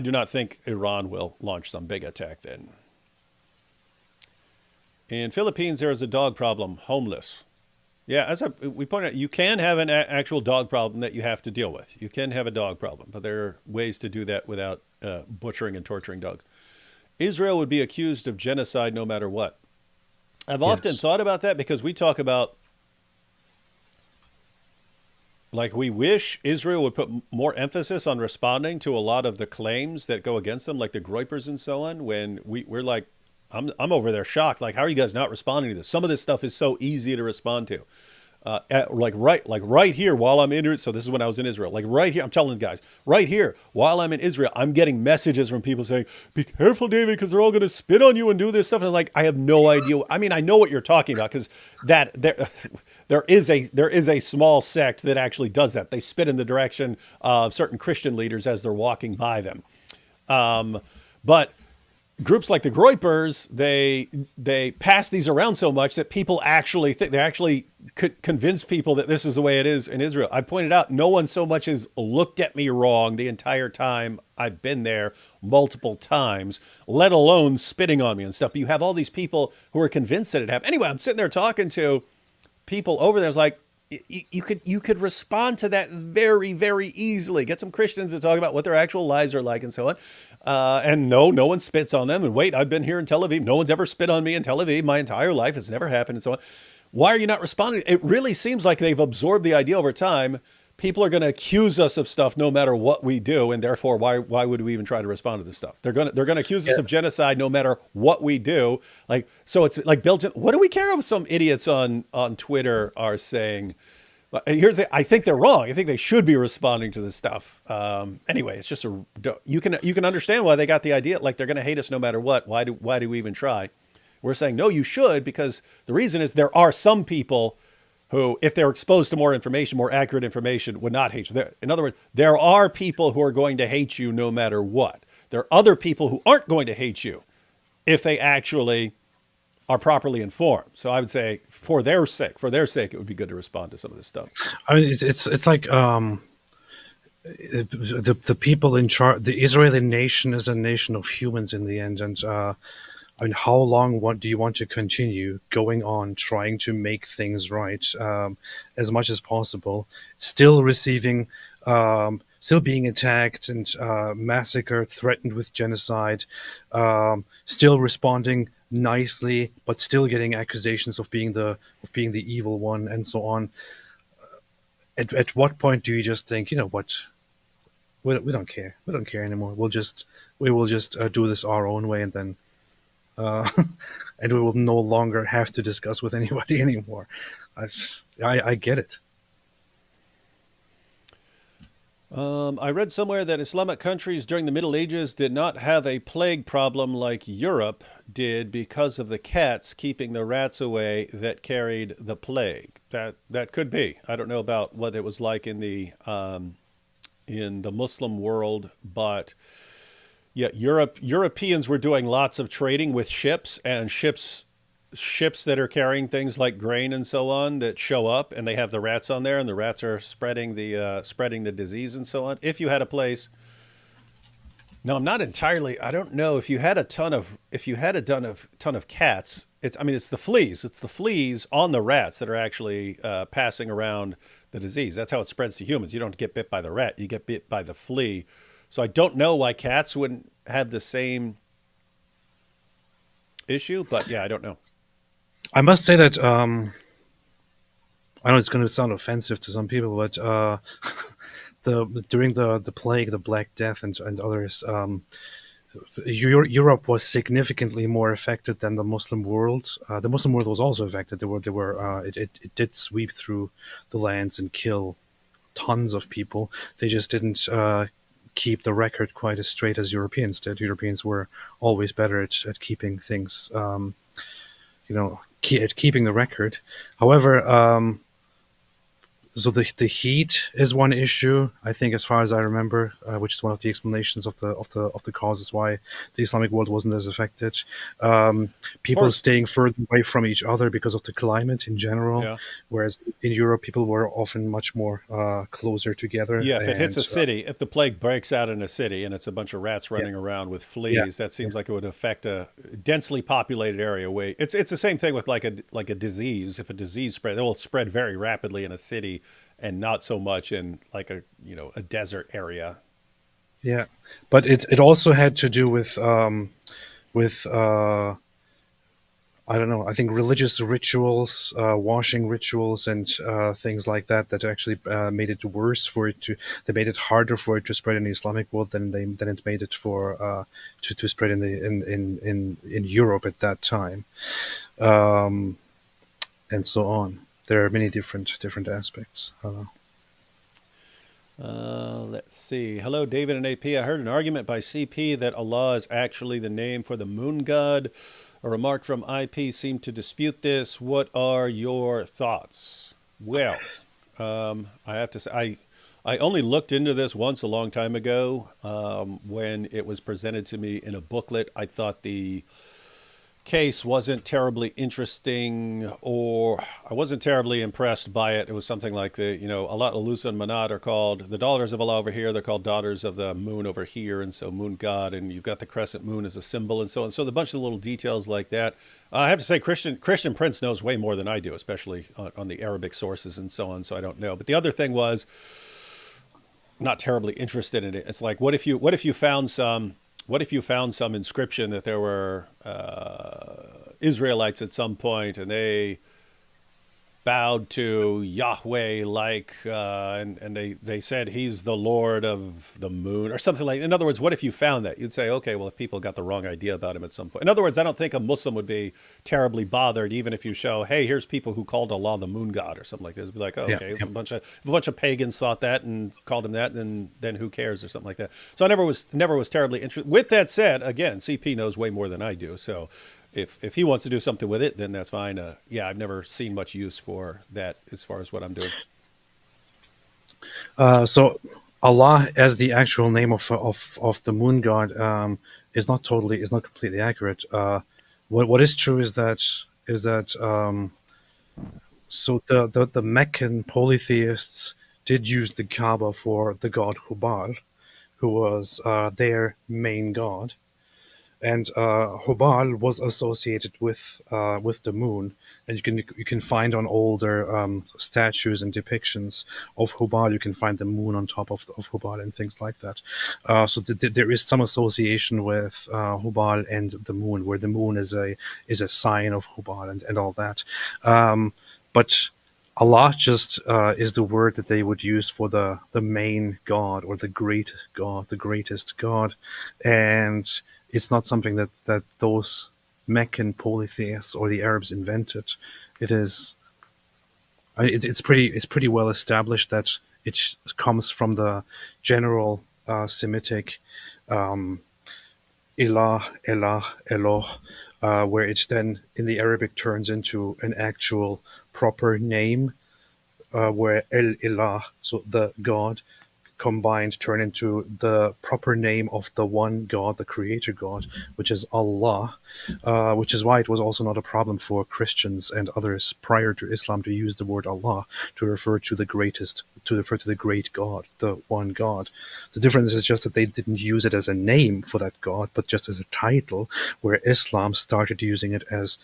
do not think Iran will launch some big attack then. In Philippines, there is a dog problem, homeless. Yeah, as we pointed out, you can have an actual dog problem that you have to deal with. You can have a dog problem, but there are ways to do that without butchering and torturing dogs. Israel would be accused of genocide no matter what. I've often thought about that because we talk about, like, we wish Israel would put more emphasis on responding to a lot of the claims that go against them, like the Groypers and so on, when we're like, I'm over there shocked. Like, how are you guys not responding to this? Some of this stuff is so easy to respond to. Right here while I'm in Israel. So this is when I was in Israel. Like right here, I'm telling the guys, right here while I'm in Israel, I'm getting messages from people saying, "Be careful, David, because they're all going to spit on you and do this stuff." And I'm like, I have no idea. I mean, I know what you're talking about because there is a small sect that actually does that. They spit in the direction of certain Christian leaders as they're walking by them. But groups like the Groypers, they pass these around so much that people actually think, they actually could convince people that this is the way it is in Israel. I pointed out no one so much as looked at me wrong the entire time I've been there multiple times, let alone spitting on me and stuff. But you have all these people who are convinced that it happened. Anyway, I'm sitting there talking to people over there. I was like, you could respond to that very, very easily. Get some Christians to talk about what their actual lives are like and so on. And no one spits on them. And wait, I've been here in Tel Aviv. No one's ever spit on me in Tel Aviv my entire life. It's never happened and so on. Why are you not responding? It really seems like they've absorbed the idea over time. People are going to accuse us of stuff no matter what we do, and therefore, why would we even try to respond to this stuff? They're going to accuse us of genocide no matter what we do. Like, so it's like built in. What do we care if some idiots on Twitter are saying? I think they're wrong. I think they should be responding to this stuff. Anyway, it's just you can understand why they got the idea. Like, they're going to hate us no matter what. Why do we even try? We're saying no, you should, because the reason is there are some people who, if they're exposed to more information, more accurate information, would not hate you. In other words, there are people who are going to hate you no matter what. There are other people who aren't going to hate you if they actually are properly informed. So I would say for their sake, it would be good to respond to some of this stuff. I mean, it's like the people in charge. The Israeli nation is a nation of humans in the end, and I mean, how long do you want to continue going on trying to make things right as much as possible, still receiving, still being attacked and massacred, threatened with genocide, still responding nicely, but still getting accusations of being the evil one and so on? At what point do you just think, you know what, we don't care, anymore. We will just do this our own way, and then. And we will no longer have to discuss with anybody anymore. I get it. I read somewhere that Islamic countries during the Middle Ages did not have a plague problem like Europe did because of the cats keeping the rats away that carried the plague. That could be. I don't know about what it was like in the Muslim world, but yeah, Europeans were doing lots of trading with ships, and ships that are carrying things like grain and so on that show up, and they have the rats on there, and the rats are spreading the disease and so on. If you had a place, no, I'm not entirely. I don't know if you had a ton of cats. It's the fleas. It's the fleas on the rats that are actually passing around the disease. That's how it spreads to humans. You don't get bit by the rat. You get bit by the flea. So I don't know why cats wouldn't have the same issue, but yeah, I don't know. I must say that I know it's going to sound offensive to some people, but during the plague, the Black Death, and others, Europe was significantly more affected than the Muslim world. The Muslim world was also affected. It did sweep through the lands and kill tons of people. They just didn't keep the record quite as straight as Europeans did. Europeans were always better at keeping things, at keeping the record. However, so the heat is one issue, I think, as far as I remember, which is one of the explanations of the causes why the Islamic world wasn't as affected. People staying further away from each other because of the climate in general, whereas in Europe people were often much more closer together. Yeah, if it hits a city, if the plague breaks out in a city and it's a bunch of rats running around with fleas, that seems like it would affect a densely populated area. It's the same thing with like a disease. If a disease spread, it will spread very rapidly in a city, and not so much in like a desert area. Yeah, but it also had to do with I don't know. I think religious rituals, washing rituals, and things like that actually made it worse for it to. They made it harder for it to spread in the Islamic world than it made it for to spread in Europe at that time, and so on. There are many different aspects. Let's see. Hello, David and AP. I heard an argument by CP that Allah is actually the name for the moon god. A remark from IP seemed to dispute this. What are your thoughts? Well, I have to say, I only looked into this once a long time ago when it was presented to me in a booklet. I thought the case wasn't terribly interesting, or I wasn't terribly impressed by it. It was something like Allah, Alusa, and Manat are called the daughters of Allah over here. They're called daughters of the moon over here, and so moon god, and you've got the crescent moon as a symbol, and so on. So a bunch of little details like that. I have to say, Christian Prince knows way more than I do, especially on the Arabic sources and so on. So I don't know. But the other thing was, not terribly interested in it. It's like, what if you found some inscription that there were Israelites at some point, and they bowed to Yahweh and they said he's the Lord of the moon or something like that. In other words, what if you found that? You'd say, okay, well, if people got the wrong idea about him at some point. In other words, I don't think a Muslim would be terribly bothered, even if you show, hey, here's people who called Allah the moon god or something like this. It'd be like, oh, okay, if a bunch of pagans thought that and called him that, then who cares or something like that. So I never was terribly interested. With that said, again, CP knows way more than I do. So if he wants to do something with it, then that's fine. I've never seen much use for that as far as what I'm doing. So Allah as the actual name of the moon god is not completely accurate. What is true is that so the Meccan polytheists did use the Kaaba for the god Hubal, who was their main god. And Hubal was associated with the moon, and you can find on older statues and depictions of Hubal. You can find the moon on top of Hubal and things like that. So there is some association with Hubal and the moon, where the moon is a sign of Hubal and all that. But Allah just is the word that they would use for the main God, or the great God, the greatest God, and it's not something that those Meccan polytheists or the Arabs invented. It's pretty well established that it comes from the general Semitic Ilah, Elah, Eloh, where it then in the Arabic turns into an actual proper name, where El Ilah, so the God, combined turn into the proper name of the one God, the creator God, which is Allah, which is why it was also not a problem for Christians and others prior to Islam to use the word Allah to refer to the great God, the one God. The difference is just that they didn't use it as a name for that God, but just as a title, where Islam started using it as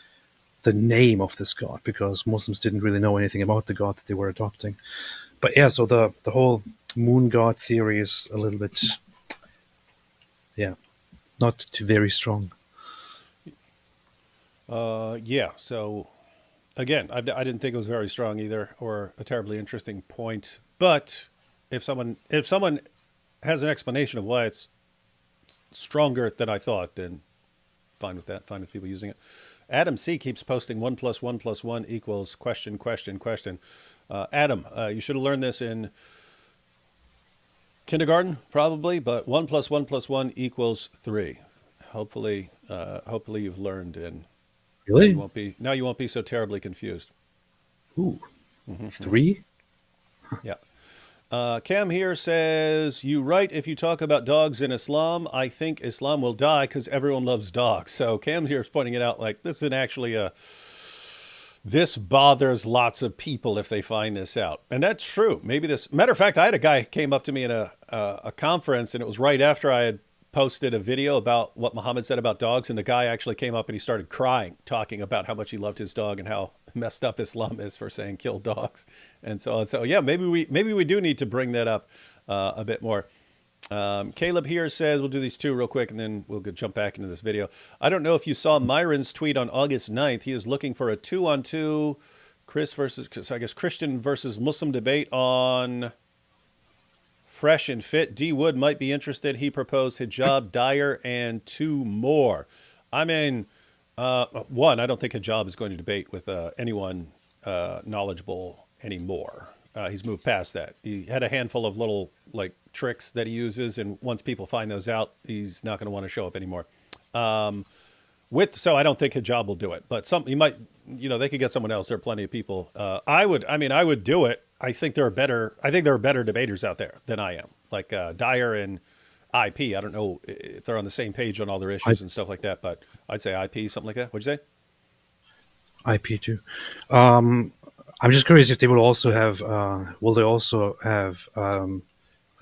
the name of this God, because Muslims didn't really know anything about the God that they were adopting. But yeah, so the whole moon god theory is a little bit, not too very strong. So again, I didn't think it was very strong either, or a terribly interesting point. But if someone has an explanation of why it's stronger than I thought, then fine with that. Fine with people using it. Adam C keeps posting 1 + 1 + 1 equals question. Adam, you should have learned this in kindergarten, probably, but 1 + 1 + 1 equals 3. Hopefully you've learned, and really now you won't be so terribly confused. Ooh, 3? Yeah. Cam here says, you write, if you talk about dogs in Islam, I think Islam will die because everyone loves dogs. So Cam here is pointing it out like this isn't actually this bothers lots of people if they find this out. And that's true. Maybe matter of fact, I had a guy came up to me in a conference, and it was right after I had posted a video about what Muhammad said about dogs. And the guy actually came up and he started crying, talking about how much he loved his dog and how messed up Islam is for saying kill dogs and so on. So yeah, maybe we do need to bring that up a bit more. Caleb here says, we'll do these two real quick and then we'll jump back into this video. I don't know if you saw Myron's tweet on August 9th. He is looking for a 2-on-2 Christian versus Muslim debate on Fresh and Fit. D Wood might be interested. He proposed hijab, dyer, and 2 more. I mean, one, I don't think hijab is going to debate with anyone knowledgeable anymore. He's moved past that. He had a handful of little tricks that he uses, and once people find those out, he's not going to want to show up anymore. So I don't think hijab will do it, but he might. They could get someone else. There are plenty of people. I would do it I think there are better debaters out there than I am, like Dyer and IP. I don't know if they're on the same page on all their issues and stuff like that, but I'd say IP, something like that. What'd you say? IP too. I'm just curious if they will also have. Will they also have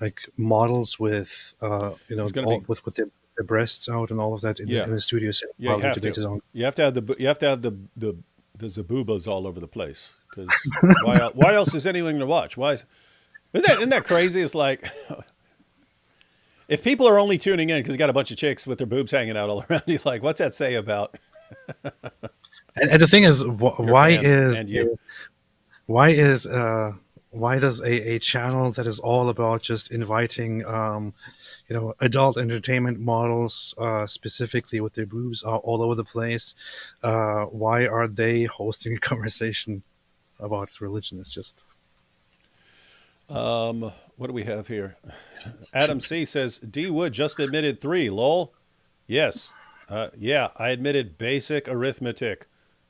like models with with their breasts out and all of that in the studio set while the debate is on? You have to have the zaboobas all over the place, because why else is anything to watch? Isn't that crazy? It's like, if people are only tuning in because you got a bunch of chicks with their boobs hanging out all around you, like, what's that say about? And the thing is, why does a channel that is all about just inviting adult entertainment models, specifically with their boobs all over the place, why are they hosting a conversation about religion? It's just what do we have here? Adam C says D Wood just admitted 3. Lol. Yes. Yeah, I admitted basic arithmetic.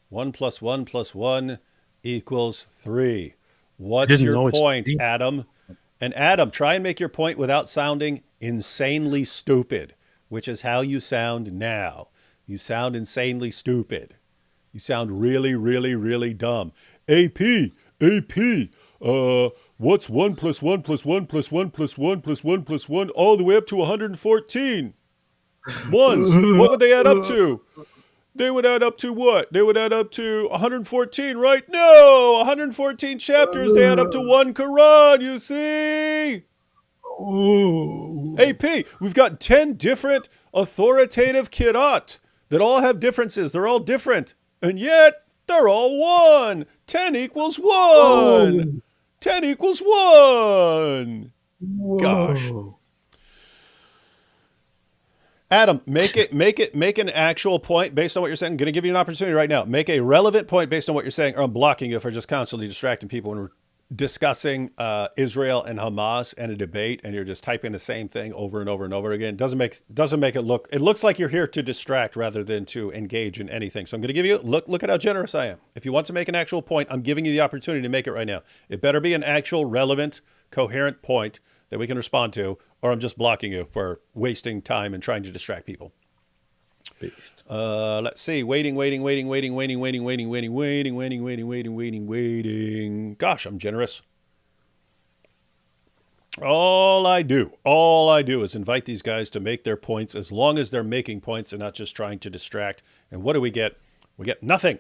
1 + 1 + 1 = 3. What's your point, Adam? And Adam, try and make your point without sounding insanely stupid, which is how you sound now. You sound insanely stupid. You sound really, really, really dumb. AP, what's 1 + 1 + 1 + 1 + 1 + 1 + 1 all the way up to 114? Ones. What would they add up to? They would add up to what? They would add up to 114, right? No! 114 chapters, they add up to 1 Quran, you see? AP, we've got 10 different authoritative qira'at that all have differences. They're all different. And yet, they're all 1. 10 = 1. 10 = 1. Gosh. Adam, make an actual point based on what you're saying. I'm going to give you an opportunity right now. Make a relevant point based on what you're saying, or I'm blocking you for just constantly distracting people when we're discussing Israel and Hamas and a debate, and you're just typing the same thing over and over and over again. Doesn't make it look. It looks like you're here to distract rather than to engage in anything. So I'm going to give you look at how generous I am. If you want to make an actual point, I'm giving you the opportunity to make it right now. It better be an actual, relevant, coherent point that we can respond to, or I'm just blocking you for wasting time and trying to distract people. Let's see. Waiting. Gosh, I'm generous. All I do is invite these guys to make their points, as long as they're making points and not just trying to distract. And what do we get? We get nothing.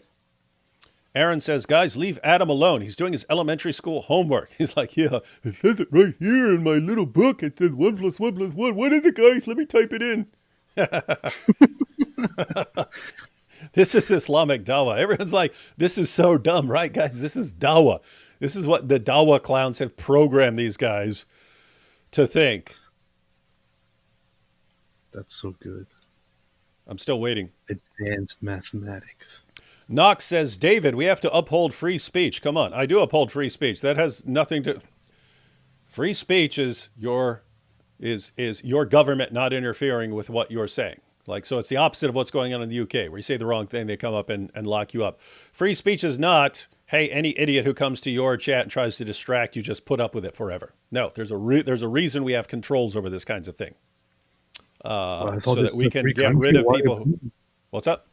Aaron says, guys, leave Adam alone. He's doing his elementary school homework. He's like, yeah, it says it right here in my little book. It says 1 + 1 + 1. What is it, guys? Let me type it in. This is Islamic dawah. Everyone's like, this is so dumb, right, guys? This is dawah. This is what the dawah clowns have programmed these guys to think. That's so good. I'm still waiting. Advanced mathematics. Knox says, David, we have to uphold free speech. Come on, I do uphold free speech. That has nothing to... Free speech is your government not interfering with what you're saying. Like, so it's the opposite of what's going on in the UK, where you say the wrong thing, they come up and lock you up. Free speech is not, hey, any idiot who comes to your chat and tries to distract you, just put up with it forever. No, there's a reason we have controls over this kinds of thing. So that we can get rid of people. What's up?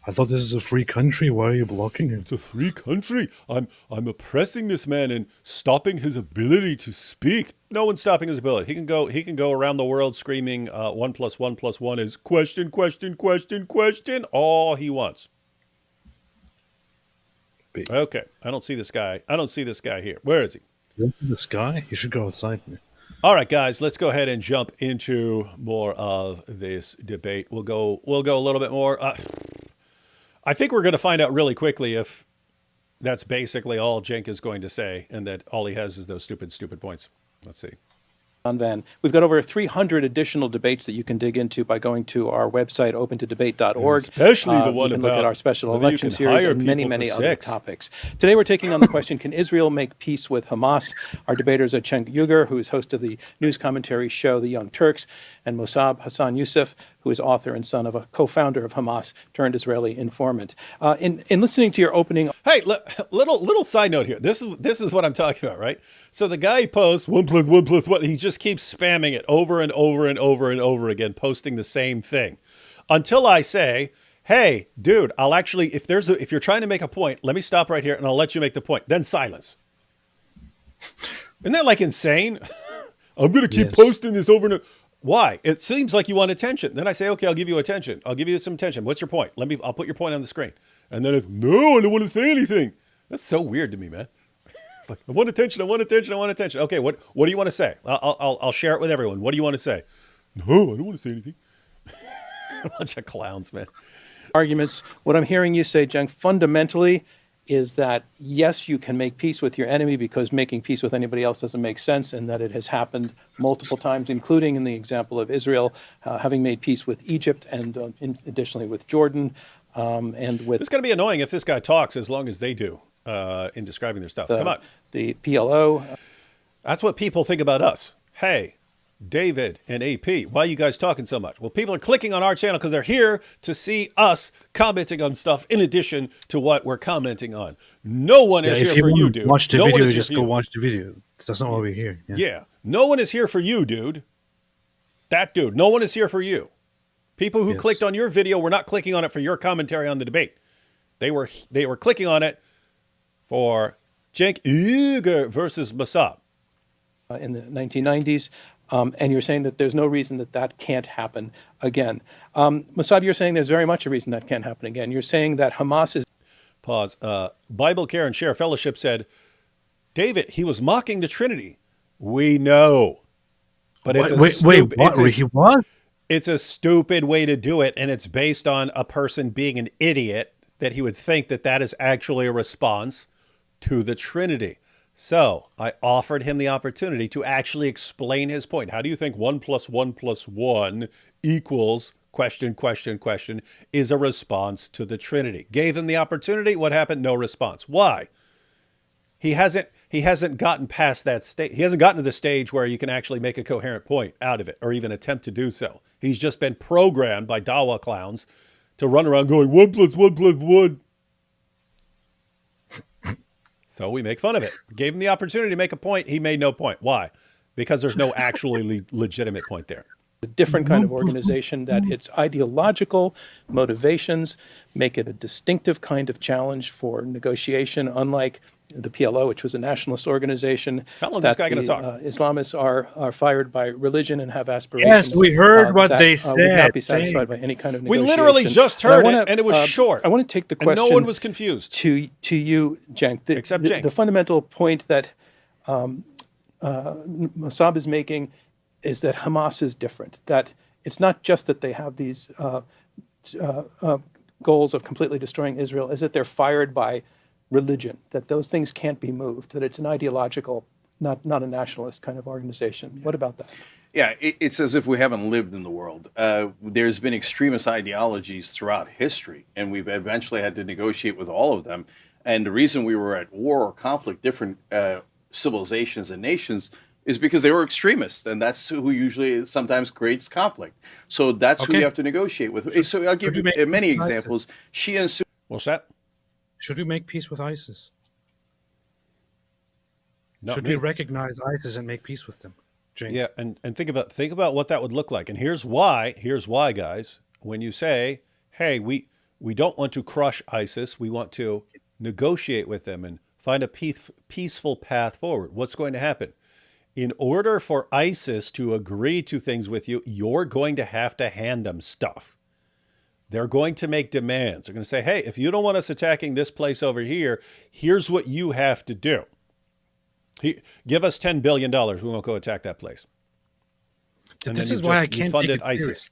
I thought this is a free country. Why are you blocking him? It's a free country. I'm oppressing this man and stopping his ability to speak. No one's stopping his ability. He can go around the world screaming 1 + 1 + 1 is question, question, question, question, all he wants. Okay. I don't see this guy. Here. Where is he? You see this guy? You should go outside. All right, guys, let's go ahead and jump into more of this debate. We'll go a little bit more. I think we're going to find out really quickly if that's basically all Cenk is going to say, and that all he has is those stupid points. Let's see. Van. We've got over 300 additional debates that you can dig into by going to our website, opentodebate.org. Especially the one you can about look at our special election series and many other topics. Today we're taking on the question, can Israel make peace with Hamas? Our debaters are Cenk, who is host of the news commentary show The Young Turks, and Mosab, Hassan, Yousef, who is author and son of a co-founder of Hamas turned Israeli informant. In listening to your opening, hey, little side note here. This is what I'm talking about, right? So the guy posts 1 + 1 + 1. He just keeps spamming it over and over and over and over again, posting the same thing, until I say, hey, dude, I'll actually, if you're trying to make a point, let me stop right here and I'll let you make the point. Then silence. Isn't that like insane? I'm going to keep posting this over and over. Why? It seems like you want attention. Then I say, okay, I'll give you attention. I'll give you some attention. What's your point? I'll put your point on the screen. And then it's, no, I don't want to say anything. That's so weird to me, man. It's like, I want attention. I want attention. I want attention. Okay, what do you want to say? I'll share it with everyone. What do you want to say? No, I don't want to say anything. A bunch of clowns, man. Arguments. What I'm hearing you say, Cenk, fundamentally is that, yes, you can make peace with your enemy because making peace with anybody else doesn't make sense, and that it has happened multiple times, including in the example of Israel having made peace with Egypt and additionally with Jordan and with... It's going to be annoying if this guy talks as long as they do in describing their stuff. Come on. The PLO. That's what people think about us. Hey, David and AP, why are you guys talking so much? Well, people are clicking on our channel because they're here to see us commenting on stuff in addition to what we're commenting on. No one is here for you, dude. Watch the video, video, just go watch the video. That's not why we're here. Yeah. No one is here for you, dude. That dude. No one is here for you. People who clicked on your video were not clicking on it for your commentary on the debate. They were clicking on it for Cenk Uygur versus Mosab. In the 1990s. And you're saying that there's no reason that can't happen again. Mosab, you're saying there's very much a reason that can't happen again. You're saying that Hamas is... Pause. Bible Care and Share Fellowship said, David, he was mocking the Trinity. We know. But it's It's a stupid way to do it, and it's based on a person being an idiot that he would think that is actually a response to the Trinity. So I offered him the opportunity to actually explain his point. How do you think 1 + 1 + 1 equals question is a response to the Trinity? Gave him the opportunity. What happened? No response. Why? He hasn't gotten past that stage. He hasn't gotten to the stage where you can actually make a coherent point out of it or even attempt to do so. He's just been programmed by Dawa clowns to run around going 1 + 1 + 1. So we make fun of it. Gave him the opportunity to make a point. He made no point. Why? Because there's no actually legitimate point there. A different kind of organization, that its ideological motivations make it a distinctive kind of challenge for negotiation, unlike the PLO, which was a nationalist organization. How long is this guy going to talk? Islamists are fired by religion and have aspirations. Yes, we heard what they said. Would not be satisfied by any kind of negotiation. We literally just heard it, and it was short. I want to take the question. And no one was confused. To you, Cenk. Except Cenk. The fundamental point that Mosab is making is that Hamas is different. That it's not just that they have these goals of completely destroying Israel, is that they're fired by religion, that those things can't be moved, that it's an ideological, not a nationalist kind of organization. What about that? Yeah, it's as if we haven't lived in the world. There's been extremist ideologies throughout history, and we've eventually had to negotiate with all of them. And the reason we were at war or conflict, different civilizations and nations, is because they were extremists, and that's who usually sometimes creates conflict. So that's who you have to negotiate with. So I'll give you many examples. Shia and Sunni. What's that? Should we make peace with ISIS? Not Should me. we recognize ISIS and make peace with them? Cenk? Yeah, and think about what that would look like. And here's why, guys. When you say, hey, we don't want to crush ISIS, we want to negotiate with them and find a peaceful path forward. What's going to happen? In order for ISIS to agree to things with you, you're going to have to hand them stuff. They're going to make demands. They're going to say, hey, if you don't want us attacking this place over here, here's what you have to do. Give us $10 billion. We won't go attack that place. And this then is why I can't funded take it ISIS.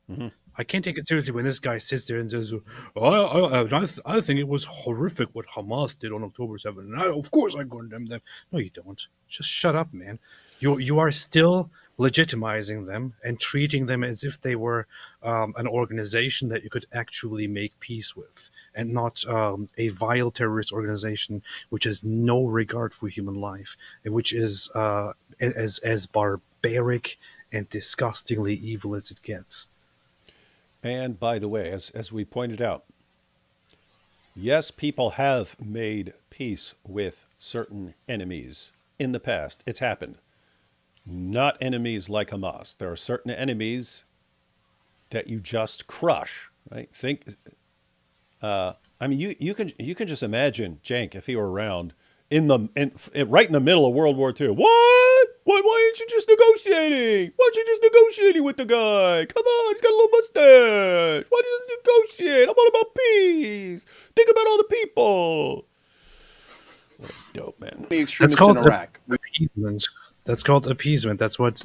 Mm-hmm. I can't take it seriously when this guy sits there and says, I think it was horrific what Hamas did on October 7th. And of course I condemn them. No, you don't. Just shut up, man. You are still legitimizing them and treating them as if they were an organization that you could actually make peace with, and not a vile terrorist organization which has no regard for human life, and which is as barbaric and disgustingly evil as it gets. And by the way, as we pointed out, yes, people have made peace with certain enemies in the past. It's happened. Not enemies like Hamas. There are certain enemies that you just crush, right? I mean, you can just imagine Cenk if he were around right in the middle of World War II. What? Why aren't you just negotiating? Why aren't you just negotiating with the guy? Come on, he's got a little mustache. Why don't you just negotiate? I'm all about peace. Think about all the people. What a dope, man. The extremists in Iraq. Appeasement. That's called appeasement. That's what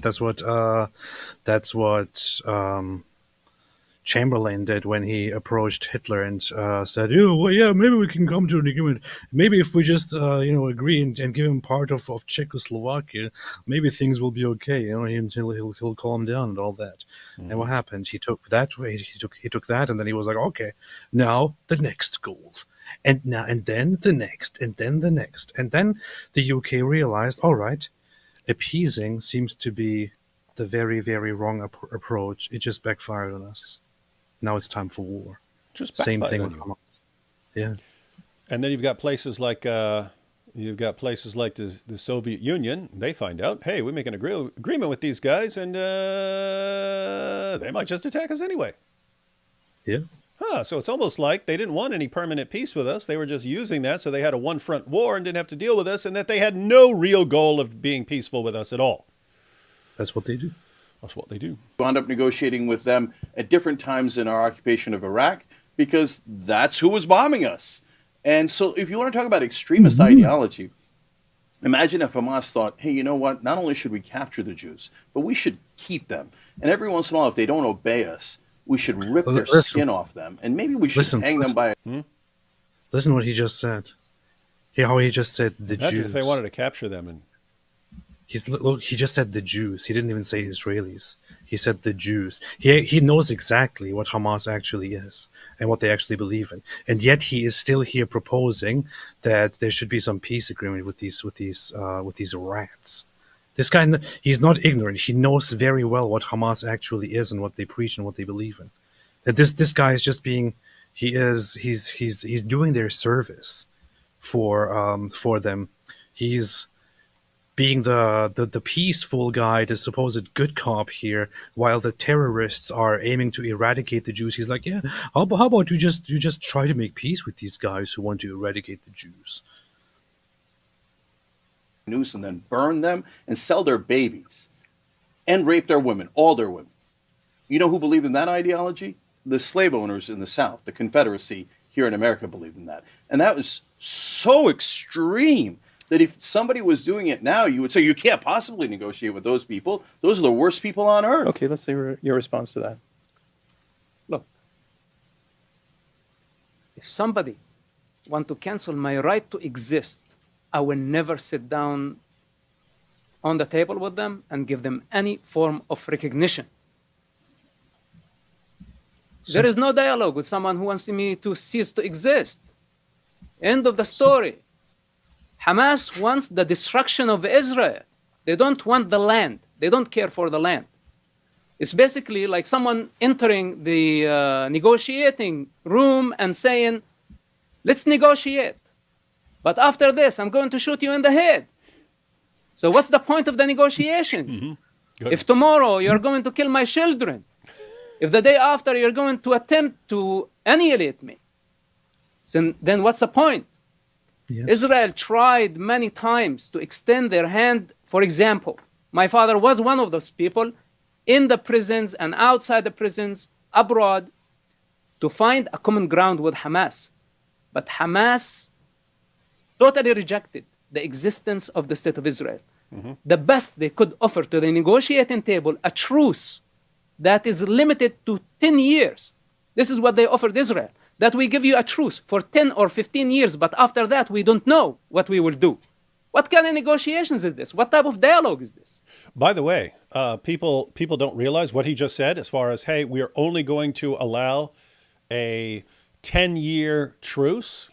Chamberlain did when he approached Hitler and said, well, yeah, maybe we can come to an agreement. Maybe if we just, agree and give him part of Czechoslovakia, maybe things will be okay. He'll calm down and all that. And what happened? He took that, and then he was like, okay, now the next goal. And then the next, and then the next. And then the UK realized, all right, appeasing seems to be the very, very wrong approach. It just backfired on us. Now it's time for war. Just same thing with Hamas. Yeah. And then you've got places like the Soviet Union. They find out, hey, we make an agreement with these guys, and they might just attack us anyway. Yeah. So it's almost like they didn't want any permanent peace with us. They were just using that so they had a one-front war and didn't have to deal with us, and that they had no real goal of being peaceful with us at all. That's what they do. That's what they do. We wound up negotiating with them at different times in our occupation of Iraq because that's who was bombing us. And so if you want to talk about extremist ideology, imagine if Hamas thought, hey, you know what? Not only should we capture the Jews, but we should keep them. And every once in a while, if they don't obey us, we should rip their skin off them. And maybe we should hang them by... Listen what he just said. How he just said the Imagine Jews. If they wanted to capture them and... He just said the Jews. He didn't even say Israelis. He said the Jews. He knows exactly what Hamas actually is and what they actually believe in. And yet he is still here proposing that there should be some peace agreement with these rats. This guy, he's not ignorant. He knows very well what Hamas actually is and what they preach and what they believe in. That this guy is just being, he's doing their service for them. He's being the peaceful guy, the supposed good cop here, while the terrorists are aiming to eradicate the Jews. He's like, yeah, how about you just try to make peace with these guys who want to eradicate the Jews? News and then burn them and sell their babies and rape their women, all their women. You know who believed in that ideology? The slave owners in the South, the Confederacy here in America believed in that. And that was so extreme that if somebody was doing it now, you would say, you can't possibly negotiate with those people. Those are the worst people on earth. Okay, let's see your response to that. Look, if somebody want to cancel my right to exist, I will never sit down on the table with them and give them any form of recognition. There is no dialogue with someone who wants me to cease to exist. End of the story. Hamas wants the destruction of Israel. They don't want the land. They don't care for the land. It's basically like someone entering the negotiating room and saying, let's negotiate. But after this, I'm going to shoot you in the head. So what's the point of the negotiations? If tomorrow you're going to kill my children, if the day after you're going to attempt to annihilate me, then what's the point? Yes. Israel tried many times to extend their hand. For example, my father was one of those people in the prisons and outside the prisons, abroad, to find a common ground with Hamas. But Hamas totally rejected the existence of the State of Israel. The best they could offer to the negotiating table, a truce that is limited to 10 years. This is what they offered Israel, that we give you a truce for 10 or 15 years, but after that, we don't know what we will do. What kind of negotiations is this? What type of dialogue is this? By the way, people don't realize what he just said as far as, hey, we are only going to allow a 10-year truce.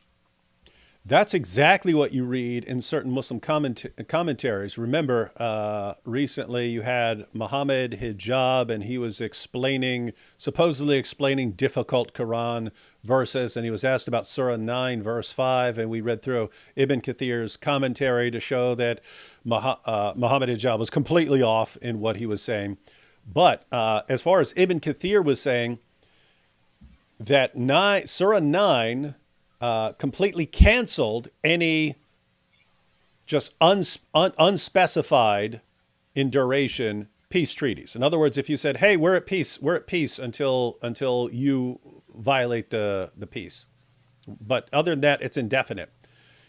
That's exactly what you read in certain Muslim commentaries. Remember, recently you had Muhammad Hijab, and he was supposedly explaining difficult Quran verses, and he was asked about Surah 9, verse 5, and we read through Ibn Kathir's commentary to show that Muhammad Hijab was completely off in what he was saying. But as far as Ibn Kathir was saying, that Surah 9 completely canceled any just unspecified in duration peace treaties. In other words, if you said, "Hey, we're at peace until you violate the peace," but other than that, it's indefinite.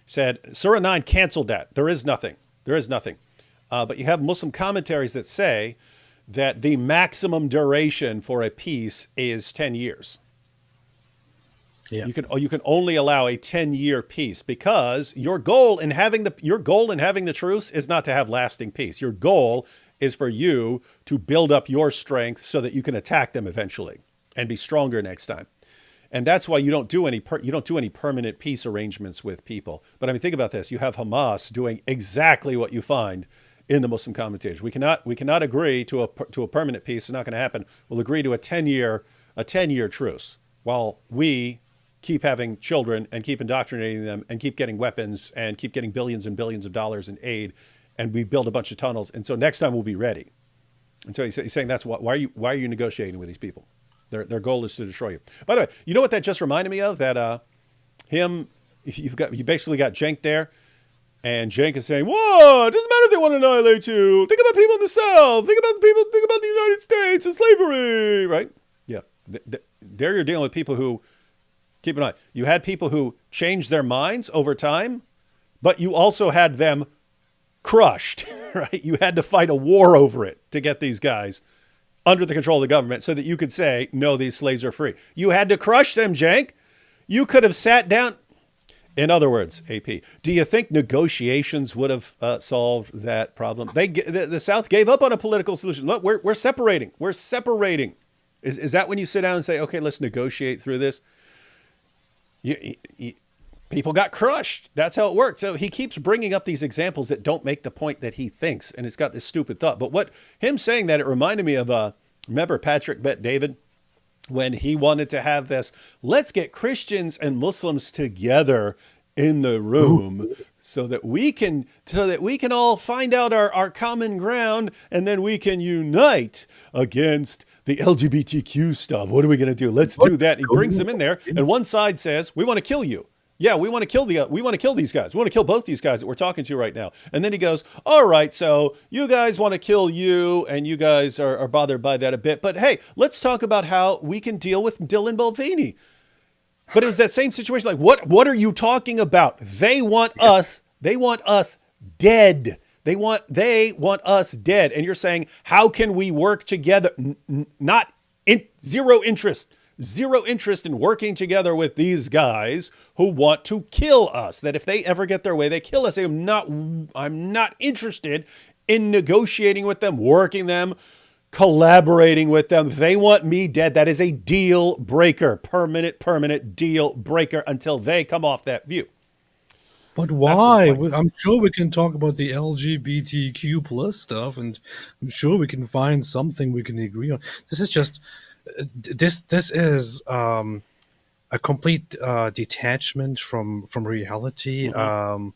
Said Surah 9 canceled that. There is nothing. But you have Muslim commentaries that say that the maximum duration for a peace is 10 years. Yeah. You can only allow a 10-year peace, because your goal in having the truce is not to have lasting peace. Your goal is for you to build up your strength so that you can attack them eventually and be stronger next time. And that's why you don't do any permanent peace arrangements with people. But I mean, think about this: you have Hamas doing exactly what you find in the Muslim commentators. We cannot agree to a permanent peace. It's not going to happen. We'll agree to a 10-year truce while we keep having children and keep indoctrinating them and keep getting weapons and keep getting billions and billions of dollars in aid, and we build a bunch of tunnels. And so next time we'll be ready. And so he's saying that's why are you negotiating with these people? Their goal is to destroy you. By the way, you know what that just reminded me of? That you basically got Cenk there, and Cenk is saying, "Whoa, it doesn't matter if they want to annihilate you. Think about people in the South. Think about the United States and slavery, right?" Yeah, there you're dealing with people who. Keep in mind, you had people who changed their minds over time, but you also had them crushed, right? You had to fight a war over it to get these guys under the control of the government so that you could say, no, these slaves are free. You had to crush them, Cenk. You could have sat down. In other words, AP, do you think negotiations would have solved that problem? The South gave up on a political solution. Look, we're separating. We're separating. Is that when you sit down and say, okay, let's negotiate through this? People got crushed. That's how it worked. So he keeps bringing up these examples that don't make the point that he thinks, and it's got this stupid thought. But him saying that, it reminded me of, remember Patrick Bet David, when he wanted to have this, let's get Christians and Muslims together in the room so that we can all find out our common ground, and then we can unite against the LGBTQ stuff. What are we going to do? Let's do that. He brings them in there, and one side says, "We want to kill you. Yeah, we want to kill these guys. We want to kill both these guys that we're talking to right now." And then he goes, "All right, so you guys want to kill you, and you guys are bothered by that a bit. But hey, let's talk about how we can deal with Dylan Mulvaney." But it was that same situation. Like, what are you talking about? They want us dead. They want us dead. And you're saying, how can we work together? Zero interest in working together with these guys who want to kill us. That if they ever get their way, they kill us. I'm not interested in negotiating with them, working them, collaborating with them. They want me dead. That is a deal breaker, permanent deal breaker until they come off that view. But why? I'm sure we can talk about the LGBTQ plus stuff, and I'm sure we can find something we can agree on. This is just this is a complete detachment from reality. Mm-hmm.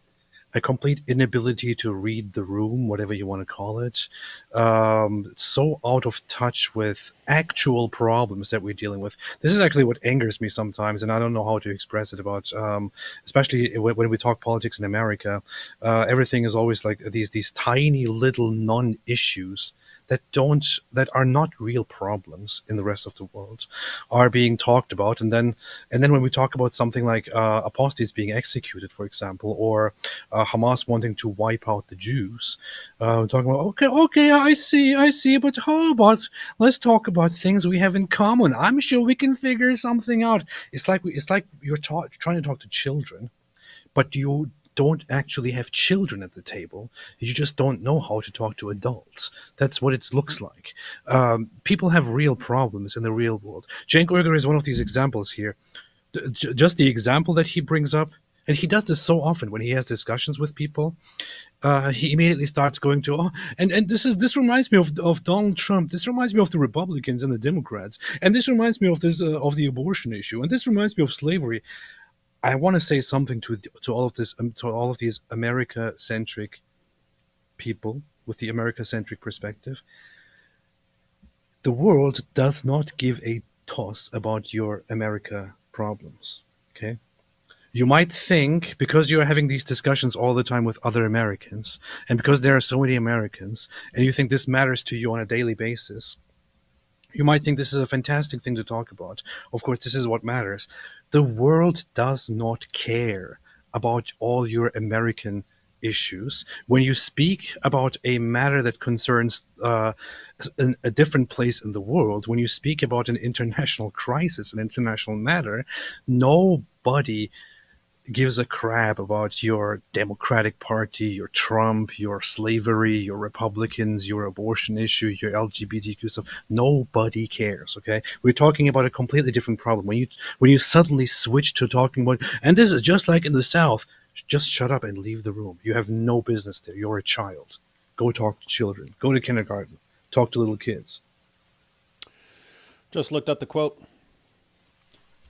A complete inability to read the room, whatever you want to call it. So out of touch with actual problems that we're dealing with. This is actually what angers me sometimes, and I don't know how to express it about, especially when we talk politics in America. Everything is always like these tiny little non-issues that are not real problems in the rest of the world are being talked about, and then when we talk about something like apostates being executed, for example, or Hamas wanting to wipe out the Jews, we're talking about okay, I see, but how about let's talk about things we have in common. I'm sure we can figure something out. It's like you're trying to talk to children, but you don't actually have children at the table. You just don't know how to talk to adults. That's what it looks like. People have real problems in the real world. Cenk Uygur is one of these examples here. Just the example that he brings up And he does this so often when he has discussions with people. He immediately starts going to, and this reminds me of Donald Trump. This reminds me of the Republicans and the Democrats, and this reminds me of this of the abortion issue, and this reminds me of slavery. I want to say something to all of this to all of these America-centric people with the America-centric perspective. The world does not give a toss about your America problems. Okay. You might think, because you're having these discussions all the time with other Americans, and because there are so many Americans, and you think this matters to you on a daily basis, you might think this is a fantastic thing to talk about. Of course, this is what matters. The world does not care about all your American issues. When you speak about a matter that concerns a different place in the world, when you speak about an international crisis, an international matter, nobody gives a crap about your Democratic Party, your Trump, your slavery, your Republicans, your abortion issue, your LGBTQ stuff. Nobody cares, okay? We're talking about a completely different problem. When you suddenly switch to talking about, and this is just like in the South, just shut up and leave the room. You have no business there. You're a child. Go talk to children. Go to kindergarten. Talk to little kids. Just looked up the quote.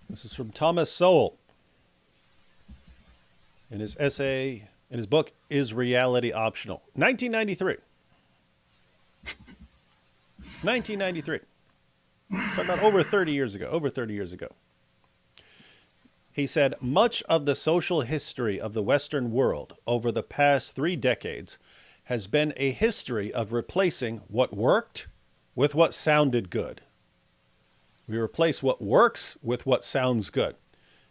This is from Thomas Sowell. In his essay, in his book, Is Reality Optional? 1993. 1993. Talking about over 30 years ago. He said, much of the social history of the Western world over the past 3 decades has been a history of replacing what worked with what sounded good. We replace what works with what sounds good.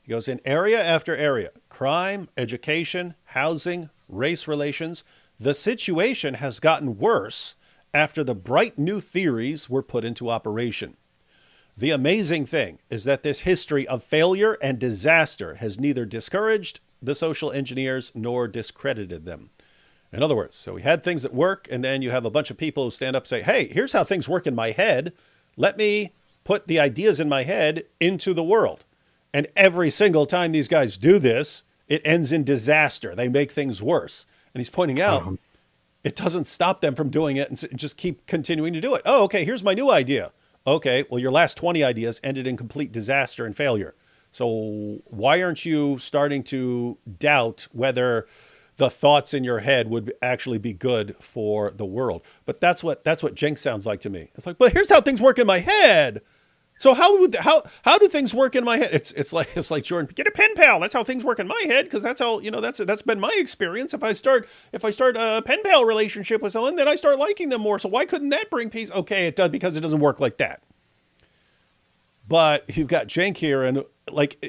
He goes, in area after area, crime, education, housing, race relations, the situation has gotten worse after the bright new theories were put into operation. The amazing thing is that this history of failure and disaster has neither discouraged the social engineers nor discredited them. In other words, so we had things that work, and then you have a bunch of people who stand up and say, hey, here's how things work in my head. Let me put the ideas in my head into the world. And every single time these guys do this, it ends in disaster. They make things worse. And he's pointing out, it doesn't stop them from doing it and just keep continuing to do it. Oh, okay, here's my new idea. Okay, well, your last 20 ideas ended in complete disaster and failure. So why aren't you starting to doubt whether the thoughts in your head would actually be good for the world? But that's what Cenk sounds like to me. It's like, but here's how things work in my head. So how do things work in my head? It's like Jordan, get a pen pal. That's how things work in my head, because that's how, that's been my experience. If I start a pen pal relationship with someone, then I start liking them more. So why couldn't that bring peace? Okay, it does, because it doesn't work like that. But you've got Cenk here, and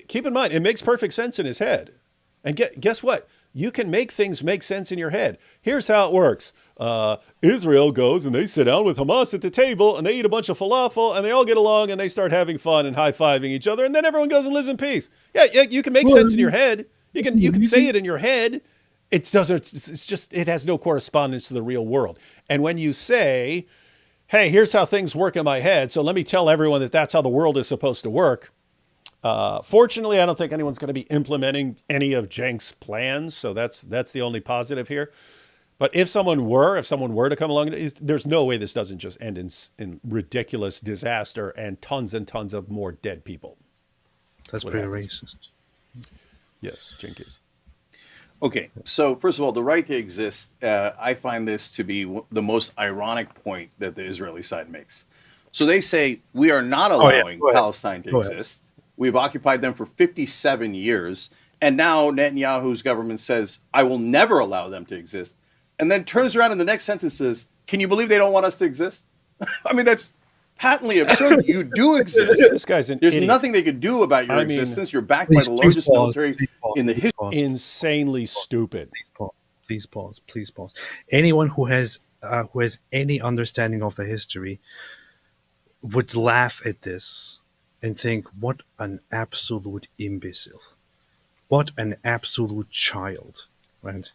keep in mind, it makes perfect sense in his head. And guess what? You can make things make sense in your head. Here's how it works. Israel goes and they sit down with Hamas at the table and they eat a bunch of falafel and they all get along and they start having fun and high-fiving each other, and then everyone goes and lives in peace. Yeah, you can make sense in your head. You can say it in your head. It has no correspondence to the real world. And when you say, hey, here's how things work in my head, so let me tell everyone that that's how the world is supposed to work. Fortunately, I don't think anyone's going to be implementing any of Cenk's plans, so that's the only positive here. But if someone were to come along, there's no way this doesn't just end in ridiculous disaster and tons of more dead people. That's pretty racist. Yes, Cenk is. Okay, so first of all, the right to exist, I find this to be the most ironic point that the Israeli side makes. So they say, we are not allowing Palestine to exist. We've occupied them for 57 years. And now Netanyahu's government says, I will never allow them to exist. And then turns around in the next sentence says, can you believe they don't want us to exist? I mean, that's patently absurd. You do exist. This guy's an There's idiot. Nothing they could do about your existence. You're backed by the largest military in the history. Insanely stupid. Please pause. Anyone who has any understanding of the history would laugh at this and think, what an absolute imbecile. What an absolute child. Right?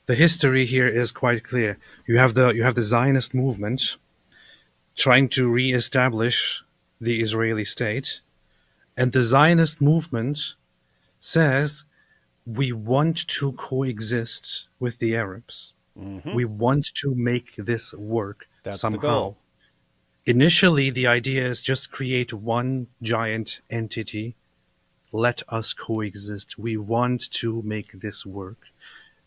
The history here is quite clear. You have the Zionist movement trying to reestablish the Israeli state, and the Zionist movement says we want to coexist with the Arabs. Mm-hmm. We want to make this work That's somehow. the goal. Initially, the idea is just create one giant entity. Let us coexist. We want to make this work.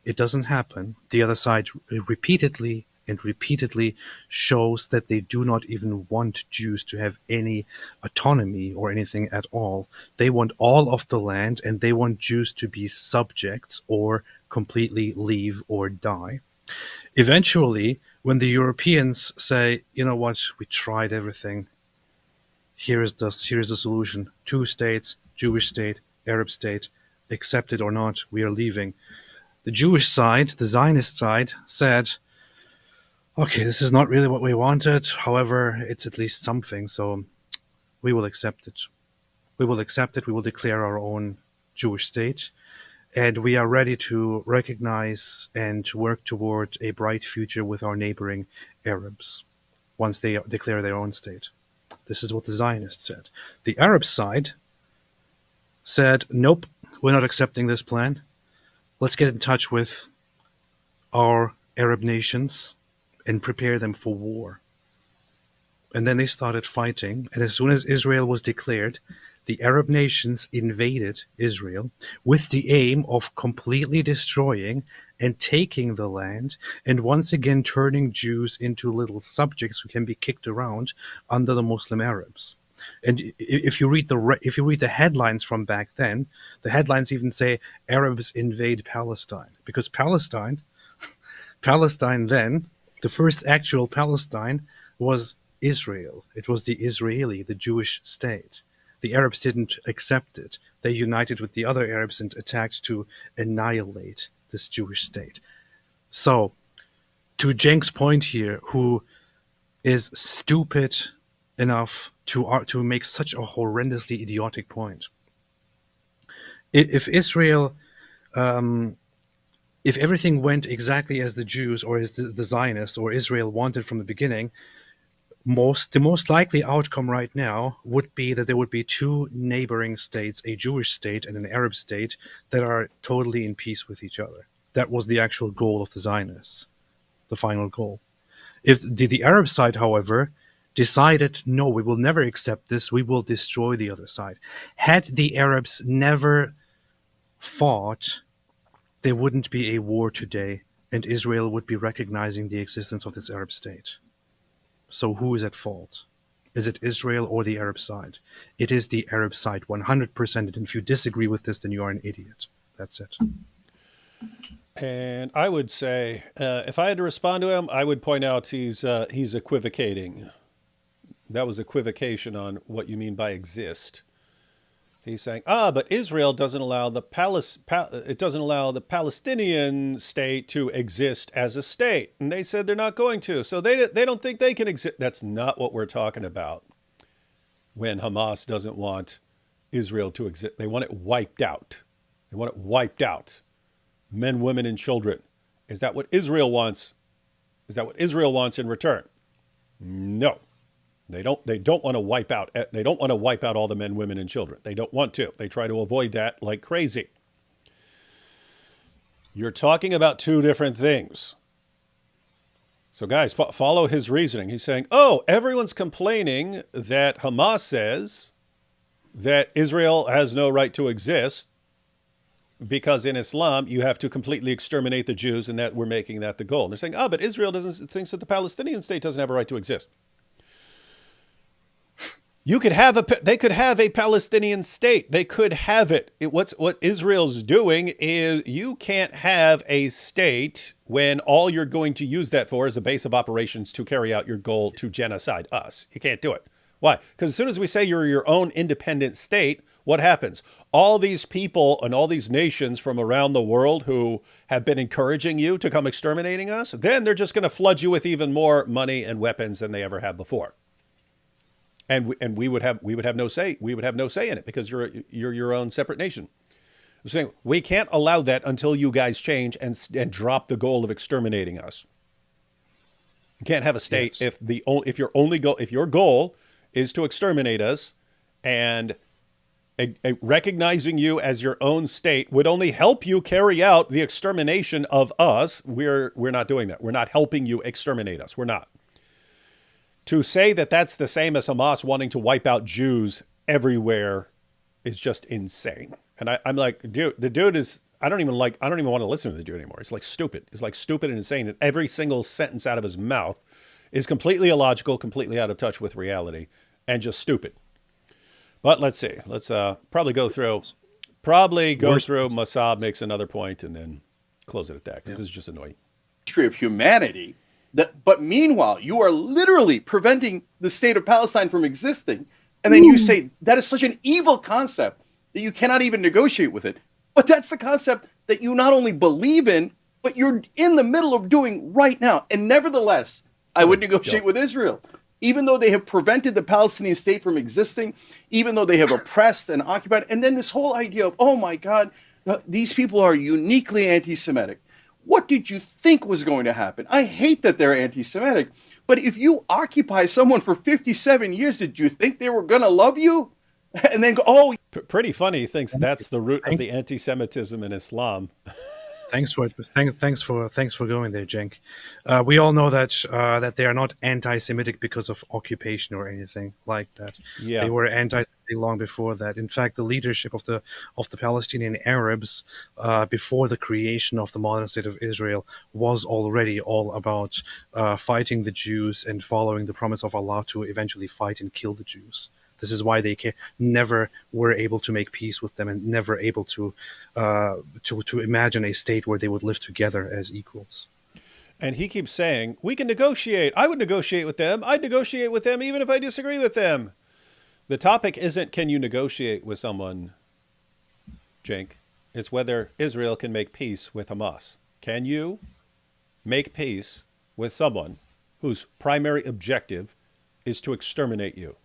It doesn't happen. The other side repeatedly and repeatedly shows that they do not even want Jews to have any autonomy or anything at all. They want all of the land, and they want Jews to be subjects or completely leave or die. Eventually, when the Europeans say, you know what, we tried everything, here's the solution: 2 states, Jewish state, Arab state, accept it or not, we are leaving. The Jewish side, the Zionist side, said, okay, this is not really what we wanted. However, it's at least something, so we will accept it. We will accept it. We will declare our own Jewish state. And we are ready to recognize and work toward a bright future with our neighboring Arabs once they declare their own state. This is what the Zionists said. The Arab side said, nope, we're not accepting this plan. Let's get in touch with our Arab nations and prepare them for war. And then they started fighting. And as soon as Israel was declared, the Arab nations invaded Israel with the aim of completely destroying and taking the land, and once again turning Jews into little subjects who can be kicked around under the Muslim Arabs. And if you read the headlines from back then, the headlines even say Arabs invade Palestine, because Palestine then, the first actual Palestine, was Israel. It was the Jewish state. The Arabs didn't accept it. They united with the other Arabs and attacked to annihilate this Jewish state. So, to Cenk's point here, who is stupid enough to make such a horrendously idiotic point. If Israel, if everything went exactly as the Jews or as the Zionists or Israel wanted from the beginning, the most likely outcome right now would be that there would be 2 neighboring states, a Jewish state and an Arab state, that are totally in peace with each other. That was the actual goal of the Zionists, the final goal. If the Arab side, however, decided, no, we will never accept this, we will destroy the other side. Had the Arabs never fought, there wouldn't be a war today, and Israel would be recognizing the existence of this Arab state. So who is at fault? Is it Israel or the Arab side? It is the Arab side, 100%. And if you disagree with this, then you are an idiot. That's it. And I would say, if I had to respond to him, I would point out he's equivocating. That was equivocation on what you mean by exist. He's saying, but Israel doesn't allow the Palestinian state to exist as a state, and they said they're not going to. So they don't think they can exist. That's not what we're talking about. When Hamas doesn't want Israel to exist, they want it wiped out. They want it wiped out. Men, women, and children. Is that what Israel wants? Is that what Israel wants in return? No. They don't want to wipe out. They don't want to wipe out all the men, women, and children. They don't want to. They try to avoid that like crazy. You're talking about 2 different things. So guys, follow his reasoning. He's saying, everyone's complaining that Hamas says that Israel has no right to exist because in Islam you have to completely exterminate the Jews, and that we're making that the goal. And they're saying, but Israel thinks that the Palestinian state doesn't have a right to exist. They could have a Palestinian state. They could have it. What Israel's doing is, you can't have a state when all you're going to use that for is a base of operations to carry out your goal to genocide us. You can't do it. Why? Because as soon as we say you're your own independent state, what happens? All these people and all these nations from around the world who have been encouraging you to come exterminating us, then they're just going to flood you with even more money and weapons than they ever have before. And we would have no say. We would have no say in it because you're your own separate nation. I'm saying we can't allow that until you guys change and drop the goal of exterminating us. You can't have a state if your goal is to exterminate us, and recognizing you as your own state would only help you carry out the extermination of us. We're not doing that. We're not helping you exterminate us. We're not. To say that that's the same as Hamas wanting to wipe out Jews everywhere is just insane. And I'm like, dude, the dude is, I don't even want to listen to the dude anymore. It's like stupid. It's like stupid and insane. And every single sentence out of his mouth is completely illogical, completely out of touch with reality, and just stupid. But let's see. Let's probably go through Mosab makes another point and then close it at that, because it's just annoying. History of humanity. But meanwhile, you are literally preventing the state of Palestine from existing. And then you say that is such an evil concept that you cannot even negotiate with it. But that's the concept that you not only believe in, but you're in the middle of doing right now. And nevertheless, I would negotiate with Israel. Even though they have prevented the Palestinian state from existing, even though they have oppressed and occupied. And then this whole idea of, oh my God, these people are uniquely anti-Semitic. What did you think was going to happen? I hate that they're anti-Semitic, but if you occupy someone for 57 years, did you think they were going to love you? And then go, oh. Pretty funny. He thinks that's the root of the anti-Semitism in Islam. Thanks for going there, Cenk. We all know that they are not anti-Semitic because of occupation or anything like that. Yeah. They were anti-Semitic long before that. In fact, the leadership of the Palestinian Arabs before the creation of the modern state of Israel was already all about fighting the Jews and following the promise of Allah to eventually fight and kill the Jews. This is why they never were able to make peace with them and never able to imagine a state where they would live together as equals. And he keeps saying, we can negotiate. I would negotiate with them. I'd negotiate with them even if I disagree with them. The topic isn't can you negotiate with someone, Cenk. It's whether Israel can make peace with Hamas. Can you make peace with someone whose primary objective is to exterminate you?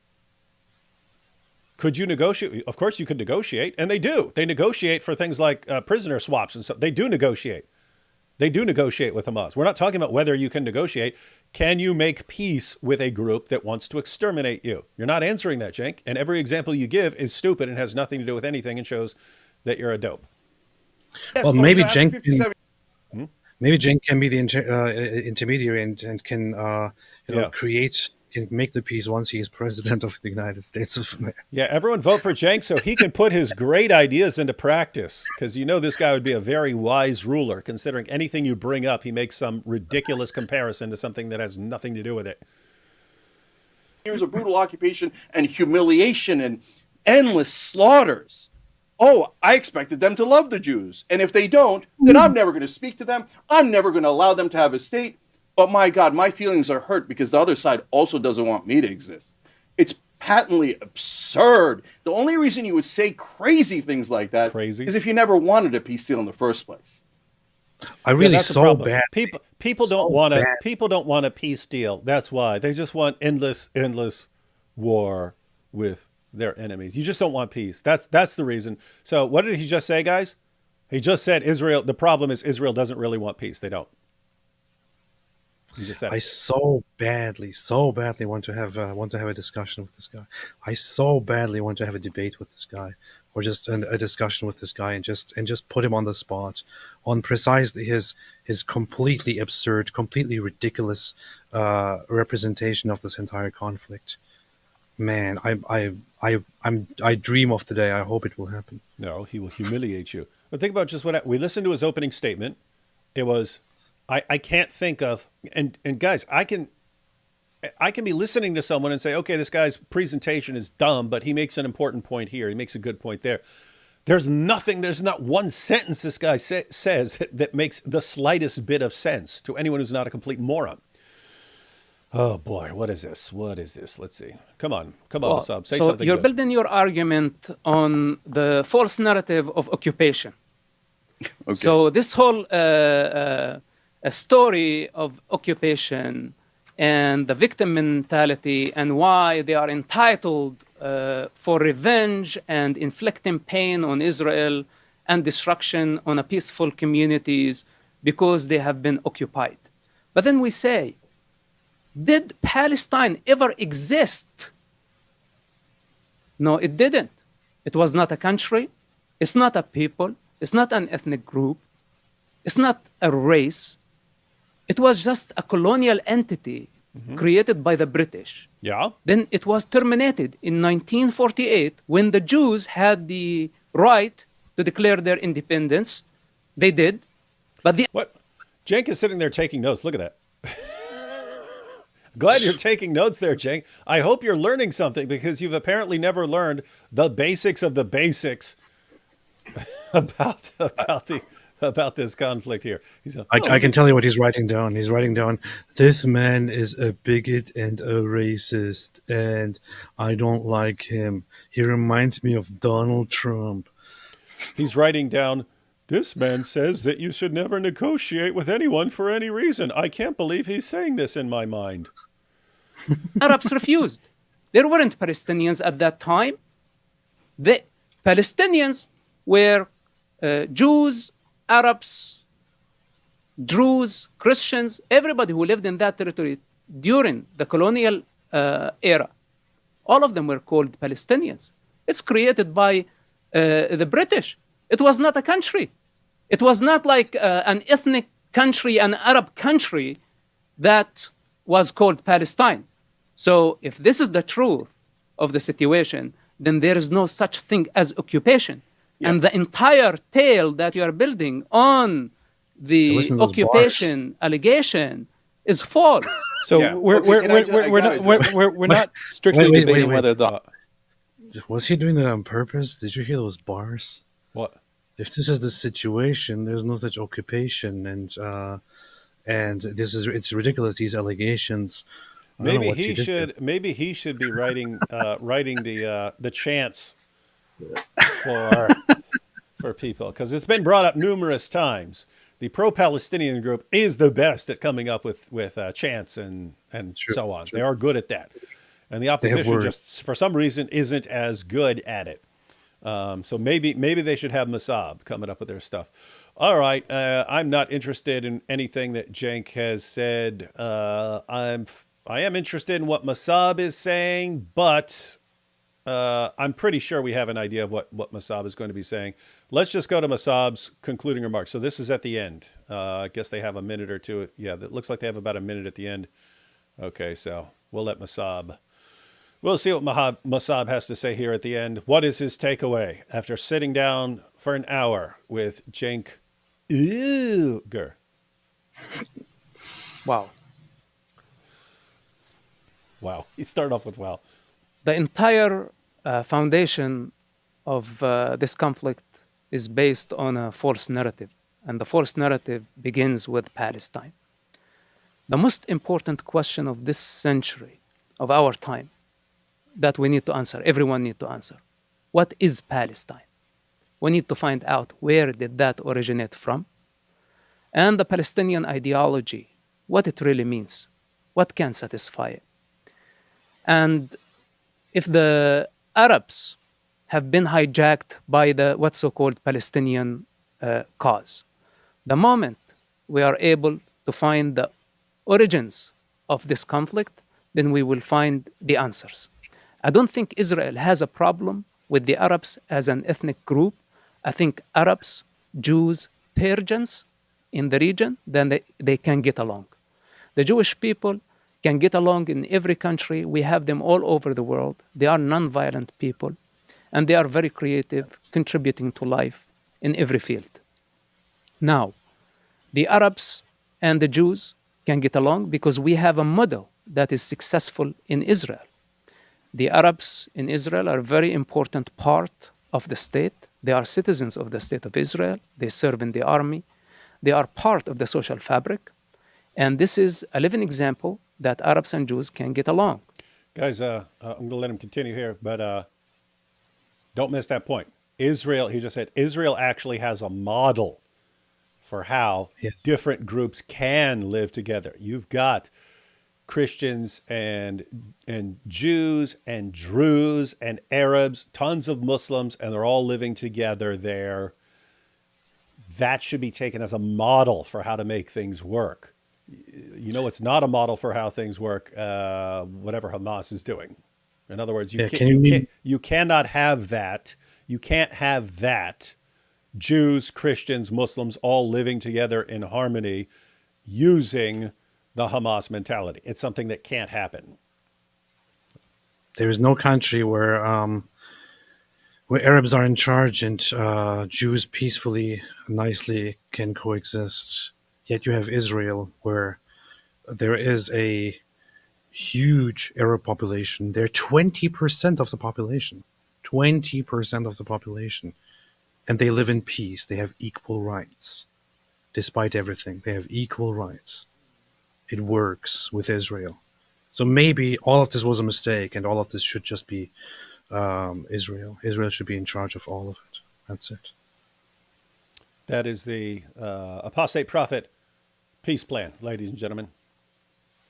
Could you negotiate? Of course you could negotiate, and they do. They negotiate for things like prisoner swaps and stuff. They do negotiate. They do negotiate with Hamas. We're not talking about whether you can negotiate. Can you make peace with a group that wants to exterminate you? You're not answering that, Cenk. And every example you give is stupid and has nothing to do with anything and shows that you're a dope. Yes, well, maybe Cenk can be the intermediary and can can make the peace once he is president of the United States of America. Yeah, everyone vote for Cenk so he can put his great ideas into practice, because you know this guy would be a very wise ruler, considering anything you bring up, he makes some ridiculous comparison to something that has nothing to do with it. Years of brutal occupation and humiliation and endless slaughters. Oh, I expected them to love the Jews. And if they don't, then I'm never going to speak to them. I'm never going to allow them to have a state. But my God, my feelings are hurt because the other side also doesn't want me to exist. It's patently absurd. The only reason you would say crazy things like that is if you never wanted a peace deal in the first place. I really so bad. People don't want a peace deal. That's why they just want endless war with their enemies. You just don't want peace. That's the reason. So what did he just say, guys? He just said Israel. The problem is Israel doesn't really want peace. They don't. He just said I so badly want to have a discussion with this guy. I so badly want to have a debate with this guy, or just a discussion with this guy, and just put him on the spot on precisely his completely absurd, completely ridiculous representation of this entire conflict. Man, I dream of the day. I hope it will happen. No, he will humiliate you. But think about just what we listened to his opening statement. It was, I can't think of, and guys, I can be listening to someone and say, okay, this guy's presentation is dumb, but he makes an important point here. He makes a good point there. There's not one sentence this guy says that makes the slightest bit of sense to anyone who's not a complete moron. Oh boy, what is this? Let's see. Come on, Mosab, say something. You're good. building your argument on the false narrative of occupation. Okay. So this whole a story of occupation and the victim mentality and why they are entitled for revenge and inflicting pain on Israel and destruction on a peaceful communities because they have been occupied. But then we say, did Palestine ever exist? No, it didn't. It was not a country. It's not a people. It's not an ethnic group. It's not a race. It was just a colonial entity created by the British. Yeah. Then it was terminated in 1948 when the Jews had the right to declare their independence. They did. But the What? Cenk is sitting there taking notes. Look at that. Glad you're taking notes there, Cenk. I hope you're learning something because you've apparently never learned the basics of the basics about this conflict here. He's a, I can tell you what he's writing down. He's writing down, this man is a bigot and a racist, and I don't like him. He reminds me of Donald Trump. He's writing down, this man says that you should never negotiate with anyone for any reason. I can't believe he's saying this in my mind. Arabs refused. There weren't Palestinians at that time. The Palestinians were Jews, Arabs, Druze, Christians, everybody who lived in that territory during the colonial era. All of them were called Palestinians. It's created by the British. It was not a country. It was not like an ethnic country, an Arab country that was called Palestine. So if this is the truth of the situation, then there is no such thing as occupation. Yeah. And the entire tale that you are building on the occupation allegation is false. So we're not strictly debating whether the... Was he doing that on purpose? Did you hear those bars? What? If this is the situation, there's no such occupation, and it's ridiculous. These allegations. Maybe he should be writing the chants for people, because it's been brought up numerous times. The pro-Palestinian group is the best at coming up with chants and so on. Sure. They are good at that, and the opposition just for some reason isn't as good at it. So maybe they should have Mosab coming up with their stuff. All right, I'm not interested in anything that Cenk has said. I am interested in what Mosab is saying, but I'm pretty sure we have an idea of what Mosab is going to be saying. Let's just go to Mosab's concluding remarks. So this is at the end. I guess they have a minute or two. Yeah, it looks like they have about a minute at the end. Okay, so we'll let Mosab. We'll see what Mosab has to say here at the end. What is his takeaway after sitting down for an hour with Cenk Uygur? Wow. Wow. You start off with wow. The entire foundation of this conflict is based on a false narrative. And the false narrative begins with Palestine. The most important question of this century, of our time, that we need to answer, everyone needs to answer. What is Palestine? We need to find out where did that originate from, and the Palestinian ideology, what it really means, what can satisfy it. And if the Arabs have been hijacked by the what's so-called Palestinian cause, the moment we are able to find the origins of this conflict, then we will find the answers. I don't think Israel has a problem with the Arabs as an ethnic group. I think Arabs, Jews, Persians in the region, then they can get along. The Jewish people can get along in every country. We have them all over the world. They are non-violent people, and they are very creative, contributing to life in every field. Now, the Arabs and the Jews can get along because we have a model that is successful in Israel. The Arabs in Israel are a very important part of the state. They are citizens of the state of Israel. They serve in the army. They are part of the social fabric. And this is a living example that Arabs and Jews can get along. Guys, I'm going to let him continue here, but don't miss that point. Israel, he just said, Israel actually has a model for how different groups can live together. You've got Christians and Jews and Druze and Arabs, tons of Muslims, and they're all living together there. That should be taken as a model for how to make things work. You know, it's not a model for how things work, whatever Hamas is doing. In other words, you cannot have that You can't have that. Jews, Christians, Muslims all living together in harmony using the Hamas mentality. It's something that can't happen. There is no country where Arabs are in charge and Jews peacefully, nicely can coexist. Yet you have Israel, where there is a huge Arab population. They're 20% of the population. 20% of the population. And they live in peace. They have equal rights. Despite everything, they have equal rights. It works with Israel. So maybe all of this was a mistake, and all of this should just be Israel. Israel should be in charge of all of it. That's it. That is the Apostate Prophet peace plan, ladies and gentlemen.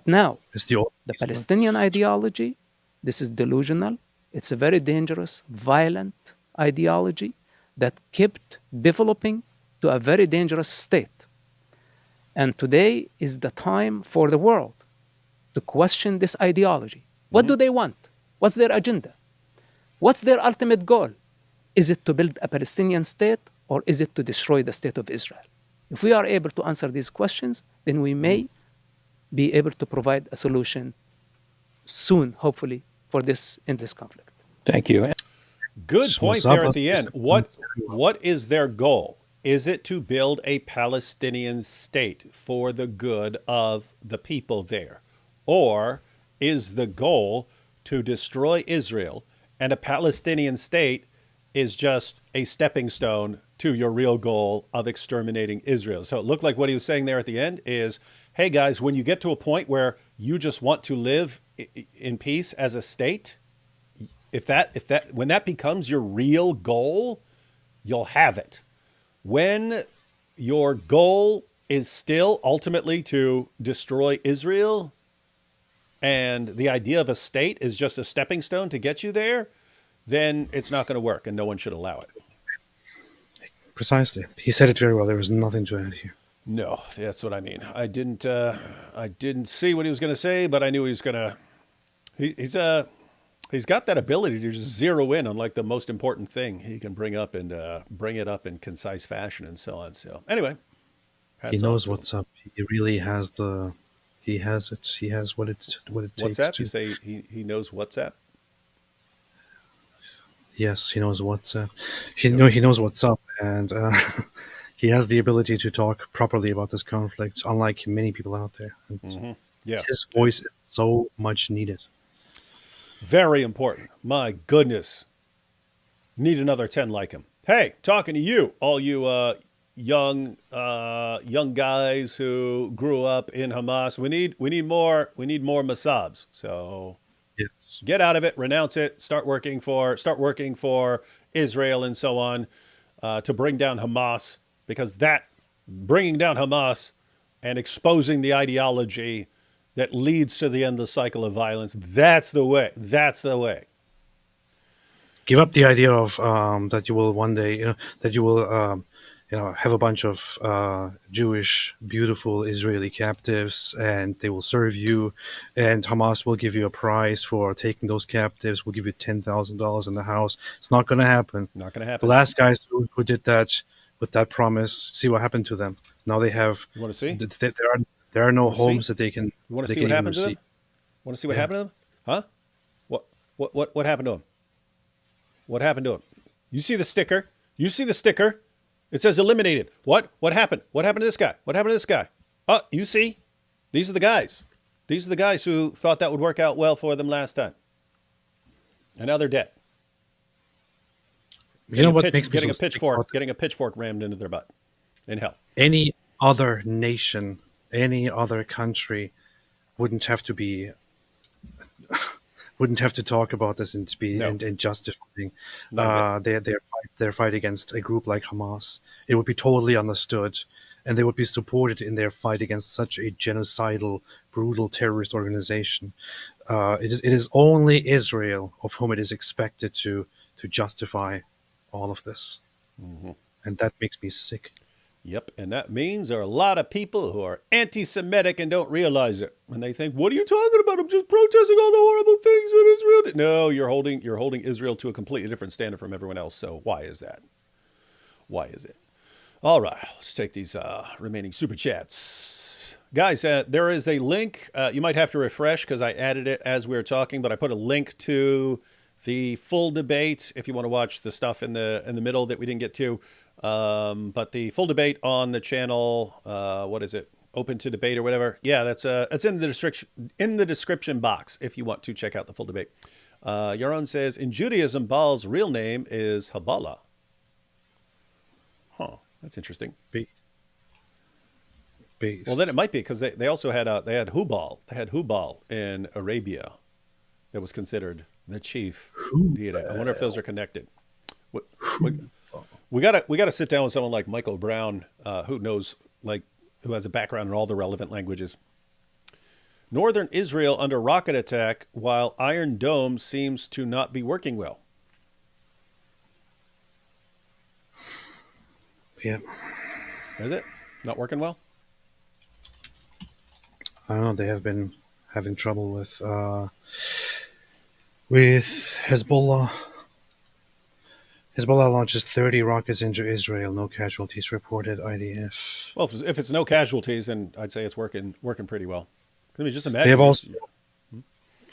Now, It's the Palestinian ideology, this is delusional. It's a very dangerous, violent ideology that kept developing to a very dangerous state. And today is the time for the world to question this ideology. What do they want? What's their agenda? What's their ultimate goal? Is it to build a Palestinian state, or is it to destroy the state of Israel? If we are able to answer these questions, then we may be able to provide a solution soon, hopefully, for this endless conflict. Thank you. Good point there at the end. What is their goal? Is it to build a Palestinian state for the good of the people there? Or is the goal to destroy Israel, and a Palestinian state is just a stepping stone to your real goal of exterminating Israel? So it looked like what he was saying there at the end is, hey guys, when you get to a point where you just want to live in peace as a state, when that becomes your real goal, you'll have it. When your goal is still ultimately to destroy Israel, and the idea of a state is just a stepping stone to get you there, then it's not going to work, and no one should allow it. Precisely. He said it very well. There was nothing to add here. No, that's what I mean. I didn't see what he was going to say, but I knew he was going to. He's got that ability to just zero in on like the most important thing he can bring up and bring it up in concise fashion and so on. So anyway, he knows what's up. He really has the. He has it. He has what it takes. WhatsApp? You say he knows WhatsApp? Yes, he knows WhatsApp. He knows what's up, and he has the ability to talk properly about this conflict, unlike many people out there. Yeah, his voice is so much needed. Very important. My goodness, need another 10 like him. Hey, talking to you, all you young guys who grew up in Hamas. We need more Mosabs. So yes. Get out of it, renounce it, start working for Israel and so on, to bring down Hamas, because that bringing down Hamas and exposing the ideology that leads to the endless cycle of violence, that's the way. That's the way. Give up the idea of that you will one day, that you will have a bunch of Jewish, beautiful Israeli captives, and they will serve you, and Hamas will give you a prize for taking those captives. Will give you $10,000 in the house. It's not going to happen. Not going to happen. The last guys who did that with that promise, see what happened to them. Now they have. You want to see? There are no homes that they can. You want to see what happened to them? Want to see what happened to them? Huh? What happened to him? What happened to him? You see the sticker? You see the sticker? It says eliminated. What happened? What happened to this guy? What happened to this guy? Oh, you see? These are the guys. These are the guys who thought that would work out well for them last time. And now they're dead. You know what makes me getting a pitchfork rammed into their butt in hell. Any other nation, any other country wouldn't have to talk about this and justifying their fight against a group like Hamas. It would be totally understood, and they would be supported in their fight against such a genocidal, brutal terrorist organization. It is only Israel of whom it is expected to justify all of this, and that makes me sick. Yep, and that means there are a lot of people who are anti-Semitic and don't realize it. And they think, "What are you talking about? I'm just protesting all the horrible things that Israel did." No, you're holding Israel to a completely different standard from everyone else. So why is that? Why is it? All right, let's take these remaining super chats. Guys, there is a link. You might have to refresh because I added it as we were talking, but I put a link to the full debate if you want to watch the stuff in the middle that we didn't get to. But the full debate on the channel, what is it? Open to debate or whatever. Yeah, that's in the description box if you want to check out the full debate. Yaron says, in Judaism, Baal's real name is Haballah. Huh, that's interesting. Well, then it might be because they also had Hubal. They had Hubal in Arabia that was considered the chief deity. I wonder if those are connected. We gotta sit down with someone like Michael Brown, who knows, who has a background in all the relevant languages. Northern Israel under rocket attack while Iron Dome seems to not be working well. Yeah. Is it not working well? I don't know. They have been having trouble with Hezbollah. Hezbollah launches 30 rockets into Israel. No casualties reported. IDF. Well, if it's no casualties, then I'd say it's working pretty well. I mean, just imagine.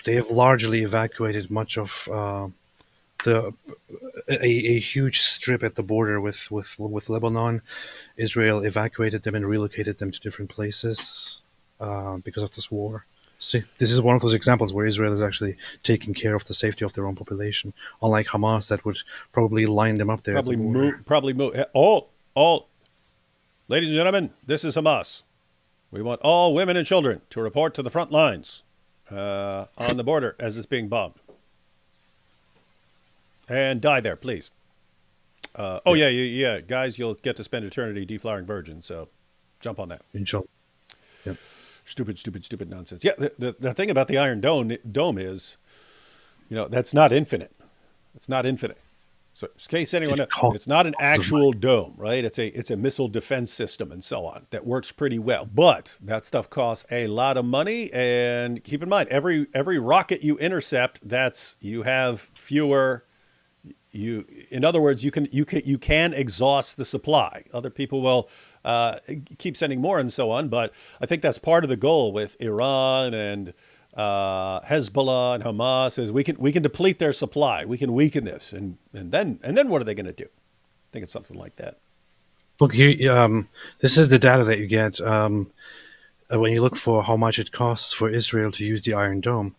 They have largely evacuated much of a huge strip at the border with Lebanon. Israel evacuated them and relocated them to different places because of this war. See, this is one of those examples where Israel is actually taking care of the safety of their own population, unlike Hamas that would probably line them up there. Probably move. All, ladies and gentlemen, this is Hamas. We want all women and children to report to the front lines on the border as it's being bombed. And die there, please. Yeah. Guys, you'll get to spend eternity deflowering virgins, so jump on that. Inshallah. Yep. Stupid nonsense. Yeah, the thing about the Iron Dome is, that's not infinite. It's not infinite. So, in case anyone knows, it's not an actual dome, right? It's a missile defense system and so on that works pretty well. But that stuff costs a lot of money, and keep in mind, every rocket you intercept, you have fewer. In other words, you can exhaust the supply. Other people will keep sending more and so on. But I think that's part of the goal with Iran and Hezbollah and Hamas is we can deplete their supply. We can weaken this, and then what are they going to do? I think it's something like that. Look here. This is the data that you get when you look for how much it costs for Israel to use the Iron Dome.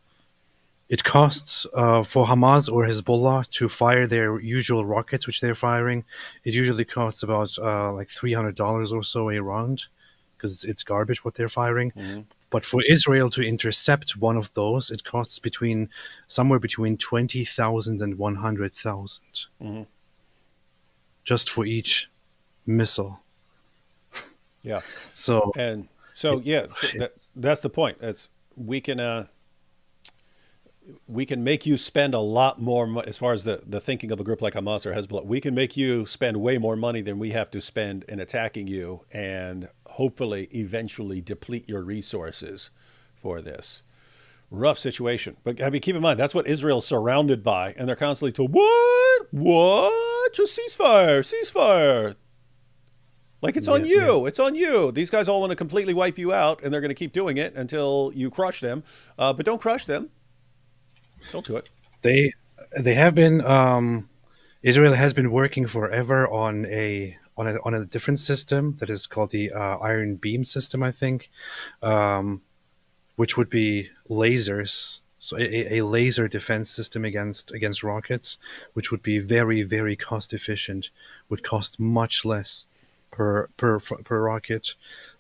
It costs for Hamas or Hezbollah to fire their usual rockets, which they're firing. It usually costs about like $300 or so a round, because it's garbage what they're firing. Mm-hmm. But for Israel to intercept one of those, it costs somewhere between 20,000 and 100,000, mm-hmm. just for each missile. Yeah. So that's the point. We can make you spend a lot more money, as far as the thinking of a group like Hamas or Hezbollah. We can make you spend way more money than we have to spend in attacking you, and hopefully eventually deplete your resources for this. Rough situation. But I mean, keep in mind, that's what Israel's surrounded by, and they're constantly told, what? Just ceasefire. Like it's on you. Yeah. It's on you. These guys all want to completely wipe you out, and they're going to keep doing it until you crush them. But don't crush them. Don't do it. They have been. Israel has been working forever on a different system that is called the Iron Beam system, I think, which would be lasers. So a laser defense system against rockets, which would be very, very cost efficient, would cost much less per rocket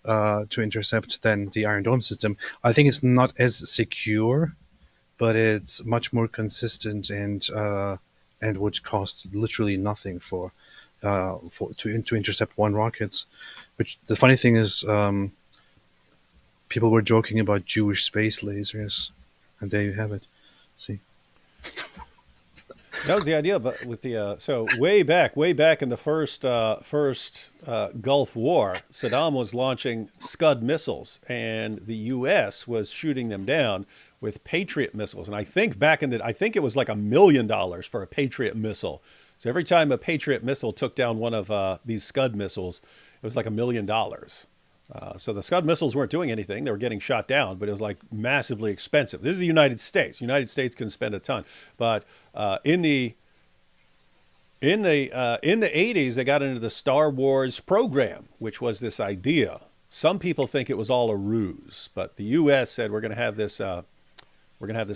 to intercept than the Iron Dome system. I think it's not as secure, but it's much more consistent and would cost literally nothing to intercept one rocket. Which the funny thing is, people were joking about Jewish space lasers, and there you have it. See, That was the idea, but with the so way back in the first Gulf War, Saddam was launching Scud missiles, and the U.S. was shooting them down with Patriot missiles. And I think I think it was like $1 million for a Patriot missile. So every time a Patriot missile took down one of these Scud missiles, it was like $1 million. So the Scud missiles weren't doing anything; they were getting shot down, but it was like massively expensive. This is the United States. United States can spend a ton, but in the 80s, they got into the Star Wars program, which was this idea. Some people think it was all a ruse, but the U.S. said we're going to have this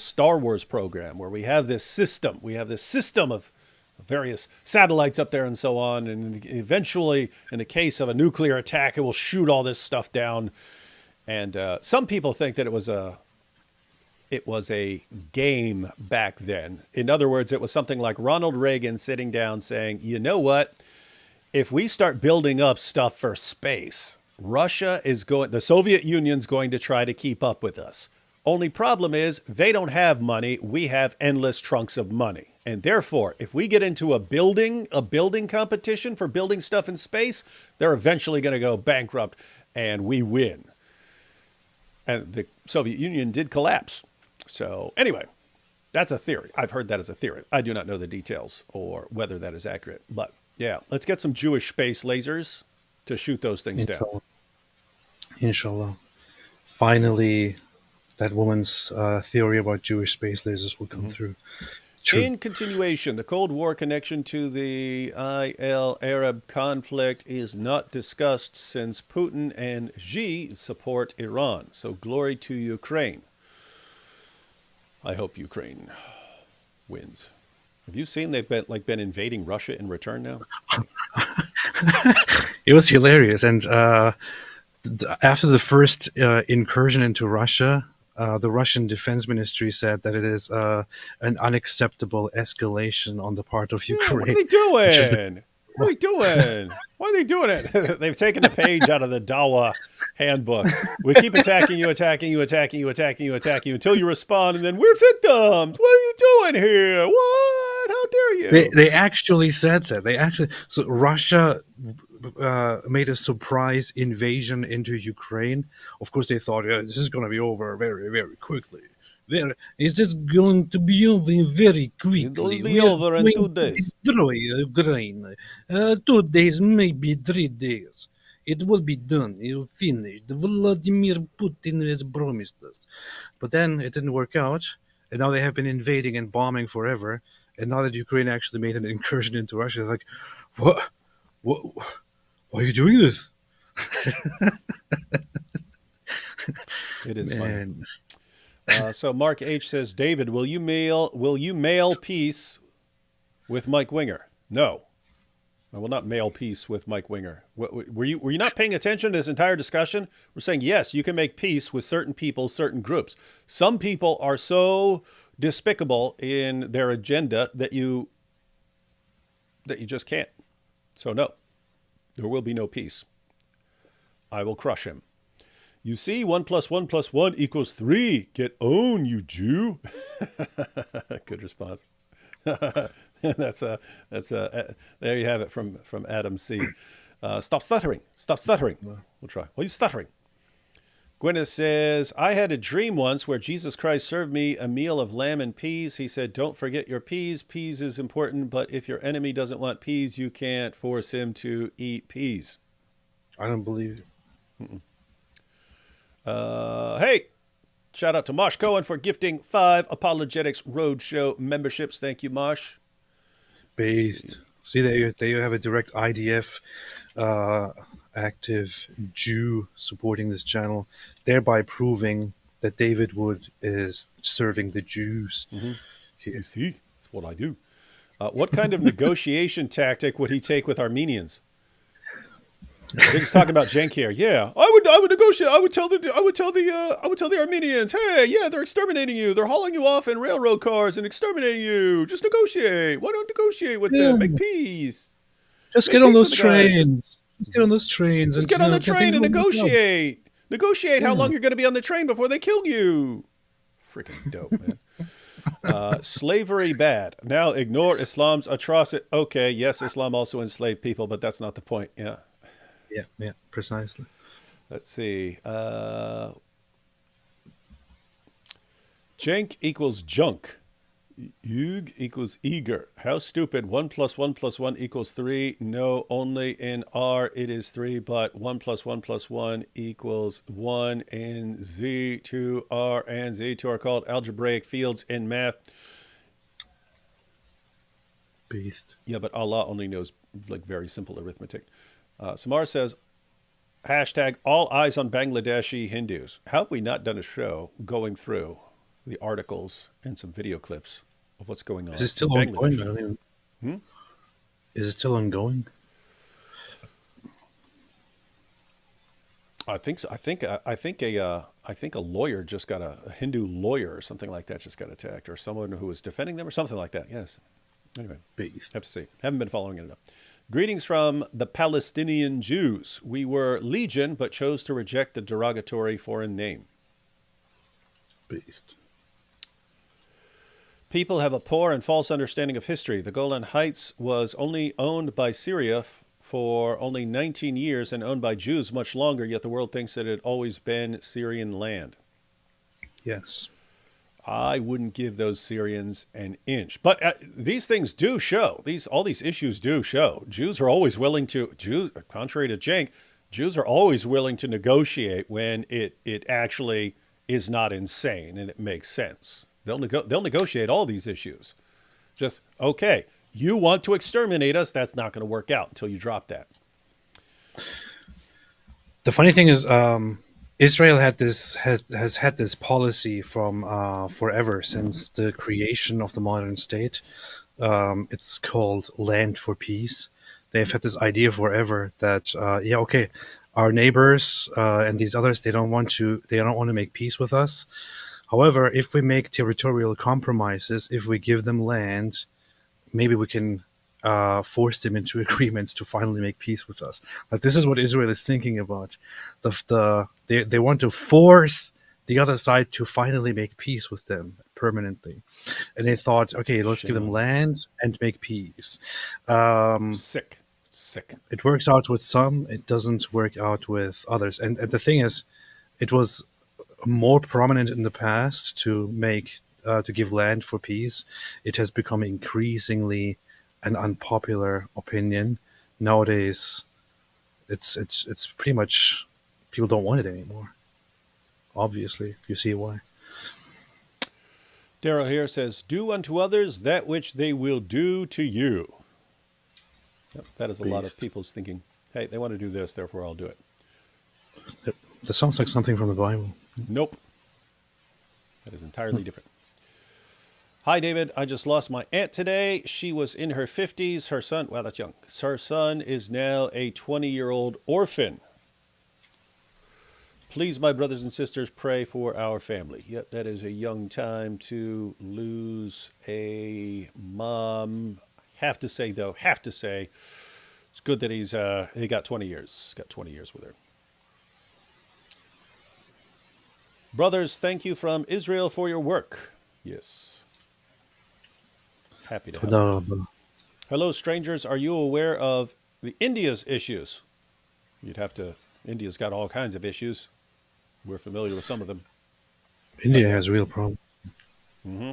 Star Wars program where we have this system of various satellites up there and so on, and eventually, in the case of a nuclear attack, it will shoot all this stuff down. And some people think that it was a game back then. In other words, it was something like Ronald Reagan sitting down saying, you know what? If we start building up stuff for space, the Soviet Union's going to try to keep up with us. Only problem is they don't have money. We have endless trunks of money. And therefore, if we get into a building competition for building stuff in space, they're eventually going to go bankrupt and we win. And the Soviet Union did collapse. So anyway, that's a theory. I've heard that as a theory. I do not know the details or whether that is accurate. But yeah, let's get some Jewish space lasers to shoot those things down. Inshallah. Finally, that woman's theory about Jewish space lasers will come through. True. In continuation, the Cold War connection to the IL-Arab conflict is not discussed since Putin and Xi support Iran. So glory to Ukraine. I hope Ukraine wins. Have you seen they've been invading Russia in return now? It was hilarious. And after the first incursion into Russia, the Russian Defense Ministry said that it is an unacceptable escalation on the part of Ukraine. What are they doing? What are they doing? Why are they doing it? They've taken a page out of the Dawa handbook. We keep attacking you until you respond, and then we're victims. What are you doing here? What? How dare you? They actually said that. So Russia made a surprise invasion into Ukraine. Of course, they thought this is going to be over very, very quickly. It's just going to be over very quickly. It will be over in 2 days. Destroy Ukraine. 2 days, maybe 3 days. It will be done. It will finish. Vladimir Putin has promised us. But then it didn't work out. And now they have been invading and bombing forever. And now that Ukraine actually made an incursion into Russia, they're like, what? Why are you doing this? It is funny. So Mark H says, David, will you mail peace with Mike Winger? No, I will not mail peace with Mike Winger. Were you not paying attention to this entire discussion? We're saying, yes, you can make peace with certain people, certain groups. Some people are so despicable in their agenda that you just can't. So no, there will be no peace. I will crush him. You see, 1 + 1 + 1 = 3. Get owned, you Jew. Good response. There you have it from Adam C. Stop stuttering. Stop stuttering. We'll try. Why are you stuttering? Gwyneth says, I had a dream once where Jesus Christ served me a meal of lamb and peas. He said, don't forget your peas. Peas is important, but if your enemy doesn't want peas, you can't force him to eat peas. I don't believe you. Mm-mm. Hey, shout out to Mosh Cohen for gifting 5 Apologetics Roadshow memberships. Thank you, Mosh. Based. See, there you have a direct IDF active Jew supporting this channel, thereby proving that David Wood is serving the Jews. Mm-hmm. You see, that's what I do. What kind of negotiation tactic would he take with Armenians? He's talking about Cenk here. Yeah, I would negotiate. I would tell the Armenians, hey, yeah, they're exterminating you. They're hauling you off in railroad cars and exterminating you. Just negotiate. Why don't negotiate with them? Make peace. Just get on those trains. Just get on those trains. Just get on the train and negotiate. Negotiate how long you're going to be on the train before they kill you. Freaking dope, man. Slavery bad. Now ignore Islam's atrocity. Okay, yes, Islam also enslaved people, but that's not the point. Yeah. Yeah, precisely. Let's see. Cenk equals junk. Uygur equals eager. How stupid. 1 + 1 + 1 = 3. No, only in R it is 3, but 1 + 1 + 1 = 1 in Z2. R and Z2 are called algebraic fields in math. Beast. Yeah, but Allah only knows like very simple arithmetic. Samar says, hashtag all eyes on Bangladeshi Hindus. How have we not done a show going through the articles and some video clips of what's going on? Is it still ongoing? I don't even... Is it still ongoing? I think so. I think a lawyer just got a Hindu lawyer or something like that just got attacked, or someone who was defending them or something like that. Yes. Anyway, Beast. have to see. Haven't been following it enough. Greetings from the Palestinian Jews. We were legion, but chose to reject the derogatory foreign name. Beast. People have a poor and false understanding of history. The Golan Heights was only owned by Syria for only 19 years and owned by Jews much longer, yet the world thinks that it had always been Syrian land. Yes. I wouldn't give those Syrians an inch. But these things do show. All these issues do show. Jews are always willing to, contrary to Cenk, Jews are always willing to negotiate when it actually is not insane and it makes sense. They'll negotiate all these issues. Just, okay, you want to exterminate us, that's not going to work out until you drop that. The funny thing is, Israel has had this policy from forever, since the creation of the modern state. It's called land for peace. They've had this idea forever that our neighbors and these others, they don't want to make peace with us. However, if we make territorial compromises, if we give them land, maybe we can force them into agreements to finally make peace with us. Like, this is what Israel is thinking about. They want to force the other side to finally make peace with them permanently. And they thought, okay, let's give them land and make peace. Sick. It works out with some, it doesn't work out with others. And the thing is, it was more prominent in the past to give land for peace. It has become increasingly an unpopular opinion nowadays. It's pretty much, people don't want it anymore. Obviously, you see why. Daryl here says, do unto others that which they will do to you. Yep, that is a lot of people's thinking. Hey, they want to do this, therefore I'll do it. That sounds like something from the Bible. Nope. That is entirely different. Hi, David. I just lost my aunt today. She was in her 50s. Her son, wow, that's young. Her son is now a 20-year-old orphan. Please, my brothers and sisters, pray for our family. Yep, that is a young time to lose a mom. Have to say, it's good that he got 20 years. Got 20 years with her. Brothers, thank you from Israel for your work. Yes. Happy to help. Hello, strangers. Are you aware of the India's issues? India's got all kinds of issues. We're familiar with some of them. India has real problems. Mm-hmm.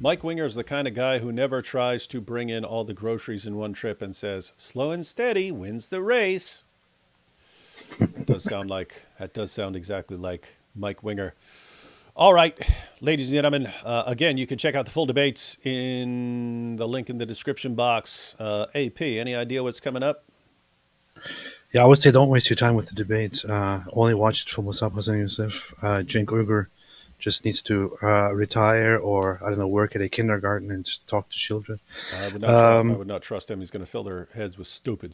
Mike Winger is the kind of guy who never tries to bring in all the groceries in one trip and says, slow and steady wins the race. That does sound exactly like Mike Winger. All right, ladies and gentlemen, again, you can check out the full debates in the link in the description box. AP, any idea what's coming up? Yeah, I would say don't waste your time with the debate. Only watch it for Mosab, Hassan, Yousef. Cenk Uygur just needs to retire or, I don't know, work at a kindergarten and just talk to children. I would not trust him. He's going to fill their heads with stupid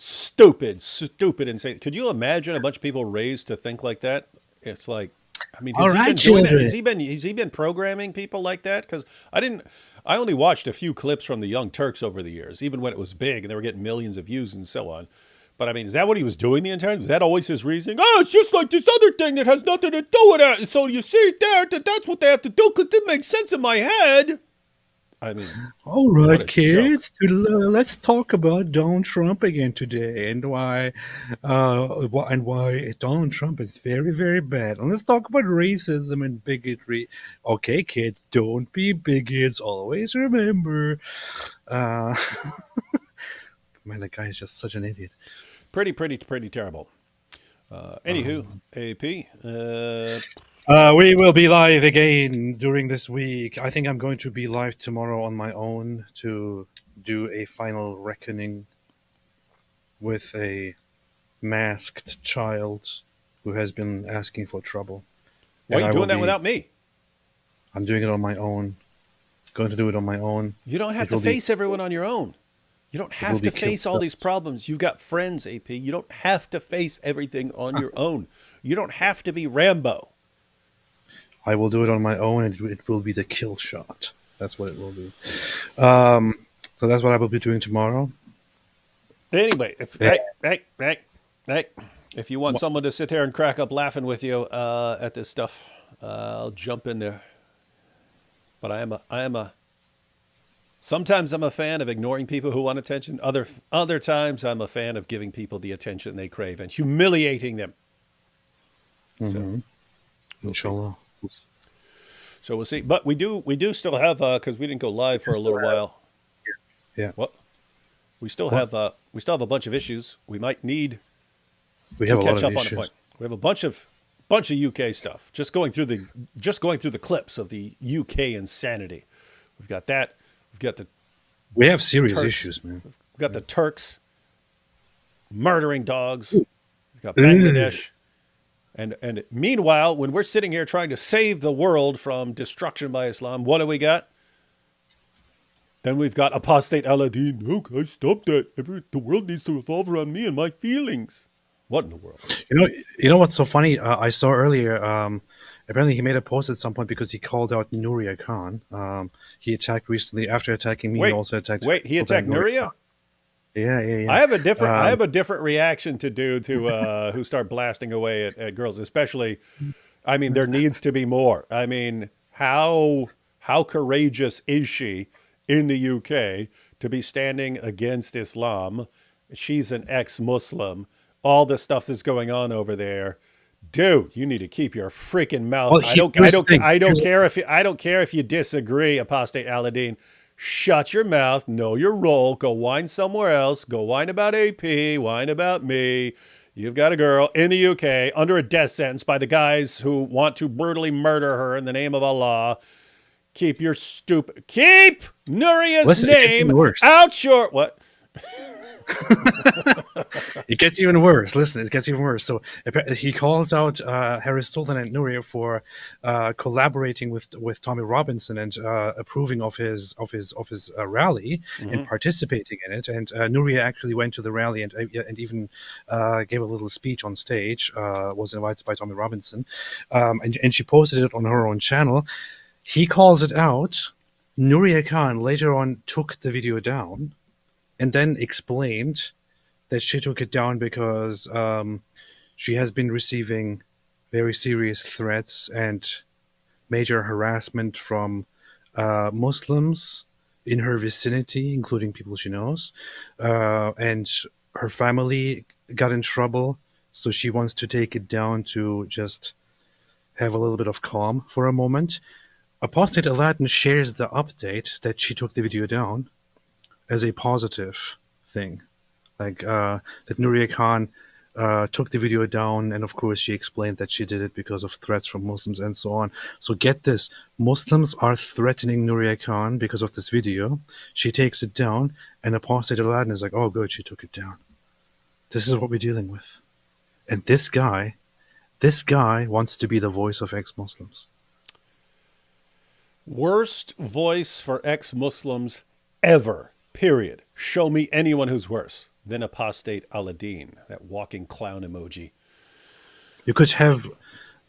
insane. Could you imagine a bunch of people raised to think like that? It's like, I mean, has he been programming people like that? Because I only watched a few clips from the Young Turks over the years, even when it was big and they were getting millions of views and so on. But I mean, is that what he was doing the entire time? Was that always his reasoning? Oh, it's just like this other thing that has nothing to do with it. So you see there that that's what they have to do because it makes sense in my head. I mean, all right, kids, let's talk about Donald Trump again today and why Donald Trump is very, very bad. And let's talk about racism and bigotry. Okay, kids, don't be bigots. Always remember. Man, that guy is just such an idiot. Pretty terrible. Anywho, AP. We will be live again during this week. I think I'm going to be live tomorrow on my own to do a final reckoning with a masked child who has been asking for trouble. Why are you doing that without me? I'm doing it on my own. Going to do it on my own. You don't have to face everyone on your own. You don't have to face all these problems. You've got friends, AP. You don't have to face everything on your own. You don't have to be Rambo. I will do it on my own, and it will be the kill shot. That's what it will be. So that's what I will be doing tomorrow. Anyway, if you want someone to sit there and crack up laughing with you at this stuff, I'll jump in there. But sometimes I'm a fan of ignoring people who want attention. Other times I'm a fan of giving people the attention they crave and humiliating them. Mm-hmm. Inshallah. So we'll see. But we do still have because we didn't go live for a little while. Yeah. What? We still have a bunch of issues. We might need to catch up on a point. We have a bunch of UK stuff. Just going through the clips of the UK insanity. We've got that. We have serious Turks. Issues, man. We've got the Turks murdering dogs. We've got Bangladesh. And meanwhile, when we're sitting here trying to save the world from destruction by Islam, what do we got? Then we've got Apostate Aladdin. Okay, stop that. The world needs to revolve around me and my feelings. What in the world? You know what's so funny? I saw earlier. Apparently, he made a post at some point because he called out Nuria Khan. He attacked recently. After attacking me, he also attacked. Wait, he attacked Nuria? Yeah. I have a different reaction to dudes who start blasting away at girls, especially. I mean, there needs to be more. I mean, how courageous is she in the UK to be standing against Islam? She's an ex-Muslim. All the stuff that's going on over there, dude. You need to keep your freaking mouth. Well, I don't care if you disagree, Apostate Aladdin. Shut your mouth, know your role, go whine somewhere else, go whine about AP, whine about me. You've got a girl in the UK under a death sentence by the guys who want to brutally murder her in the name of Allah. Keep Nuria's name out short. What? It gets even worse. Listen, it gets even worse. So he calls out Harris Sultan and Nuria for collaborating with Tommy Robinson and approving of his rally and participating in it. And Nuria actually went to the rally and even gave a little speech on stage. Was invited by Tommy Robinson, and she posted it on her own channel. He calls it out. Nuria Khan later on took the video down. And then explained that she took it down because she has been receiving very serious threats and major harassment from Muslims in her vicinity, including people she knows. And her family got in trouble, so she wants to take it down to just have a little bit of calm for a moment. Apostate Aladdin shares the update that she took the video down as a positive thing, like that Nuria Khan took the video down, and of course she explained that she did it because of threats from Muslims and so on. So get this, Muslims are threatening Nuria Khan because of this video. She takes it down, and Apostate Aladdin is like, oh good, she took it down. This is what we're dealing with. And this guy wants to be the voice of ex-Muslims. Worst voice for ex-Muslims ever. Period. Show me anyone who's worse than Apostate Aladdin, that walking clown emoji. You could have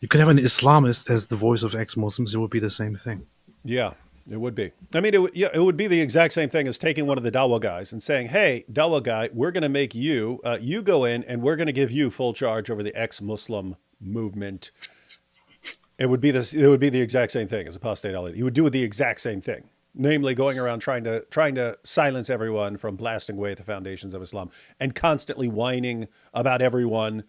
an Islamist as the voice of ex-Muslims. It would be the same thing. Yeah. It would be. I mean, it would be the exact same thing as taking one of the Dawa guys and saying, "Hey, Dawa guy, we're going to make you, you go in, and we're going to give you full charge over the ex-Muslim movement." It would be this. It would be the exact same thing as apostate Ali. You would do the exact same thing, namely going around trying to silence everyone from blasting away at the foundations of Islam and constantly whining about everyone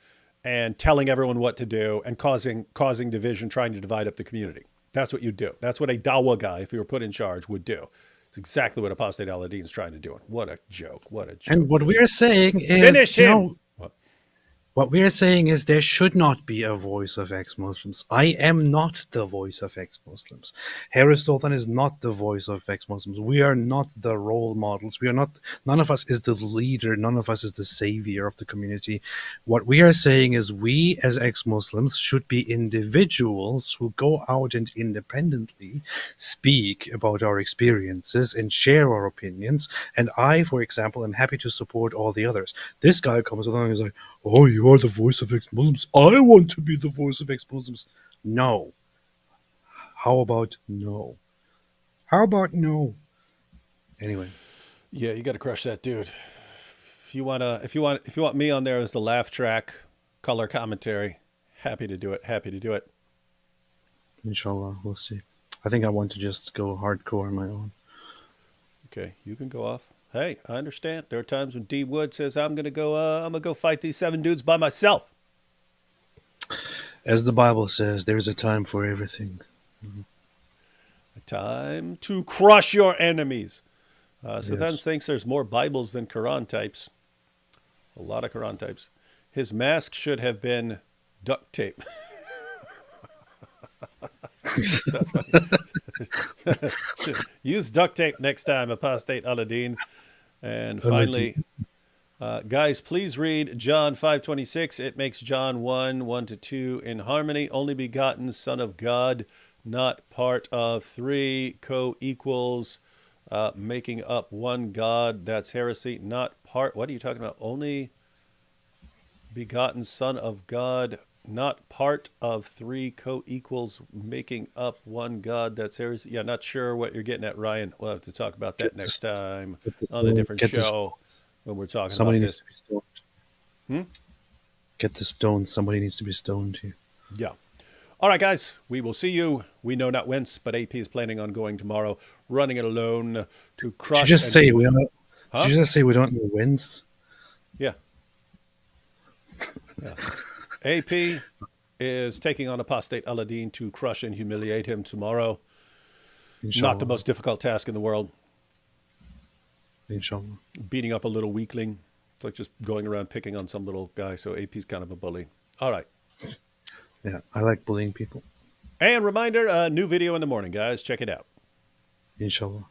and telling everyone what to do and causing division, trying to divide up the community. That's what you do. That's what a Dawa guy, if he were put in charge, would do. It's exactly what Apostate Al-Adin is trying to do. What a joke. What a joke. And what we're saying is, finish him. What we're saying is there should not be a voice of ex-Muslims. I am not the voice of ex-Muslims. Harris Sultan is not the voice of ex-Muslims. We are not the role models. We are not. None of us is the leader. None of us is the savior of the community. What we are saying is we as ex-Muslims should be individuals who go out and independently speak about our experiences and share our opinions. And I, for example, am happy to support all the others. This guy comes along and is like, "Oh, you are the voice of ex-Muslims. I want to be the voice of ex-Muslims." No. How about no? How about no? Anyway. Yeah, you got to crush that dude. If you want me on there as the laugh track, color commentary, happy to do it. Happy to do it. Inshallah, we'll see. I think I want to just go hardcore on my own. Okay, you can go off. Hey, I understand. There are times when D Wood says, I'm gonna go fight these 7 dudes by myself. As the Bible says, there's a time for everything. A time to crush your enemies. So Yes. then thinks there's more Bibles than Quran types. A lot of Quran types. His mask should have been duct tape. That's funny. Use duct tape next time, Apostate Al-Adin. And finally, guys, please read John 5:26. It makes John 1:1-2 in harmony. Only begotten Son of God, not part of 3 co-equals, making up one God. That's heresy. Not part. What are you talking about? Only begotten Son of God, not part of 3 co-equals, making up one God. That's heresy. Yeah, not sure what you're getting at, Ryan. We'll have to talk about that next time on a different show when we're talking Somebody about needs this. to be stoned. Get the stone. Somebody needs to be stoned here. Yeah. All right, guys, we will see you. We know not whence, but AP is planning on going tomorrow, running it alone to crush. Did you just say we don't? Huh? Did you just say we don't know whence? Yeah. Yeah. AP is taking on Apostate Al-Adin to crush and humiliate him tomorrow. Inshallah. Not the most difficult task in the world. Inshallah. Beating up a little weakling. It's like just going around picking on some little guy. So AP's kind of a bully. All right. Yeah, I like bullying people. And reminder, new video in the morning, guys. Check it out. Inshallah.